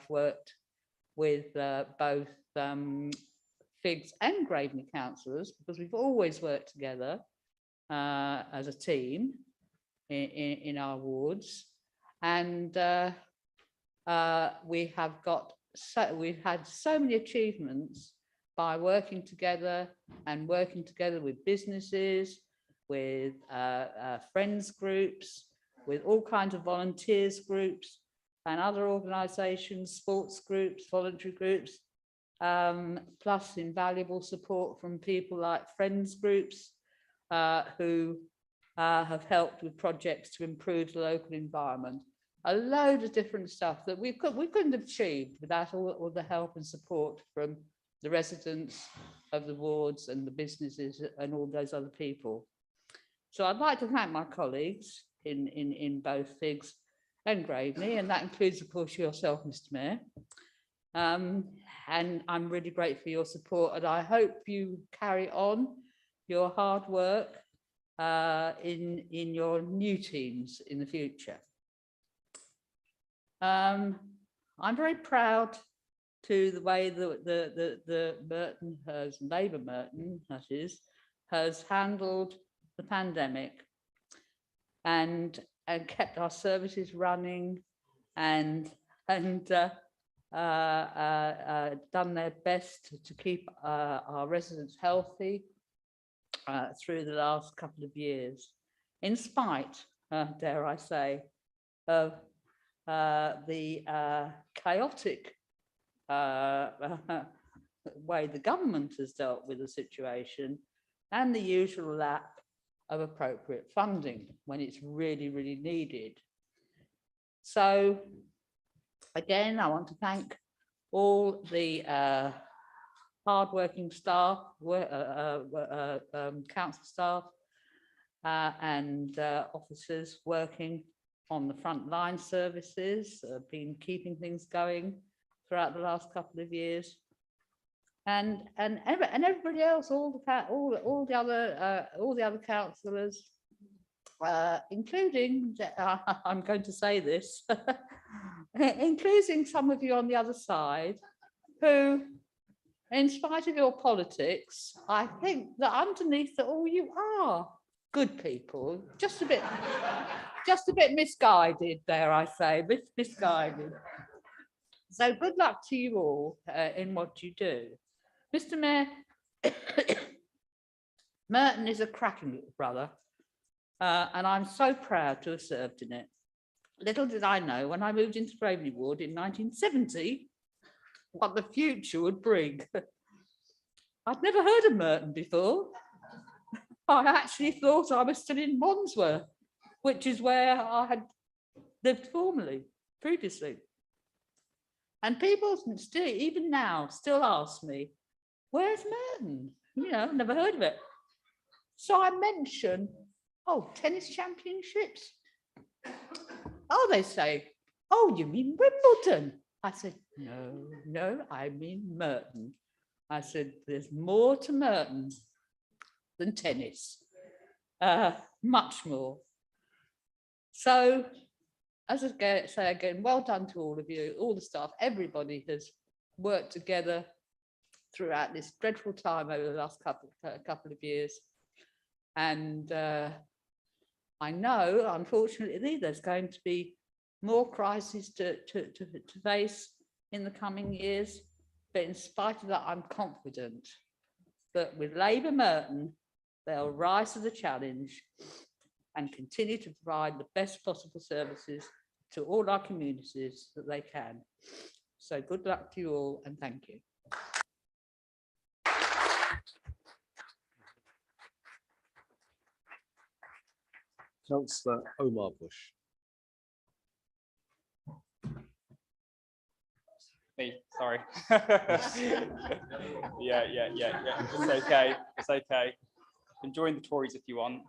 worked with both Figs and Graveney councillors, because we've always worked together as a team in our wards, and we've had so many achievements by working together with businesses, with friends groups, with all kinds of volunteers groups and other organisations, sports groups, voluntary groups, plus invaluable support from people like friends groups who have helped with projects to improve the local environment. A load of different stuff that we couldn't have achieved without all the help and support from the residents of the wards and the businesses and all those other people. So I'd like to thank my colleagues in both Figs and Graveney, and that includes, of course, yourself, Mr. Mayor. And I'm really grateful for your support, and I hope you carry on your hard work in your new teams in the future. I'm very proud to the way the Merton has, Labour Merton, that is, has handled the pandemic and kept our services running and done their best to keep our residents healthy through the last couple of years, in spite, dare I say, of the chaotic way the government has dealt with the situation and the usual lack of appropriate funding when it's really, really needed. So again, I want to thank all the hardworking staff, council staff and officers working on the front line services, been keeping things going throughout the last couple of years, and everybody else, all the other councillors, including I'm going to say this, including some of you on the other side, who, in spite of your politics, I think that underneath it all you are good people, just a bit misguided, dare I say, misguided. So good luck to you all in what you do. Mr. Mayor, Merton is a cracking little brother, and I'm so proud to have served in it. Little did I know when I moved into Gravelly Ward in 1970 what the future would bring. I'd never heard of Merton before. I actually thought I was still in Wandsworth, which is where I had lived previously. And people still, even now, still ask me, where's Merton? You know, never heard of it. So I mention, oh, tennis championships. Oh, they say, oh, you mean Wimbledon? I said, no, I mean Merton. I said, there's more to Merton than tennis, much more. So, as I say again, well done to all of you, all the staff, everybody has worked together throughout this dreadful time over the last couple of years. And I know, unfortunately, there's going to be more crises to face in the coming years. But in spite of that, I'm confident that with Labour Merton, they'll rise to the challenge and continue to provide the best possible services to all our communities that they can. So good luck to you all and thank you. Councillor Omar Bush. Me, sorry. yeah. It's okay. It's okay. Join the Tories if you want.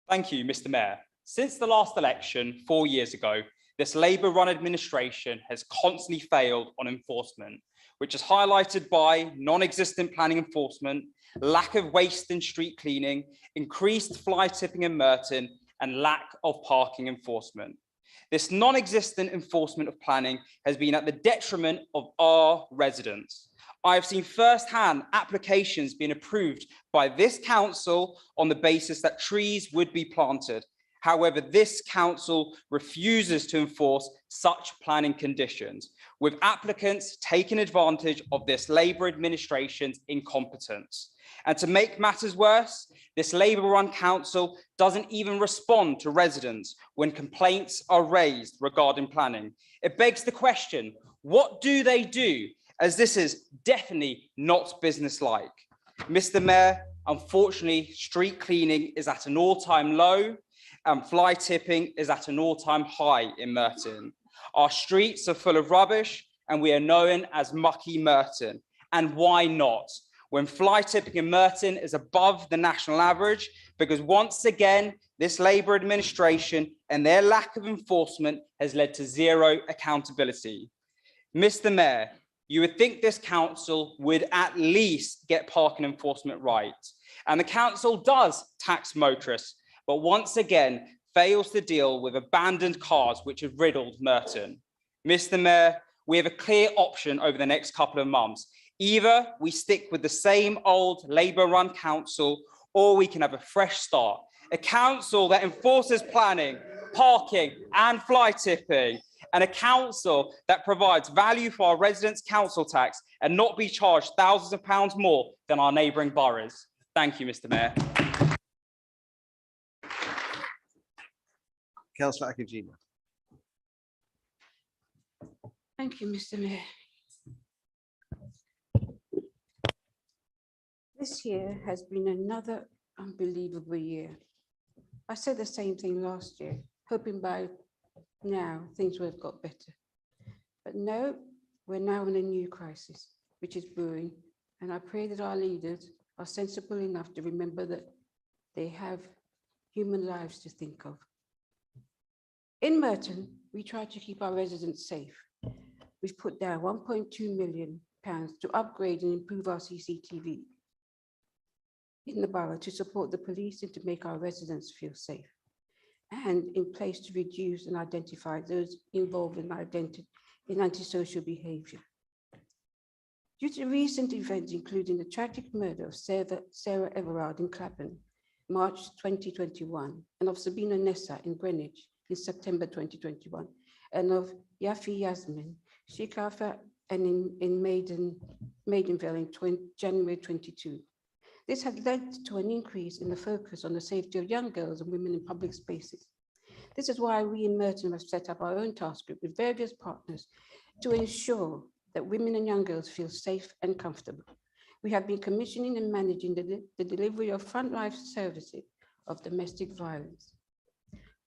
Thank you, Mr. Mayor. Since the last election 4 years ago, this Labour-run administration has constantly failed on enforcement, which is highlighted by non-existent planning enforcement, lack of waste and street cleaning, increased fly tipping in Merton, and lack of parking enforcement. This non-existent enforcement of planning has been at the detriment of our residents. I have seen firsthand applications being approved by this council on the basis that trees would be planted. However, this council refuses to enforce such planning conditions, with applicants taking advantage of this Labour administration's incompetence. And to make matters worse, this Labour-run council doesn't even respond to residents when complaints are raised regarding planning. It begs the question, what do they do? As this is definitely not businesslike. Mr. Mayor, unfortunately, street cleaning is at an all-time low and fly tipping is at an all-time high in Merton. Our streets are full of rubbish and we are known as Mucky Merton. And why not? When fly tipping in Merton is above the national average, because once again, this Labour administration and their lack of enforcement has led to zero accountability. Mr. Mayor, you would think this council would at least get parking enforcement right. And the council does tax motorists, but once again fails to deal with abandoned cars which have riddled Merton. Mr. Mayor, we have a clear option over the next couple of months. Either we stick with the same old Labour-run council, or we can have a fresh start. A council that enforces planning, parking and fly tipping, and a council that provides value for our residents' council tax and not be charged thousands of pounds more than our neighbouring boroughs. Thank you, Mr. Mayor. Councillor Akingina. Thank you, Mr. Mayor. This year has been another unbelievable year. I said the same thing last year, hoping by now things would have got better. But no, we're now in a new crisis, which is brewing, and I pray that our leaders are sensible enough to remember that they have human lives to think of. In Merton, we try to keep our residents safe. We've put down £1.2 million to upgrade and improve our CCTV in the borough to support the police and to make our residents feel safe, and in place to reduce and identify those involved in antisocial behaviour. Due to recent events, including the tragic murder of Sarah Everard in Clapham, March 2021, and of Sabina Nessa in Greenwich in September 2021, and of Yafi Yasmin Shikafa and in Maidenville in January 22. This has led to an increase in the focus on the safety of young girls and women in public spaces. This is why we in Merton have set up our own task group with various partners to ensure that women and young girls feel safe and comfortable. We have been commissioning and managing the delivery of frontline services of domestic violence.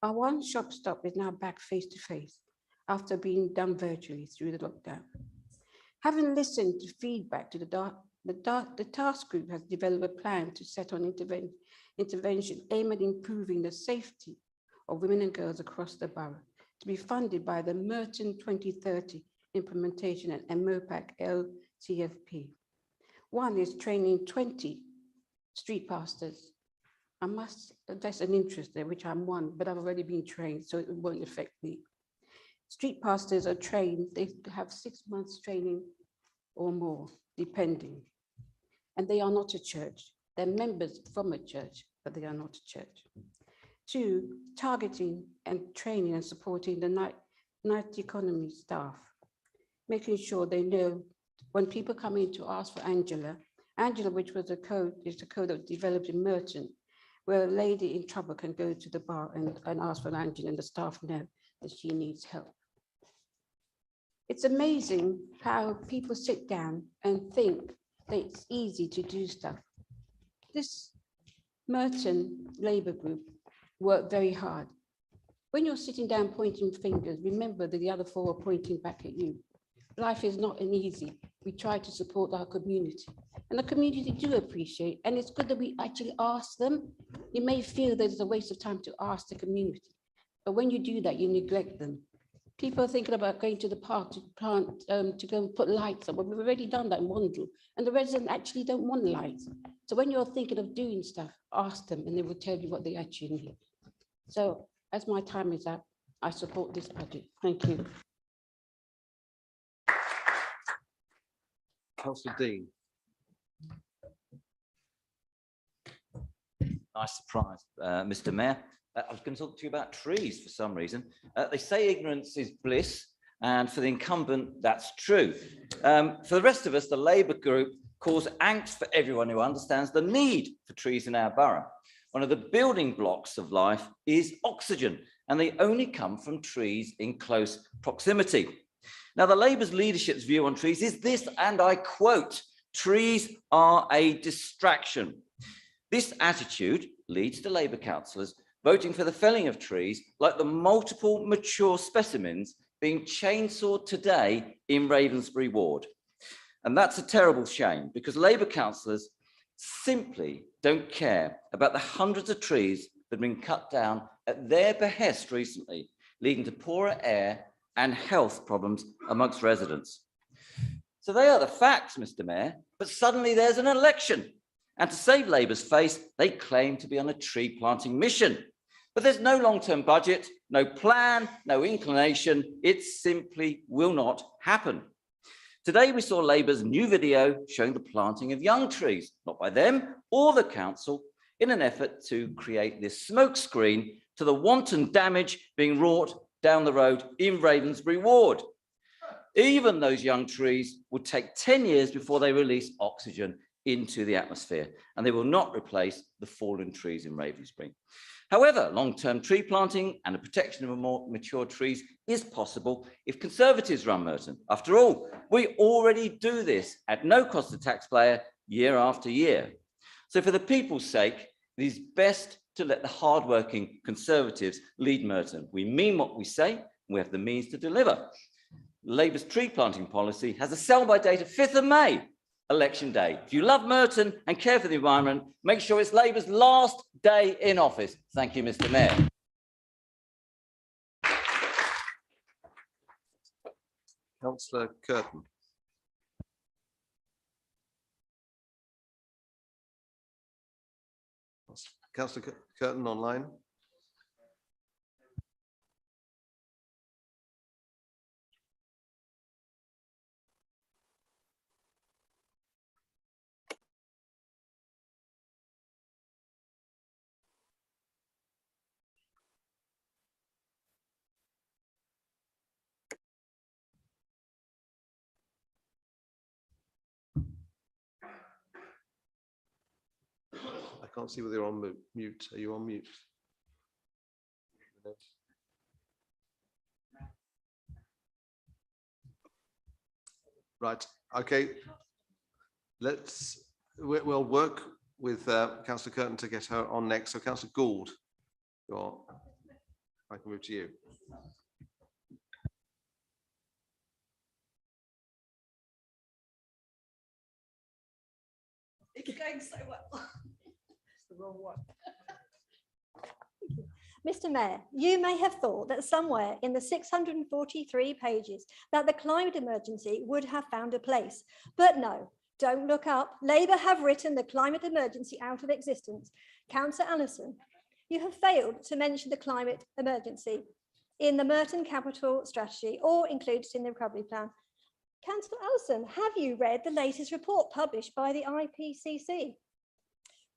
Our one shop stop is now back face to face after being done virtually through the lockdown. Having listened to feedback to the task group has developed a plan to set on intervention aimed at improving the safety of women and girls across the borough, to be funded by the Merton 2030 implementation and MOPAC LTFP. One is training 20 street pastors. That's an interest there, which I'm one, but I've already been trained, so it won't affect me. Street pastors are trained, they have 6 months training or more, depending. And they are not a church. They're members from a church, but they are not a church. 2, targeting and training and supporting the night economy staff, making sure they know when people come in to ask for Angela, which was a code, is the code that was developed in Merton, where a lady in trouble can go to the bar and ask for Angela, and the staff know that she needs help. It's amazing how people sit down and think that it's easy to do stuff. This Merton Labour group worked very hard. When you're sitting down pointing fingers, remember that the other 4 are pointing back at you. Life is not an easy. We try to support our community, and the community do appreciate, and it's good that we actually ask them. You may feel that it's a waste of time to ask the community, but when you do that, you neglect them. People are thinking about going to the park to to go and put lights up. Well, we've already done that in Wandle, and the residents actually don't want lights. So when you're thinking of doing stuff, ask them, and they will tell you what they actually need. So as my time is up, I support this budget. Thank you. Councillor Dean. Nice surprise, Mr. Mayor. I was going to talk to you about trees for some reason. They say ignorance is bliss, and for the incumbent, that's true. For the rest of us, the Labour group cause angst for everyone who understands the need for trees in our borough. One of the building blocks of life is oxygen, and they only come from trees in close proximity. Now, the Labour's leadership's view on trees is this, and I quote, "Trees are a distraction." This attitude leads to Labour councillors voting for the felling of trees like the multiple mature specimens being chainsawed today in Ravensbury Ward. And that's a terrible shame, because Labour councillors simply don't care about the hundreds of trees that have been cut down at their behest recently, leading to poorer air and health problems amongst residents. So they are the facts, Mr. Mayor, but suddenly there's an election. And to save Labour's face, they claim to be on a tree planting mission. But there's no long-term budget, no plan, no inclination. It simply will not happen. Today, we saw Labour's new video showing the planting of young trees, not by them or the council, in an effort to create this smokescreen to the wanton damage being wrought down the road in Ravensbury Ward. Even those young trees would take 10 years before they release oxygen into the atmosphere, and they will not replace the fallen trees in Ravensbury. However, long-term tree planting and the protection of more mature trees is possible if Conservatives run Merton. After all, we already do this at no cost to the taxpayer year after year. So for the people's sake, it is best to let the hardworking Conservatives lead Merton. We mean what we say, and we have the means to deliver. Labour's tree planting policy has a sell-by date of 5th of May, election day. If you love Merton and care for the environment, make sure it's Labour's last day in office. Thank you, Mr. Mayor. Councillor Curtin. Councillor Curtin online. I can't see whether you're on mute. Are you on mute? Right. Okay. We'll work with Councillor Curtin to get her on next. So Councillor Gould, I can move to you. It's going so well. It's the wrong one. Mr. Mayor, you may have thought that somewhere in the 643 pages that the climate emergency would have found a place, but no, don't look up. Labour have written the climate emergency out of existence. Councillor Allison, you have failed to mention the climate emergency in the Merton Capital Strategy or included in the recovery plan. Councillor Allison, have you read the latest report published by the IPCC?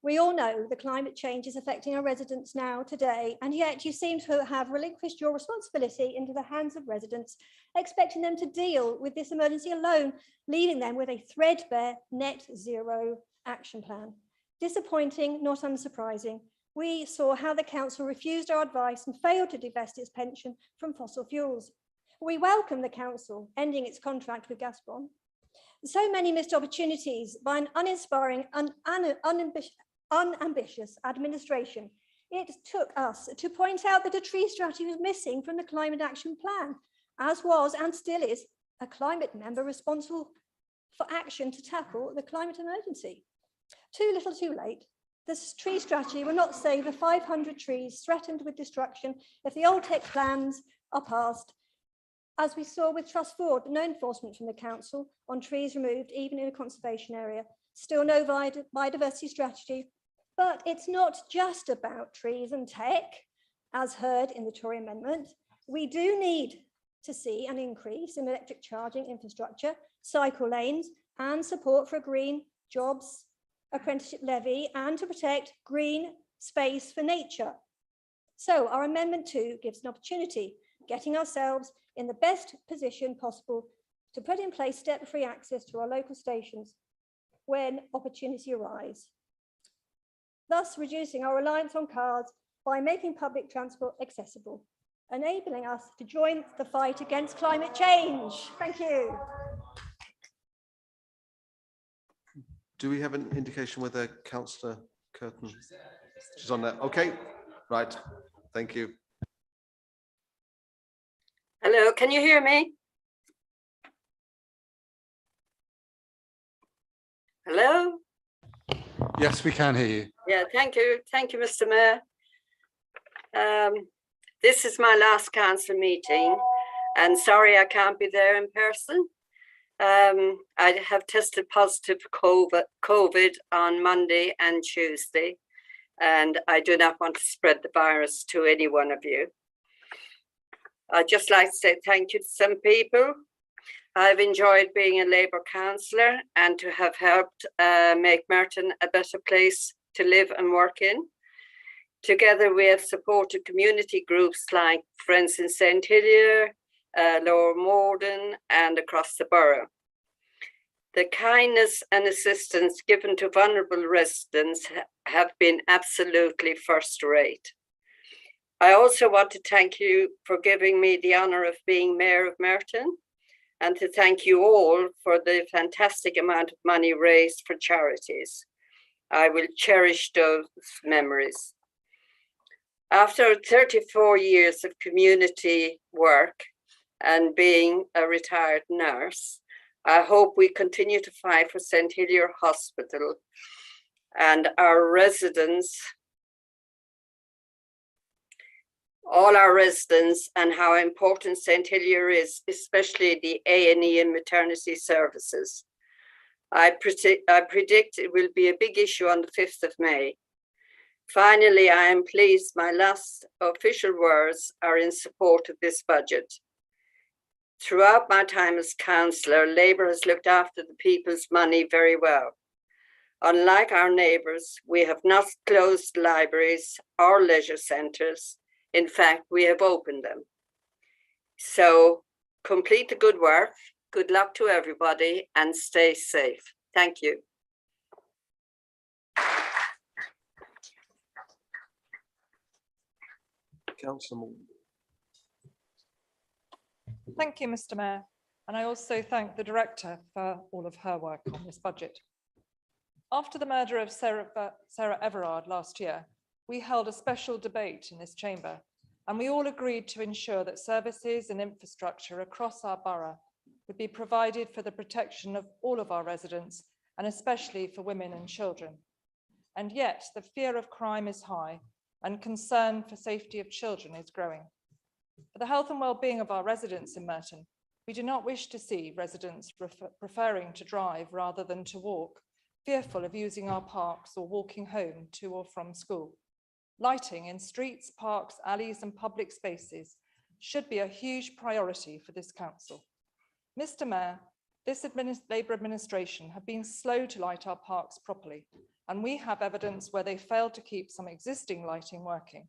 We all know the climate change is affecting our residents now today, and yet you seem to have relinquished your responsibility into the hands of residents, expecting them to deal with this emergency alone, leaving them with a threadbare net zero action plan. Disappointing, not unsurprising. We saw how the council refused our advice and failed to divest its pension from fossil fuels. We welcome the council ending its contract with Gazprom. So many missed opportunities by an uninspiring and unambitious administration. It took us to point out that a tree strategy was missing from the climate action plan, as was and still is a climate member responsible for action to tackle the climate emergency. Too little too late. This tree strategy will not save the 500 trees threatened with destruction if the old tech plans are passed. As we saw with Trust Ford, no enforcement from the council on trees removed, even in a conservation area. Still no biodiversity strategy. But it's not just about trees and tech, as heard in the Tory amendment. We do need to see an increase in electric charging infrastructure, cycle lanes, and support for a green jobs apprenticeship levy, and to protect green space for nature. So our Amendment 2 gives an opportunity, getting ourselves in the best position possible to put in place step-free access to our local stations when opportunity arises, thus reducing our reliance on cars by making public transport accessible, enabling us to join the fight against climate change. Thank you. Do we have an indication whether Councillor Curtin? She's on there. Okay, right. Thank you. Hello, can you hear me? Hello? Yes, we can hear you. Yeah, thank you. Thank you, Mr. Mayor. This is my last council meeting, And sorry I can't be there in person. I have tested positive for COVID on Monday and Tuesday, and I do not want to spread the virus to any one of you. I'd just like to say thank you to some people. I've enjoyed being a Labour councillor and to have helped make Merton a better place to live and work in. Together, we have supported community groups like Friends in St. Helier, Lower Morden, and across the borough. The kindness and assistance given to vulnerable residents have been absolutely first rate. I also want to thank you for giving me the honour of being Mayor of Merton, and to thank you all for the fantastic amount of money raised for charities. I will cherish those memories. After 34 years of community work and being a retired nurse, I hope we continue to fight for St. Helier Hospital and our residents, all our residents, and how important St. Helier is, especially the A&E and maternity services. I predict it will be a big issue on the 5th of May. Finally, I am pleased my last official words are in support of this budget. Throughout my time as councillor, Labour has looked after the people's money very well. Unlike our neighbours, we have not closed libraries or leisure centres. In fact, we have opened them. So complete the good work. Good luck to everybody and stay safe. Thank you. Councillor Moore. Thank you, Mr. Mayor. And I also thank the Director for all of her work on this budget. After the murder of Sarah Everard last year, we held a special debate in this chamber, and we all agreed to ensure that services and infrastructure across our borough would be provided for the protection of all of our residents, and especially for women and children. And yet the fear of crime is high and concern for safety of children is growing. For the health and well-being of our residents in Merton, we do not wish to see residents preferring to drive rather than to walk, fearful of using our parks or walking home to or from school. Lighting in streets, parks, alleys and public spaces should be a huge priority for this council. Mr. Mayor, this Labour administration have been slow to light our parks properly, and we have evidence where they failed to keep some existing lighting working.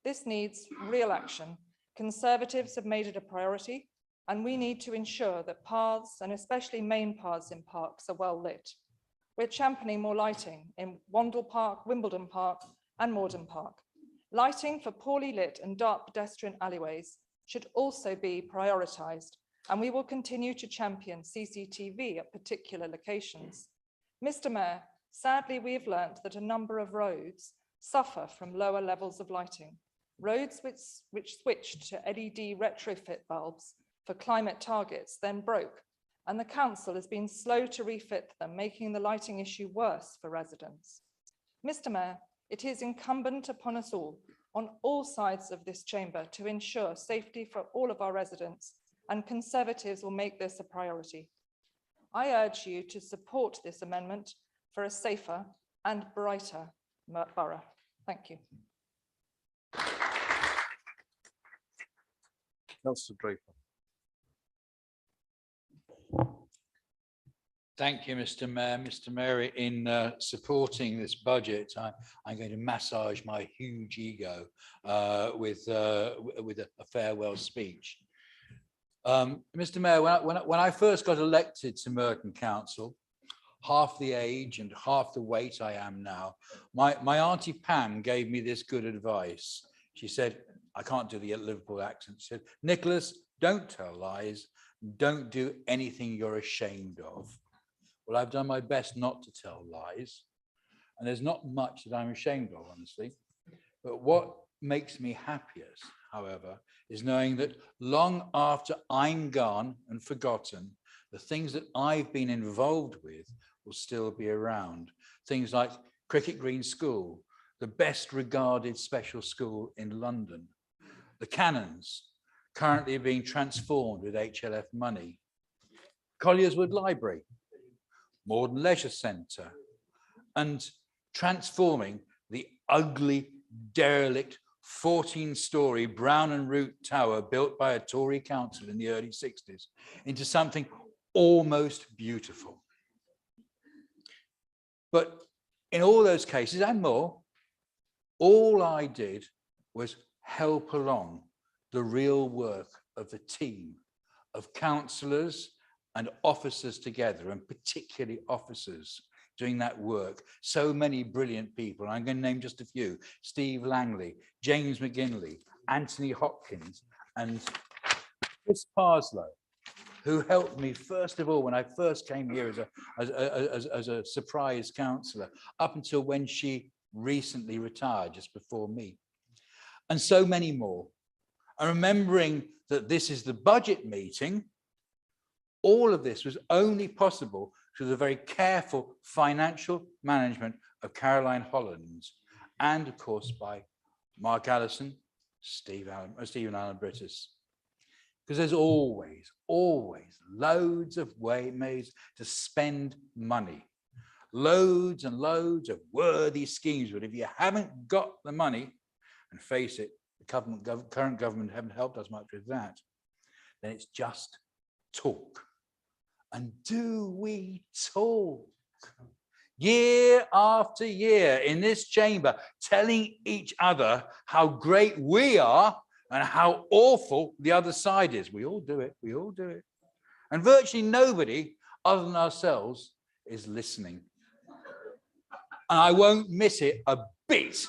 This needs real action. Conservatives have made it a priority, and we need to ensure that paths, and especially main paths in parks, are well lit. We're championing more lighting in Wandle Park, Wimbledon Park, and Morden Park. Lighting for poorly lit and dark pedestrian alleyways should also be prioritised, and we will continue to champion CCTV at particular locations. Mr. Mayor, sadly, we have learnt that a number of roads suffer from lower levels of lighting. Roads which switched to LED retrofit bulbs for climate targets then broke, and the council has been slow to refit them, making the lighting issue worse for residents. Mr. Mayor, it is incumbent upon us all, on all sides of this chamber, to ensure safety for all of our residents, and Conservatives will make this a priority. I urge you to support this amendment for a safer and brighter borough. Thank you. Councillor Draper. Thank you, Mr. Mayor. Mr. Mayor, in supporting this budget, I'm going to massage my huge ego with a farewell speech. Mr. Mayor, when I first got elected to Merton Council, half the age and half the weight I am now, my auntie Pam gave me this good advice. She said, I can't do the Liverpool accent. She said, Nicholas, don't tell lies. Don't do anything you're ashamed of. Well, I've done my best not to tell lies. And there's not much that I'm ashamed of, honestly. But what makes me happiest, however, is knowing that long after I'm gone and forgotten, the things that I've been involved with will still be around. Things like Cricket Green School, the best regarded special school in London, the Cannons, currently being transformed with HLF money. Collierswood Library, Morden Leisure Centre, and transforming the ugly, derelict 14-storey Brown and Root Tower built by a Tory council in the early 60s into something almost beautiful. But in all those cases and more, all I did was help along the real work of the team of councillors and officers together, and particularly officers doing that work. So many brilliant people. I'm going to name just a few: Steve Langley, James McGinley, Anthony Hopkins, and Chris Parslow, who helped me first of all when I first came here as a surprise councillor, up until when she recently retired just before me, and so many more. And remembering that this is the budget meeting, all of this was only possible through the very careful financial management of Caroline Holland, and of course by Mark Allison, Stephen Allen Brittis. Because there's always loads of ways to spend money, loads and loads of worthy schemes. But if you haven't got the money, and face it, the current government haven't helped us much with that, then it's just talk. And do we talk? Year after year in this chamber, telling each other how great we are and how awful the other side is. We all do it, we all do it. And virtually nobody other than ourselves is listening. And I won't miss it a bit.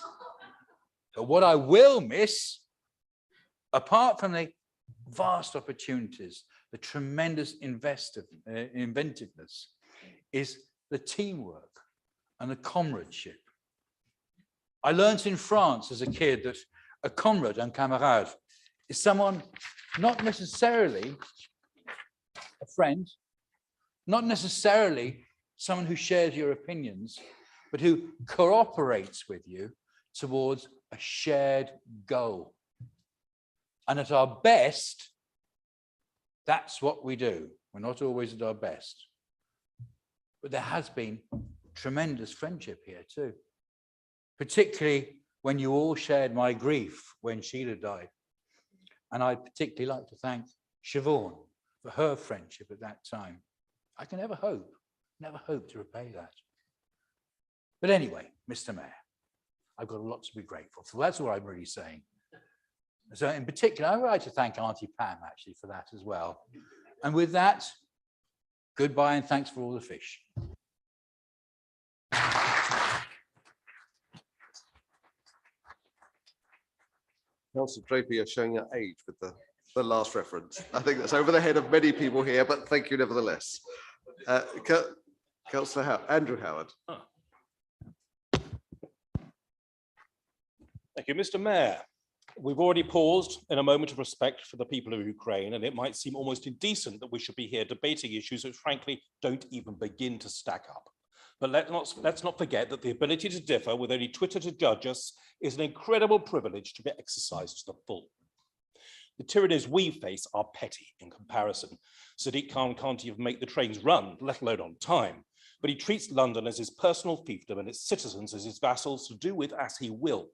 But what I will miss, apart from the vast opportunities, the tremendous inventiveness, is the teamwork and the comradeship. I learned in France as a kid that a comrade, un camarade, is someone not necessarily a friend, not necessarily someone who shares your opinions, but who cooperates with you towards a shared goal. And at our best, that's what we do. We're not always at our best. But there has been tremendous friendship here too, particularly when you all shared my grief when Sheila died. And I'd particularly like to thank Siobhan for her friendship at that time. I can never hope to repay that. But anyway, Mr. Mayor, I've got a lot to be grateful for. That's all I'm really saying. So in particular, I would like to thank Auntie Pam actually for that as well. And with that, goodbye and thanks for all the fish. Councillor Draper, you're showing your age with the last reference. I think that's over the head of many people here, but thank you nevertheless. Councillor Andrew Howard. Thank you, Mr. Mayor. We've already paused in a moment of respect for the people of Ukraine, and it might seem almost indecent that we should be here debating issues which frankly don't even begin to stack up. But let's not forget that the ability to differ with only Twitter to judge us is an incredible privilege to be exercised to the full. The tyrannies we face are petty in comparison. Sadiq Khan can't even make the trains run, let alone on time. But he treats London as his personal fiefdom and its citizens as his vassals to do with as he will.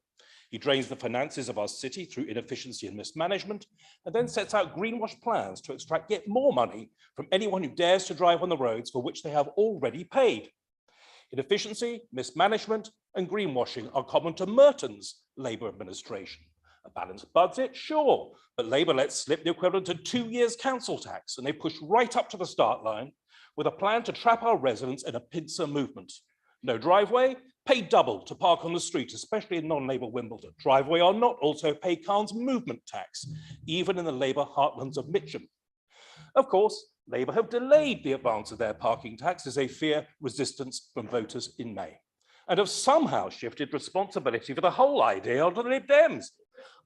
He drains the finances of our city through inefficiency and mismanagement, and then sets out greenwash plans to extract yet more money from anyone who dares to drive on the roads for which they have already paid. Inefficiency, mismanagement, and greenwashing are common to Merton's Labour administration. A balanced budget, sure, but Labour lets slip the equivalent to 2 years council tax, and they push right up to the start line with a plan to trap our residents in a pincer movement. No driveway, pay double to park on the street, especially in non-Labour Wimbledon. Driveway or not, also pay Khan's movement tax, even in the Labour heartlands of Mitcham. Of course, Labour have delayed the advance of their parking tax as they fear resistance from voters in May, and have somehow shifted responsibility for the whole idea onto the Lib Dems.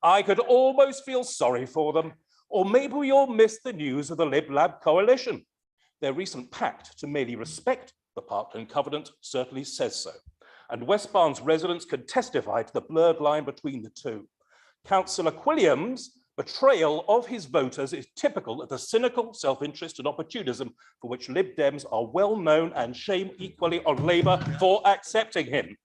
I could almost feel sorry for them, or maybe we all missed the news of the Lib Lab coalition. Their recent pact to merely respect the Parkland Covenant certainly says so, and West Barnes residents can testify to the blurred line between the two. Councillor Quilliams Betrayal of his voters is typical of the cynical self-interest and opportunism for which Lib Dems are well known, and shame equally on Labour for accepting him.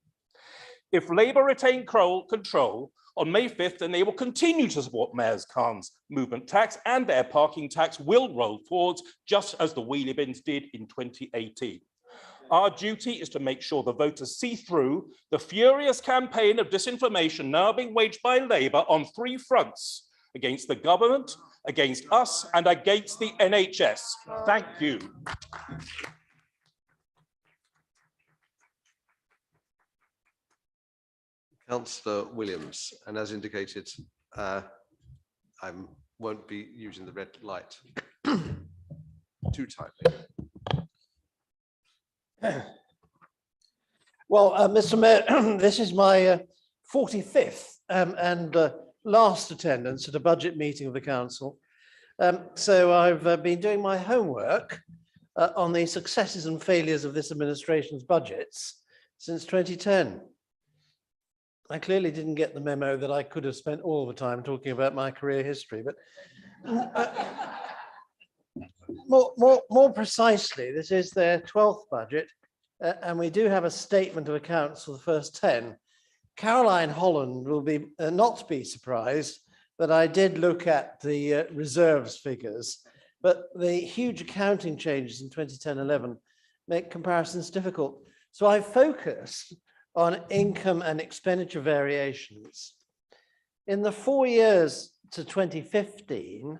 If Labour retain control on May 5th, then they will continue to support Mayors Khan's movement tax, and their parking tax will roll forwards, just as the wheelie bins did in 2018. Our duty is to make sure the voters see through the furious campaign of disinformation now being waged by Labour on three fronts: against the government, against us, and against the NHS. Thank you. Councillor Williams, and as indicated, I won't be using the red light too tightly. Well, Mr. Mayor, this is my 45th and last attendance at a budget meeting of the council. So I've been doing my homework on the successes and failures of this administration's budgets since 2010. I clearly didn't get the memo that I could have spent all the time talking about my career history, but more precisely, this is their 12th budget, and we do have a statement of accounts for the first 10. Caroline Holland will be not be surprised that I did look at the reserves figures, but the huge accounting changes in 2010-11 make comparisons difficult. So I focused on income and expenditure variations. In the 4 years to 2015,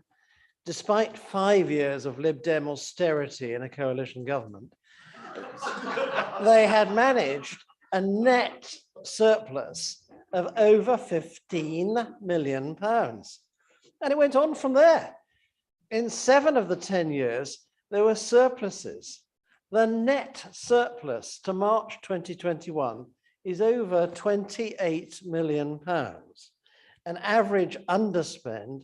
despite 5 years of Lib Dem austerity in a coalition government, they had managed a net surplus of over £15 million. And it went on from there. In 7 of the 10 years, there were surpluses. The net surplus to March 2021 is over £28 million, an average underspend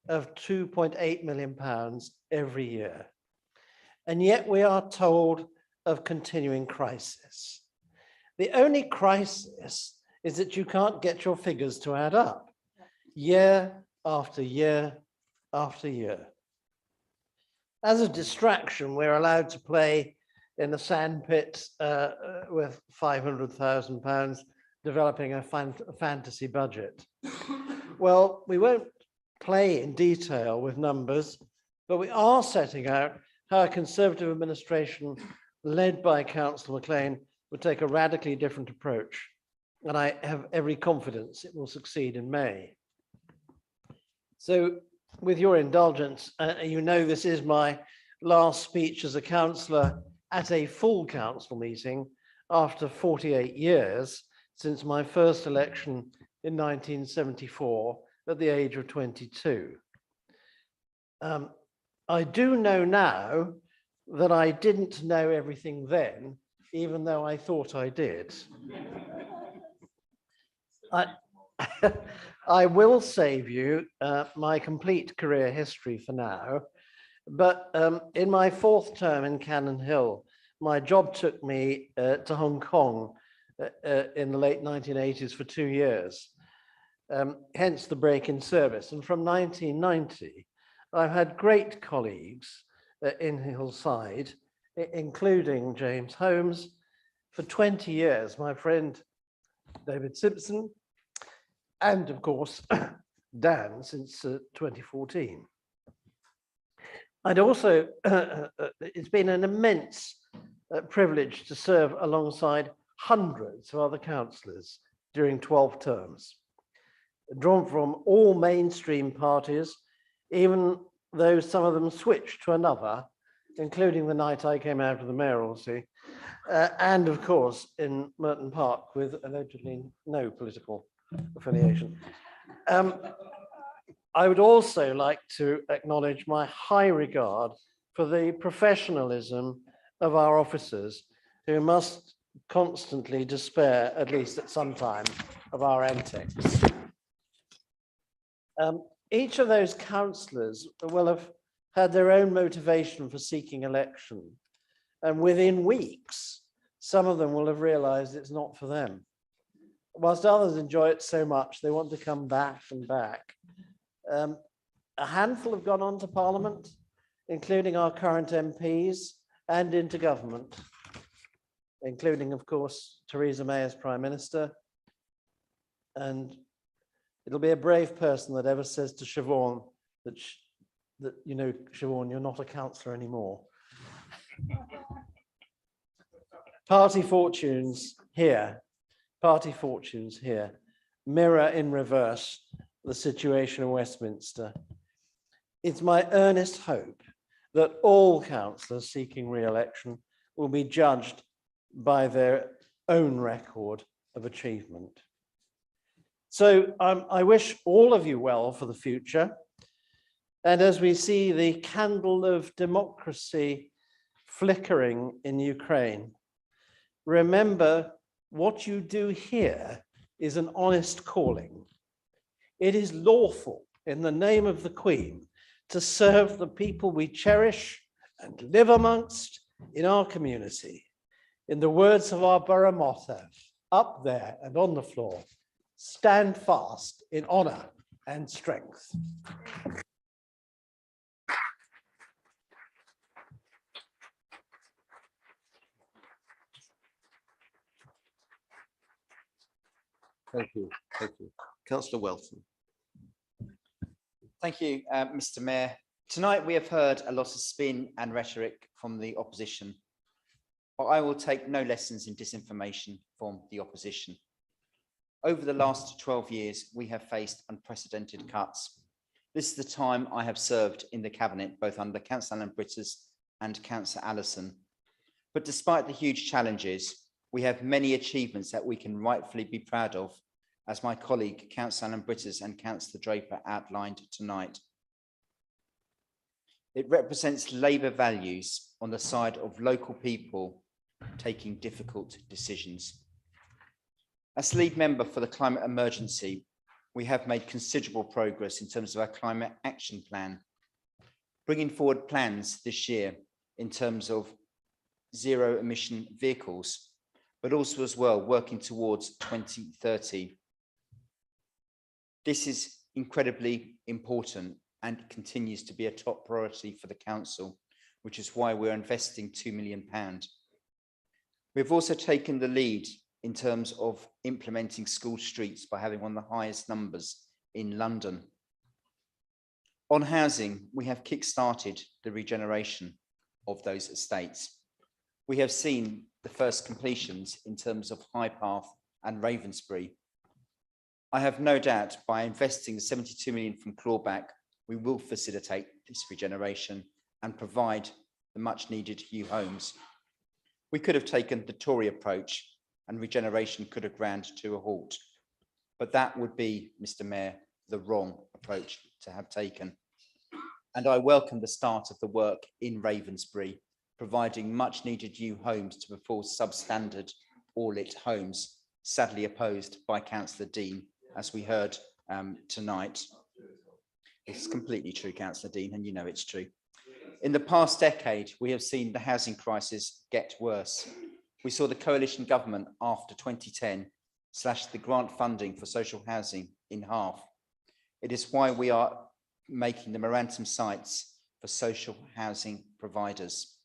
of £2.8 million every year. And yet we are told of continuing crisis. The only crisis is that you can't get your figures to add up year after year after year. As a distraction, we're allowed to play in the sandpit with £500,000, developing a fantasy budget. Well, we won't play in detail with numbers, but we are setting out how a Conservative administration led by Councillor McLean would take a radically different approach. And I have every confidence it will succeed in May. So with your indulgence, you know this is my last speech as a councillor at a full council meeting after 48 years since my first election in 1974 at the age of 22. I do know now that I didn't know everything then, even though I thought I did. I will save you my complete career history for now, but in my 4th term in Cannon Hill, my job took me to Hong Kong in the late 1980s for 2 years, hence the break in service. And from 1990, I've had great colleagues in Hillside, including James Holmes. For 20 years, my friend David Simpson, and of course, Dan since 2014. I'd also, it's been an immense privilege to serve alongside hundreds of other councillors during 12 terms, drawn from all mainstream parties, even though some of them switched to another, including the night I came out of the mayoralty, and of course in Merton Park with allegedly no political affiliation. I would also like to acknowledge my high regard for the professionalism of our officers, who must constantly despair, at least at some time, of our antics. Each of those councillors will have had their own motivation for seeking election, and within weeks, some of them will have realised it's not for them. Whilst others enjoy it so much, they want to come back and back. A handful have gone on to Parliament, including our current MPs, and into government, including, of course, Theresa May as Prime Minister. And it'll be a brave person that ever says to Siobhan that, you know, Siobhan, you're not a councillor anymore. Party fortunes here mirror in reverse the situation in Westminster. It's my earnest hope that all councillors seeking re-election will be judged by their own record of achievement. So I wish all of you well for the future. And as we see the candle of democracy flickering in Ukraine, remember what you do here is an honest calling. It is lawful in the name of the Queen to serve the people we cherish and live amongst in our community. In the words of our borough motto, up there and on the floor, stand fast in honour and strength. Thank you. Thank you. Councillor Welton. Thank you, Mr. Mayor. Tonight we have heard a lot of spin and rhetoric from the opposition, but I will take no lessons in disinformation from the opposition. Over the last 12 years, we have faced unprecedented cuts. This is the time I have served in the cabinet, both under Councillor Alan Britters and Councillor Allison. But despite the huge challenges, we have many achievements that we can rightfully be proud of, as my colleague, Councillor Alan Britters and Councillor Draper outlined tonight. It represents Labour values on the side of local people taking difficult decisions. As lead member for the climate emergency, we have made considerable progress in terms of our climate action plan, bringing forward plans this year in terms of zero emission vehicles, but also as well working towards 2030. This is incredibly important and continues to be a top priority for the council, which is why we're investing £2 million. We've also taken the lead in terms of implementing school streets by having one of the highest numbers in London. On housing, we have kick-started the regeneration of those estates. We have seen the first completions in terms of High Path and Ravensbury. I have no doubt by investing the 72 million from clawback, we will facilitate this regeneration and provide the much needed new homes. We could have taken the Tory approach and regeneration could have ground to a halt. But that would be, Mr. Mayor, the wrong approach to have taken. And I welcome the start of the work in Ravensbury, providing much needed new homes to before substandard or lit homes, sadly opposed by Councillor Dean, as we heard tonight. It's completely true, Councillor Dean, and you know it's true. In the past decade, we have seen the housing crisis get worse. We saw the coalition government after 2010 slash the grant funding for social housing in half. It is why we are making the memorandum sites for social housing providers.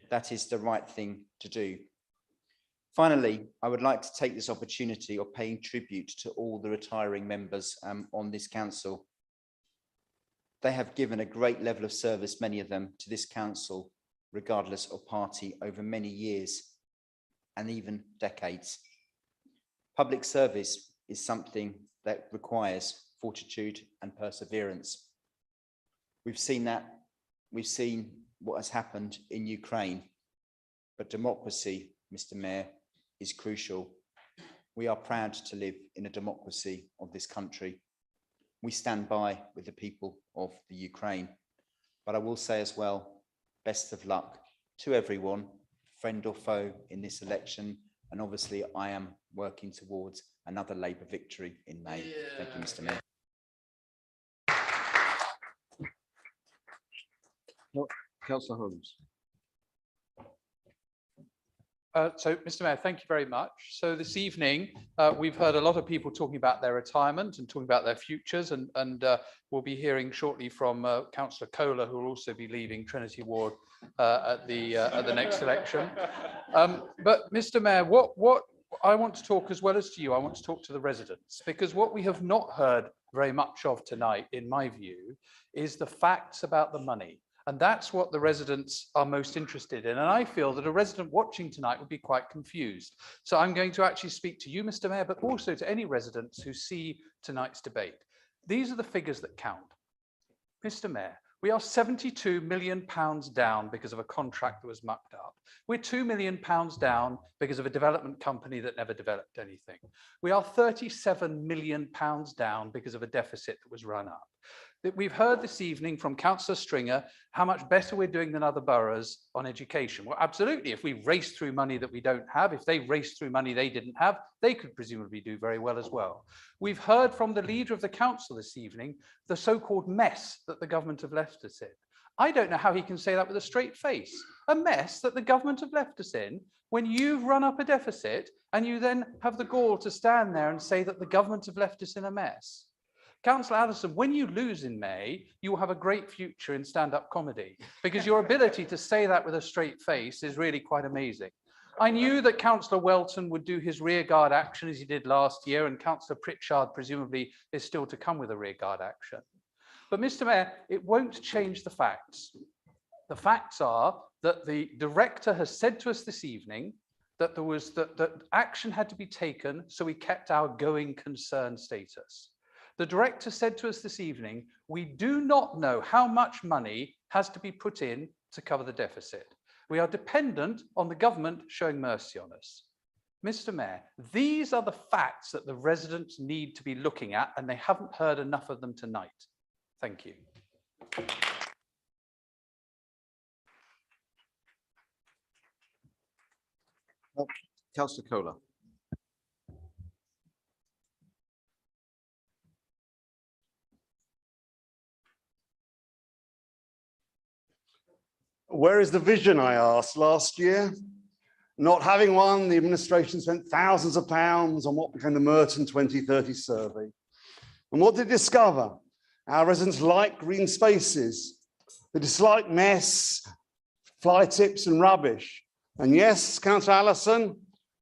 That is the right thing to do. Finally, I would like to take this opportunity of paying tribute to all the retiring members on this council. They have given a great level of service, many of them, to this council, regardless of party, over many years and even decades. Public service is something that requires fortitude and perseverance. We've seen that. We've seen what has happened in Ukraine, but democracy, Mr. Mayor, is crucial. We are proud to live in a democracy of this country. We stand by with the people of the Ukraine. But I will say as well, best of luck to everyone, friend or foe in this election. And obviously I am working towards another Labour victory in May. Thank you, Mr. Mayor. Councillor Holmes. So, Mr. Mayor, thank you very much. So this evening, we've heard a lot of people talking about their retirement and talking about their futures, and we'll be hearing shortly from Councillor Kohler, who will also be leaving Trinity Ward at the next election. But Mr. Mayor, what I want to talk as well as to you, I want to talk to the residents, because what we have not heard very much of tonight, in my view, is the facts about the money. And that's what the residents are most interested in. And I feel that a resident watching tonight would be quite confused. So I'm going to actually speak to you, Mr. Mayor, but also to any residents who see tonight's debate. These are the figures that count. Mr. Mayor, we are £72 million down because of a contract that was mucked up. We're £2 million down because of a development company that never developed anything. We are £37 million down because of a deficit that was run up. That we've heard this evening from Councillor Stringer how much better we're doing than other boroughs on education. Well, absolutely. If we race through money that we don't have, if they race through money they didn't have, they could presumably do very well as well. We've heard from the leader of the council this evening the so-called mess that the government have left us in. I don't know how he can say that with a straight face. A mess that the government have left us in when you've run up a deficit and you then have the gall to stand there and say that the government have left us in a mess. Councillor Allison, when you lose in May, you will have a great future in stand-up comedy, because your ability to say that with a straight face is really quite amazing. I knew that Councillor Welton would do his rearguard action as he did last year, and Councillor Pritchard presumably is still to come with a rearguard action. But Mr. Mayor, it won't change the facts. The facts are that the director has said to us this evening that that action had to be taken, so we kept our going concern status. The director said to us this evening, we do not know how much money has to be put in to cover the deficit. We are dependent on the government showing mercy on us. Mr. Mayor, these are the facts that the residents need to be looking at, and they haven't heard enough of them tonight. Thank you. Councillor Kohler. Where is the vision, I asked last year? Not having one, the administration spent thousands of pounds on what became the Merton 2030 survey. And what did it discover? Our residents like green spaces. They dislike mess, fly tips and rubbish. And yes, Councillor Allison,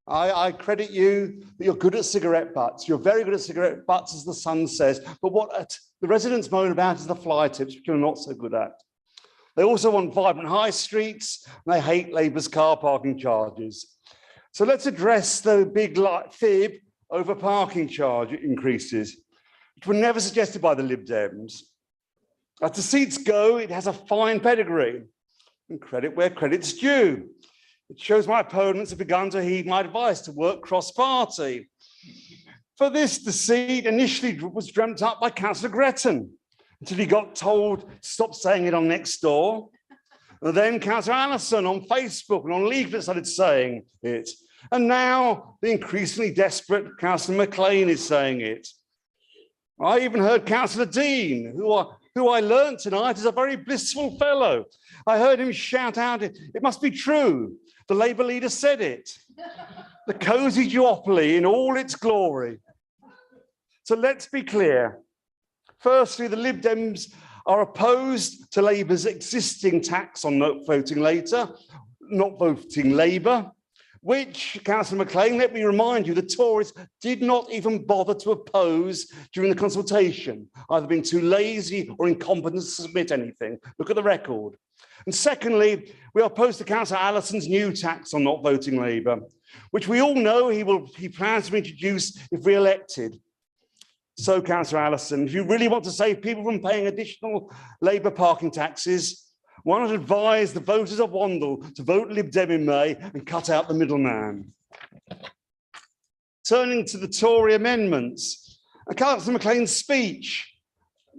I credit you that you're good at cigarette butts. You're very good at cigarette butts, as the Sun says. But what the residents moan about is the fly tips, which you're not so good at. They also want vibrant high streets, and they hate Labour's car parking charges. So let's address the big fib over parking charge increases, which were never suggested by the Lib Dems. As the seats go, it has a fine pedigree, and credit where credit's due. It shows my opponents have begun to heed my advice to work cross-party. For this, the seat initially was dreamt up by Councillor Gretton, until he got told to stop saying it on Nextdoor. And then Councillor Allison on Facebook and on leaflets started saying it. And now the increasingly desperate Councillor McLean is saying it. I even heard Councillor Dean, who I learnt tonight is a very blissful fellow. I heard him shout out, it must be true. The Labour leader said it. The cosy duopoly in all its glory. So let's be clear. Firstly, the Lib Dems are opposed to Labour's existing tax on not voting Labour, which, Councillor McLean, let me remind you, the Tories did not even bother to oppose during the consultation, either being too lazy or incompetent to submit anything. Look at the record. And secondly, we are opposed to Councillor Allison's new tax on not voting Labour, which we all know he plans to introduce if re-elected. So, Councillor Allison, if you really want to save people from paying additional Labour parking taxes, why not advise the voters of Wandle to vote Lib Dem in May and cut out the middleman? Turning to the Tory amendments, Councillor McLean's speech,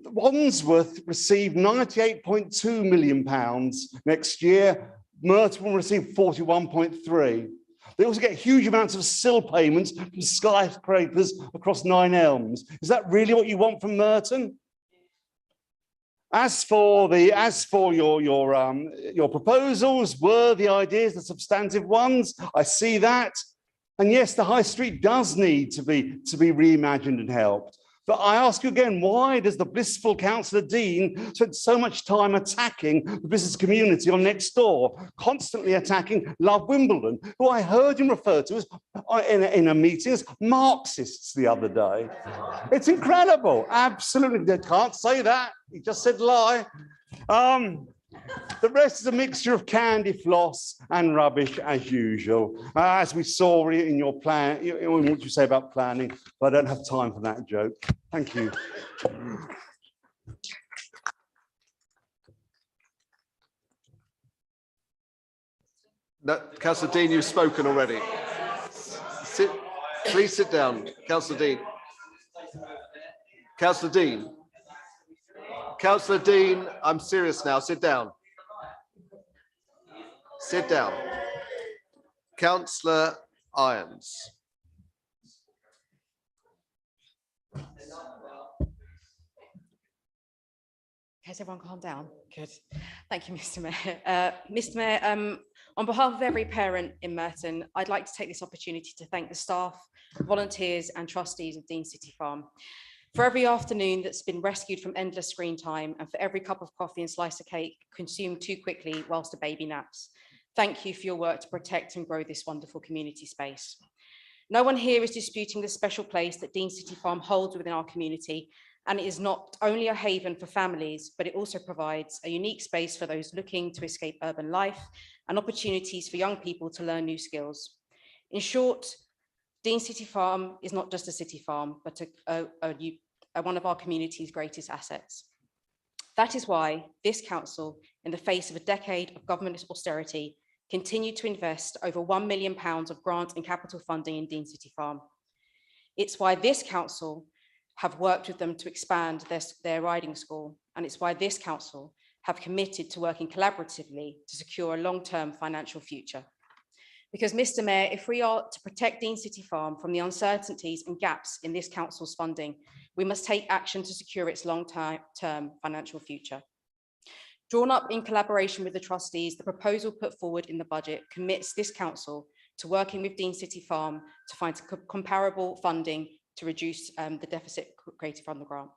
Wandsworth received £98.2 million next year, Merton will receive 41.3. They also get huge amounts of SIL payments from skyscrapers across 9 Elms. Is that really what you want from Merton? As for your proposals, were the ideas the substantive ones? I see that. And yes, the high street does need to be reimagined and helped. But I ask you again, why does the blissful Councillor Dean spend so much time attacking the business community on next door, constantly attacking Love Wimbledon, who I heard him refer to as in a meeting as Marxists the other day? It's incredible. Absolutely, they can't say that. He just said lie. The rest is a mixture of candy floss and rubbish as usual, as we saw in your plan, in what you say about planning, but I don't have time for that joke. Thank you. No, Councillor Dean, you've spoken already. Please sit down, Councillor Dean. Councillor Dean. Councillor Dean, I'm serious now. Sit down. Sit down. Councillor Irons. Has everyone calmed down? Good. Thank you, Mr. Mayor. Mr. Mayor, on behalf of every parent in Merton, I'd like to take this opportunity to thank the staff, volunteers and trustees of Dean City Farm for every afternoon that's been rescued from endless screen time and for every cup of coffee and slice of cake consumed too quickly whilst a baby naps. Thank you for your work to protect and grow this wonderful community space. No one here is disputing the special place that Dean City Farm holds within our community, and it is not only a haven for families, but it also provides a unique space for those looking to escape urban life and opportunities for young people to learn new skills. In short, Dean City Farm is not just a city farm, but one of our community's greatest assets. That is why this council, in the face of a decade of government austerity, continued to invest over £1 million of grant and capital funding in Dean City Farm. It's why this council have worked with them to expand their riding school, and it's why this council have committed to working collaboratively to secure a long-term financial future. Because, Mr. Mayor, if we are to protect Dean City Farm from the uncertainties and gaps in this council's funding, we must take action to secure its long-term financial future. Drawn up in collaboration with the trustees, the proposal put forward in the budget commits this council to working with Dean City Farm to find comparable funding to reduce the deficit created from the grant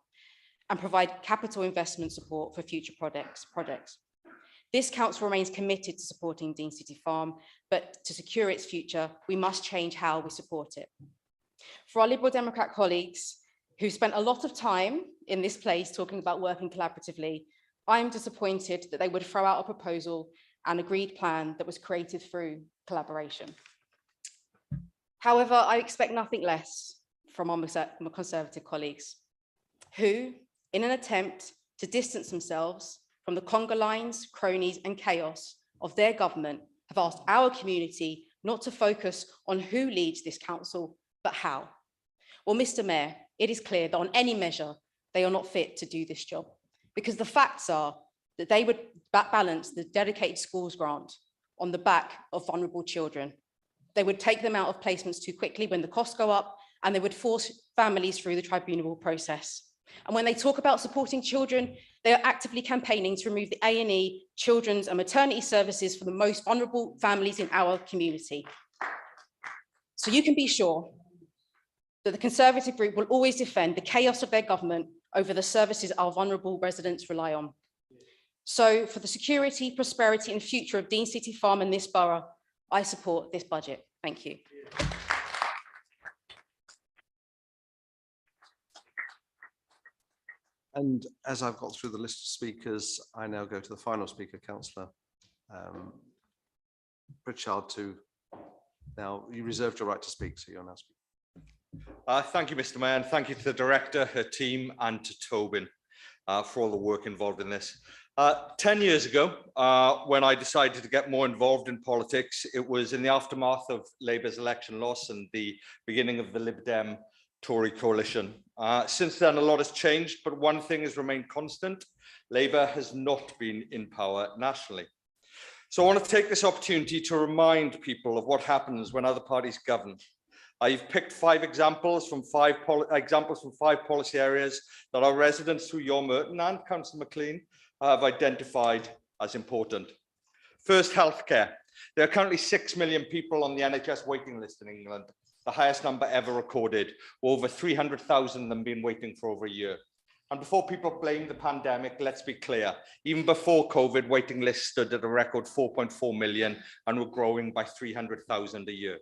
and provide capital investment support for future projects. This council remains committed to supporting Dean City Farm, but to secure its future, we must change how we support it. For our Liberal Democrat colleagues who spent a lot of time in this place talking about working collaboratively, I'm disappointed that they would throw out a proposal and agreed plan that was created through collaboration. However, I expect nothing less from our Conservative colleagues who, in an attempt to distance themselves from the conga lines, cronies and chaos of their government, have asked our community not to focus on who leads this council, but how. Well, Mr. Mayor, it is clear that on any measure, they are not fit to do this job, because the facts are that they would balance the dedicated schools grant on the back of vulnerable children. They would take them out of placements too quickly when the costs go up, and they would force families through the tribunal process. And when they talk about supporting children, they are actively campaigning to remove the A&E, children's and maternity services for the most vulnerable families in our community. So you can be sure that the Conservative group will always defend the chaos of their government over the services our vulnerable residents rely on. So for the security, prosperity and future of Dean City Farm and this borough, I support this budget. Thank you. And as I've got through the list of speakers, I now go to the final speaker, Councillor Pritchard. Now, you reserved your right to speak, so you're now speaking. Thank you, Mr. Mayor, and thank you to the Director, her team, and to Tobin for all the work involved in this. 10 years ago, when I decided to get more involved in politics, it was in the aftermath of Labour's election loss and the beginning of the Lib Dem Tory coalition. Since then, a lot has changed, but one thing has remained constant. Labour has not been in power nationally. So I want to take this opportunity to remind people of what happens when other parties govern. I've picked five examples from five policy areas that our residents through your Merton and Councillor McLean have identified as important. First, healthcare. There are currently 6 million people on the NHS waiting list in England, the highest number ever recorded, with over 300,000 of them been waiting for over a year. And before people blame the pandemic, let's be clear, even before COVID, waiting lists stood at a record 4.4 million and were growing by 300,000 a year.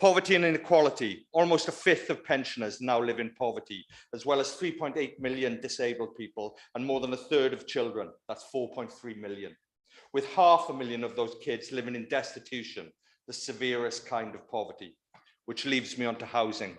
Poverty and inequality. Almost a fifth of pensioners now live in poverty, as well as 3.8 million disabled people and more than a third of children. That's 4.3 million. With 500,000 of those kids living in destitution, the severest kind of poverty, which leaves me onto housing.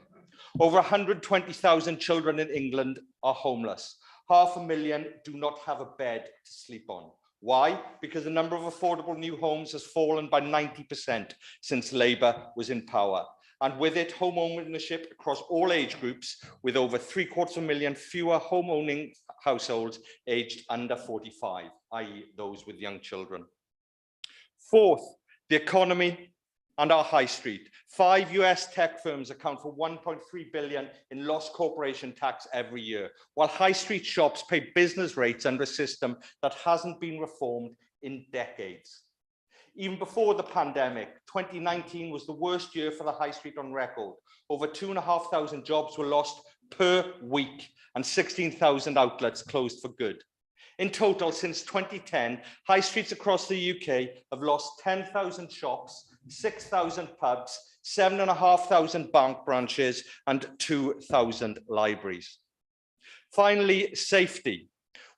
Over 120,000 children in England are homeless. 500,000 do not have a bed to sleep on. Why? Because the number of affordable new homes has fallen by 90% since Labour was in power. And with it, home ownership across all age groups, with over 750,000 fewer home-owning households aged under 45, i.e. those with young children. Fourth, the economy and our high street. 5 US tech firms account for 1.3 billion in lost corporation tax every year, while high street shops pay business rates under a system that hasn't been reformed in decades. Even before the pandemic, 2019 was the worst year for the high street on record. Over 2,500 jobs were lost per week and 16,000 outlets closed for good. In total, since 2010, high streets across the UK have lost 10,000 shops, 6,000 pubs, 7,500 bank branches, and 2,000 libraries. Finally, safety.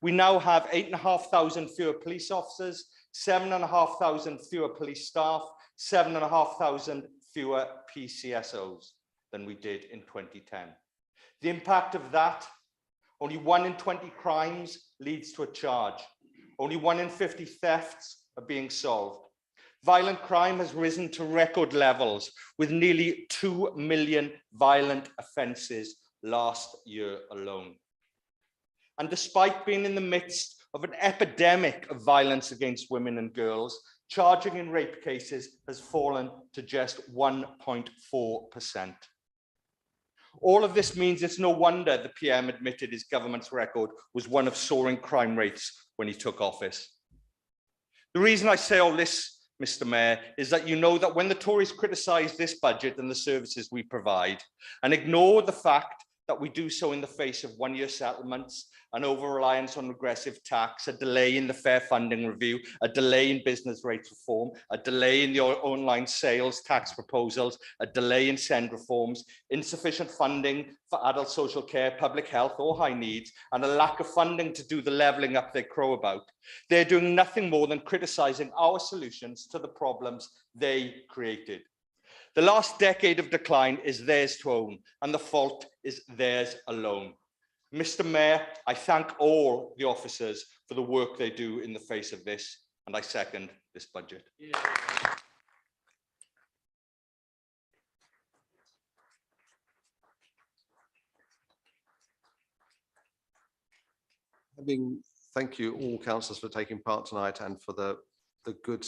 We now have 8,500 fewer police officers, 7,500 fewer police staff, 7,500 fewer PCSOs than we did in 2010. The impact of that: only 1 in 20 crimes leads to a charge. Only 1 in 50 thefts are being solved. Violent crime has risen to record levels, with nearly 2 million violent offences last year alone. And despite being in the midst of an epidemic of violence against women and girls, charging in rape cases has fallen to just 1.4%. All of this means it's no wonder the PM admitted his government's record was one of soaring crime rates when he took office. The reason I say all this, Mr. Mayor, is that you know that when the Tories criticise this budget and the services we provide, and ignore the fact that we do so in the face of one-year settlements, an over-reliance on regressive tax, a delay in the fair funding review, a delay in business rates reform, a delay in the online sales tax proposals, a delay in SEND reforms, insufficient funding for adult social care, public health or high needs, and a lack of funding to do the levelling up they crow about. They're doing nothing more than criticising our solutions to the problems they created. The last decade of decline is theirs to own, and the fault is theirs alone. Mr. Mayor, I thank all the officers for the work they do in the face of this, and I second this budget. Thank you all councillors for taking part tonight and for the good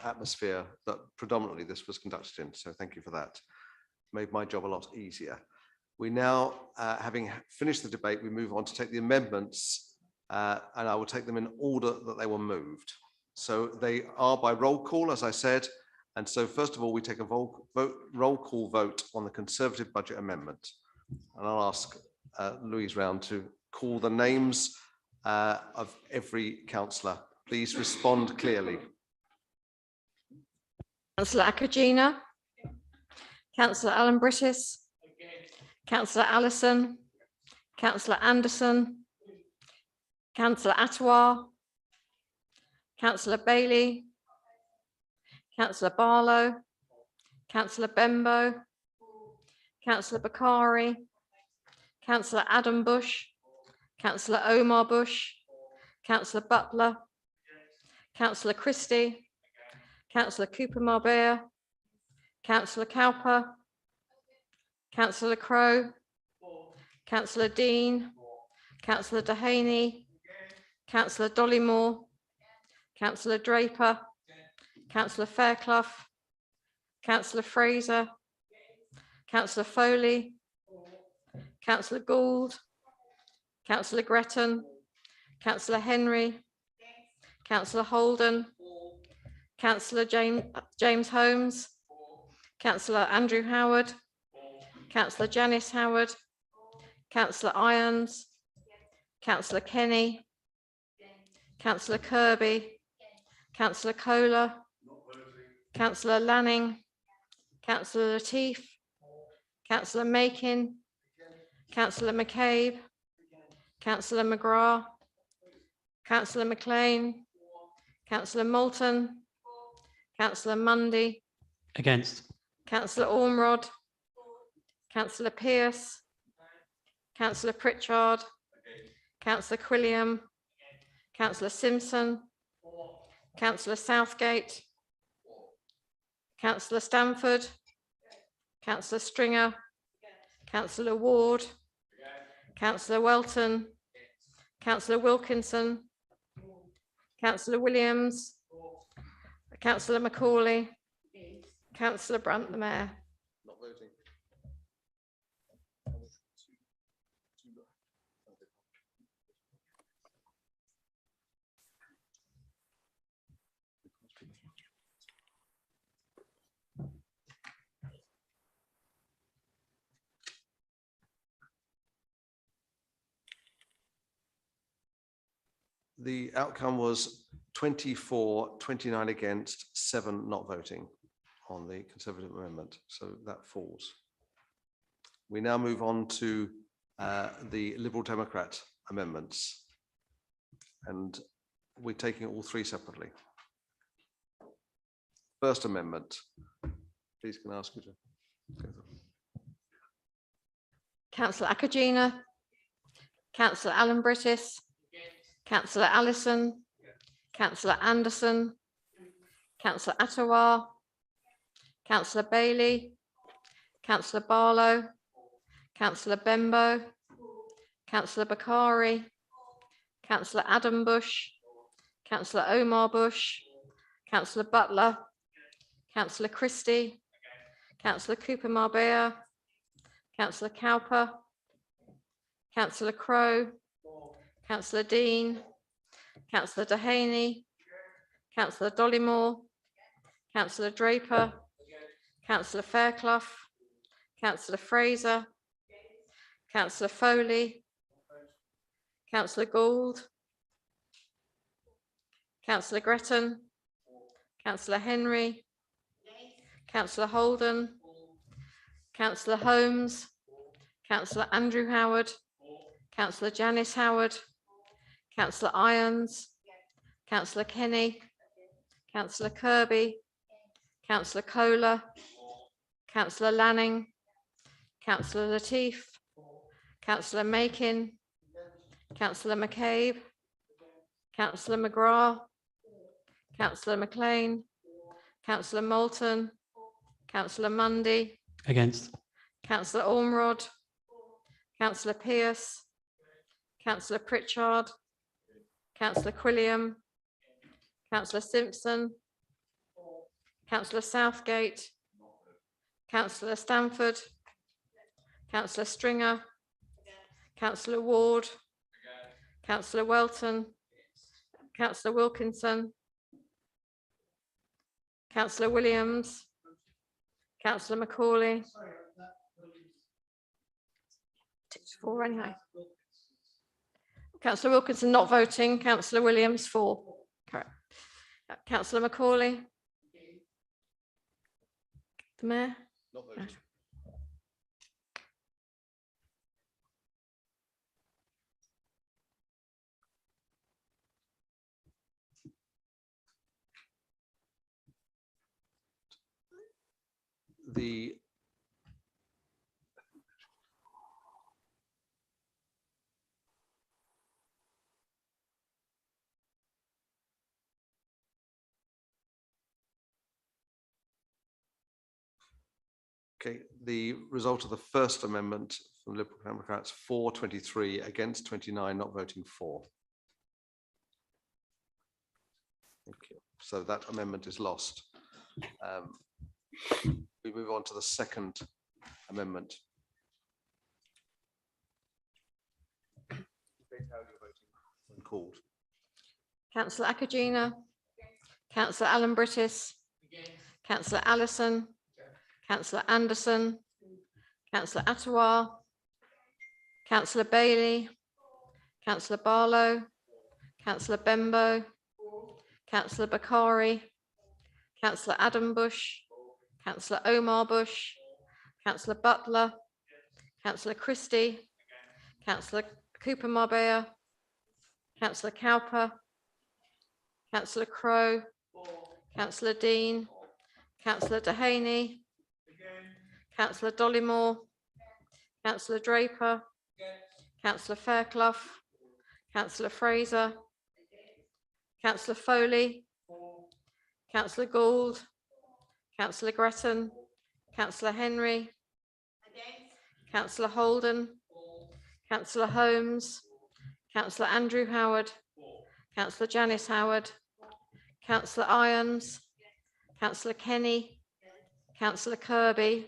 atmosphere that predominantly this was conducted in. So thank you for that. Made my job a lot easier. We now, having finished the debate, we move on to take the amendments, and I will take them in order that they were moved. So they are by roll call, as I said. And so first of all, we take a roll call vote on the Conservative budget amendment. And I'll ask Louise Round to call the names of every councillor. Please respond clearly. Councillor Akagina, Councillor Alan Brittis, Councillor Allison, Councillor Anderson, Councillor Attawar, Councillor Bailey, Councillor Barlow, Councillor Bembo, Councillor Bakari, Councillor Adam Bush, Councillor Omar Bush, Councillor Butler, Councillor Christie, Councillor Cooper Marbella, Councillor Cowper, Councillor Crowe, Councillor Dean, Councillor Dehaney, Councillor Dollymore, Councillor Draper, Councillor Fairclough, Councillor Fraser, Councillor Foley, Councillor Gould, Councillor Gretton, Councillor Henry, Councillor Holden, Councillor James Holmes, Councillor Andrew Howard, Councillor Janice Howard, Councillor Irons, Councillor Kenny, Councillor Kirby, Councillor Kohler, Councillor Lanning, Councillor Latif, Councillor Makin, Councillor McCabe, Councillor McGrath, Councillor McLean, Councillor Moulton, Councillor Mundy, Against. Councillor Ormrod, Councillor Pearce, Councillor Pritchard, Councillor Quilliam, Councillor Simpson, Councillor Southgate, Councillor Stamford, Councillor Stringer, Councillor Ward, Councillor Welton, Councillor Wilkinson, Councillor Williams, Councillor Macaulay, Councillor Brandt, the Mayor. Not voting. The outcome was 24, 29 against, 7 not voting on the Conservative amendment, so that falls. We now move on to the Liberal Democrat amendments, and we're taking all three separately. First amendment, please can I ask you to. Councillor Akagina, Councillor Alan Brittis, Councillor Allison, Councillor Anderson, Councillor Attawar, Councillor Bailey, Councillor Barlow, Councillor Bembo, Councillor Bakari, Councillor Adam Bush, Councillor Omar Bush, Councillor Butler, Councillor Christie, Councillor Cooper Marbella, Councillor Cowper, Councillor Crowe, Councillor Dean, Councillor Dehaney, Councillor Dollymore, Councillor Draper, Councillor Fairclough, Councillor Fraser, Councillor Foley, Councillor Gould, Councillor Gretton, Councillor Henry, Councillor Holden, Councillor Holmes, Councillor Andrew Howard, Councillor Janice Howard, Councillor Irons, Councillor Kenny, Councillor Kirby, Councillor Kohler, Councillor Lanning, Councillor Latif, Councillor Makin, Councillor McCabe, Councillor McGrath, Councillor McLean, Councillor Moulton, Councillor Mundy, Against. Councillor Ormrod, Councillor Pearce, Councillor Pritchard, Councillor Quilliam, Councillor Simpson, Councillor Southgate, Councillor Stamford, Councillor Stringer, Councillor Ward, Councillor Welton, Councillor Wilkinson, Councillor Williams, Councillor Macaulay. 4 anyway. Councillor Wilkinson not voting, Councillor Williams 4. Correct. Councillor Macaulay. The Mayor. Not voting. The Okay, the result of the first amendment from Liberal Democrats, 423 against 29, not voting for. Thank you. So that amendment is lost. We move on to the second amendment. When called. Councillor Akagina. Councillor Alan Brittis. Councillor Allison. Councillor Anderson. Councillor Attawar. Councillor Bailey. Councillor Barlow. Councillor Bembo. Councillor Bakari. Councillor Adam Bush. Councillor Omar Bush. Councillor Butler. Councillor Christie. Councillor Cooper Marbella. Councillor Cowper. Councillor Crowe. Councillor Dean. Councillor Dehaney. Councillor Dollymore. Councillor Draper. Councillor Fairclough. Councillor Fraser. Councillor Foley. Councillor Gould. Councillor Gretton. Councillor Henry. Councillor Holden. Councillor Holmes. Councillor Andrew Howard. Councillor Janice Howard. Councillor Irons. Councillor Kenny. Councillor Kirby.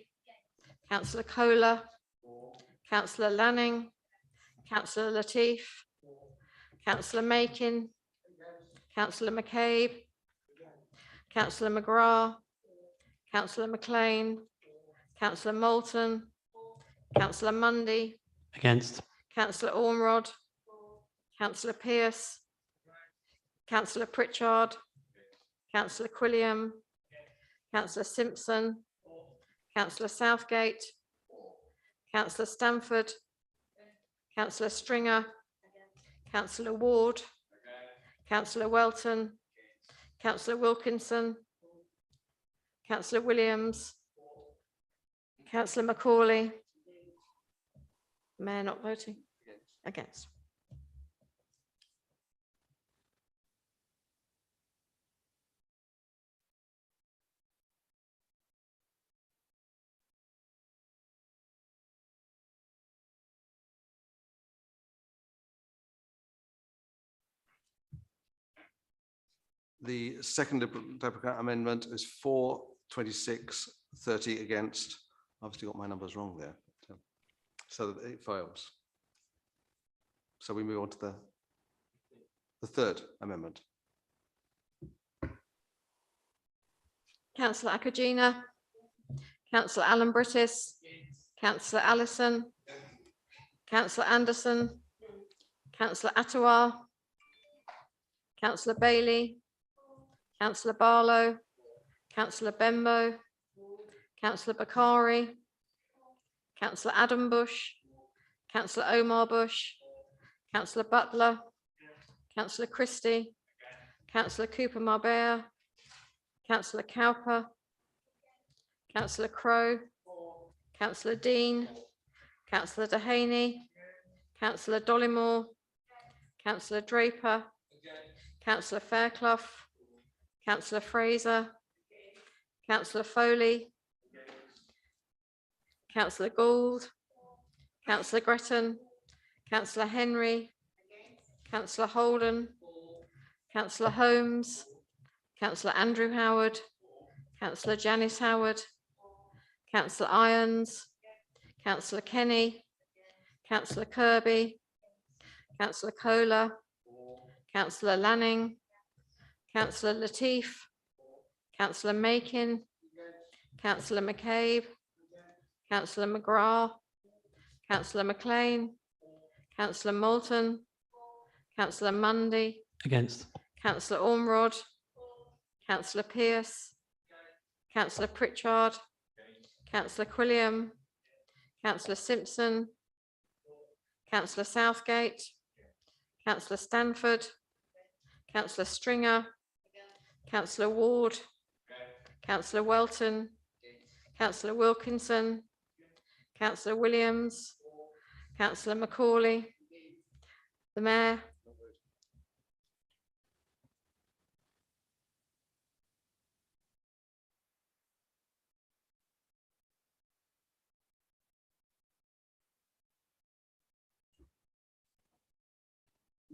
Councillor Kohler. Councillor Lanning. Councillor Latif. Councillor Makin. Councillor McCabe. Councillor McGrath. Councillor McLean. Councillor Moulton. Councillor Mundy. Against. Councillor Ormrod. Councillor Pearce. Councillor Pritchard. Councillor Quilliam. Councillor Simpson. Councillor Southgate. Councillor Stamford. Councillor Stringer. Councillor Ward. Councillor Welton. Councillor Wilkinson. Councillor Williams. Councillor Macaulay. Mayor not voting? Against. The second Liberal Democrat amendment is 4, 26, 30 against. I've obviously got my numbers wrong there. So that it fails. So we move on to the third amendment. Councillor Akagina. Councillor Alan Brittis. Councillor Allison. Councillor Anderson. Councillor Attawar. Councillor Bailey. Councillor Barlow. Councillor Bembo. Councillor Bakari. Councillor Adam Bush. Councillor Omar Bush. Councillor Butler. Councillor Christie. Councillor Cooper Marbella. Councillor Cowper. Councillor Crowe. Councillor Dean. Councillor Dehaney. Councillor Dollymore. Councillor Draper. Councillor Fairclough. Councillor Fraser. Councillor Foley. Councillor Gould. Councillor Gretton. Councillor Henry. Councillor Holden. Councillor Holmes. Councillor Andrew Howard. Councillor Janice Howard. Councillor Irons. Councillor Kenny. Councillor Kirby. Councillor Kohler. Councillor Lanning. Councillor Latif. Councillor Makin. Councillor McCabe. Councillor McGrath. Councillor McLean. Councillor Moulton. Councillor Mundy. Against. Councillor Ormrod. Councillor Pearce. Councillor Pritchard. Councillor Quilliam. Councillor Simpson. Councillor Southgate. Councillor Stanford. Councillor Stringer. Councillor Ward. Councillor Welton. Councillor Wilkinson. Councillor Williams. Councillor Macaulay. The Mayor.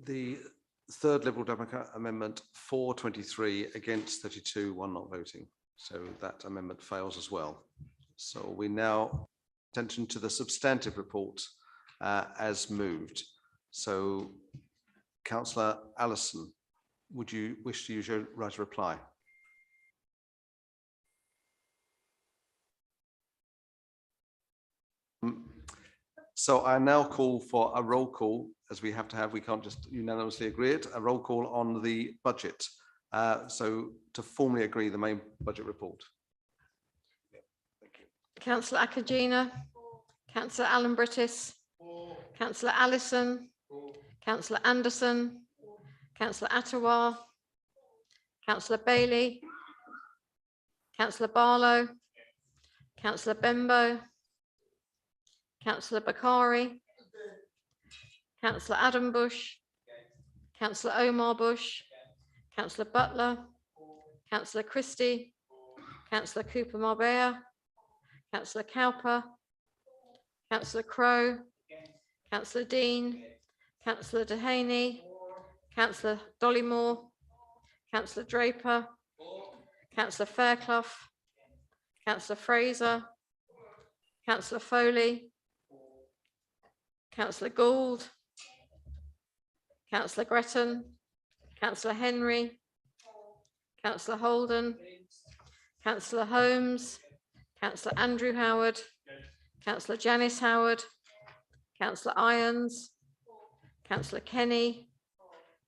The third Liberal Democrat amendment, 4, 23 against 32, 1 not voting. So that amendment fails as well. So we now attention to the substantive report as moved. So, Councillor Allison, would you wish to use your right to reply? So I now call for a roll call, as we have to have, we can't just unanimously agree it, a roll call on the budget. So to formally agree the main budget report. Councillor Akagina, Councillor Alan Brittis, Councillor Allison, Councillor Anderson, Councillor Attawar, Councillor Bailey, Councillor Barlow, Councillor Bembo, Councillor Bakari, Councillor Adam Bush, Councillor Omar Bush, Councillor Butler, Councillor Christie, Councillor Cooper Marbella, Councillor Cowper, Councillor Crowe, Councillor Dean, Councillor Dehaney, Councillor Dollymore, Councillor Draper, Councillor Fairclough, Councillor Fraser, Councillor Foley, Councillor Gould, Councillor Gretton, Councillor Henry, Councillor Holden, Councillor Holmes, Councillor Andrew Howard, Councillor Janice Howard, Councillor Irons, Councillor Kenny,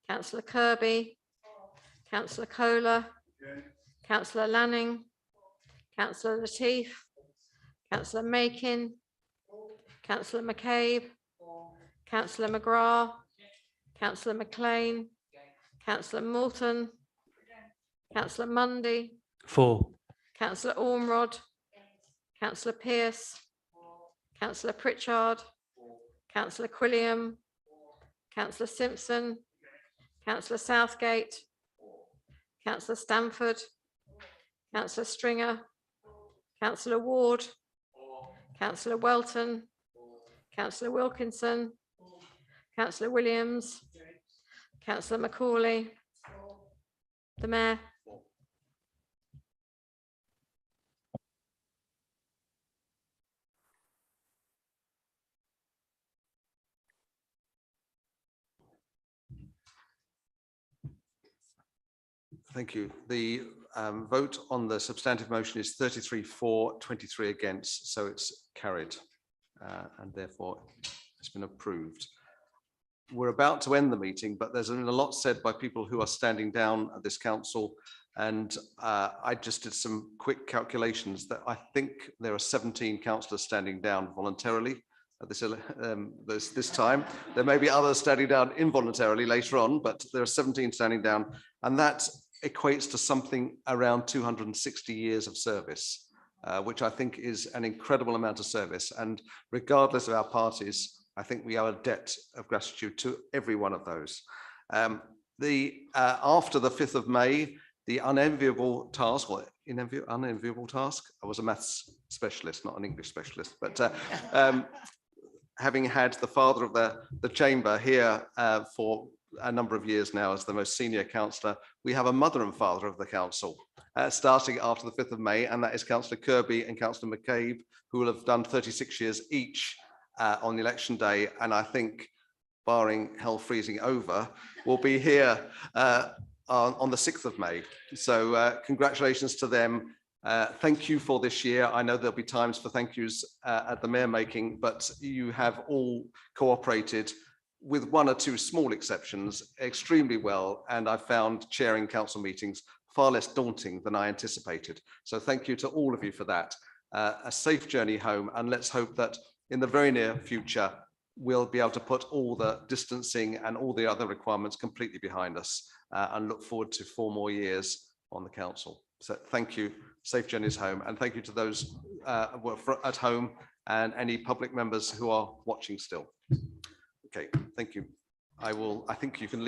Councillor Kirby, Councillor Kohler, Councillor Lanning, Councillor Latif, Councillor Makin, Councillor McCabe, Councillor McGrath, Councillor McLean, Councillor Moulton, Councillor Mundy, 4. Councillor Ormrod, Councillor Pearce, Councillor Pritchard, Councillor Quilliam, Councillor Simpson, Councillor Southgate, Councillor Stamford, Councillor Stringer, Councillor Ward, Councillor Welton, Councillor Wilkinson, Councillor Williams, Councillor Macaulay, the Mayor. Thank you. The vote on the substantive motion is 33 for, 23 against, so it's carried and therefore it's been approved. We're about to end the meeting, but there's been a lot said by people who are standing down at this council, and I just did some quick calculations that I think there are 17 councillors standing down voluntarily at this time. There may be others standing down involuntarily later on, but there are 17 standing down, and that equates to something around 260 years of service, which I think is an incredible amount of service. And regardless of our parties, I think we owe a debt of gratitude to every one of those. After the 5th of May, the unenviable task, or unenviable task, I was a maths specialist, not an English specialist, but having had the father of the chamber here for a number of years now as the most senior councillor, we have a mother and father of the council starting after the 5th of May, and that is Councillor Kirby and Councillor McCabe, who will have done 36 years each on the election day, and I think, barring hell freezing over, will be here on the 6th of May. So congratulations to them. Thank you for this year. I know there'll be times for thank yous at the mayor making, but you have all cooperated, with one or two small exceptions, extremely well, and I found chairing council meetings far less daunting than I anticipated. So thank you to all of you for that. A safe journey home, and let's hope that in the very near future, we'll be able to put all the distancing and all the other requirements completely behind us and look forward to 4 more years on the council. So thank you, safe journeys home, and thank you to those at home and any public members who are watching still. Okay, thank you. I think you can leave.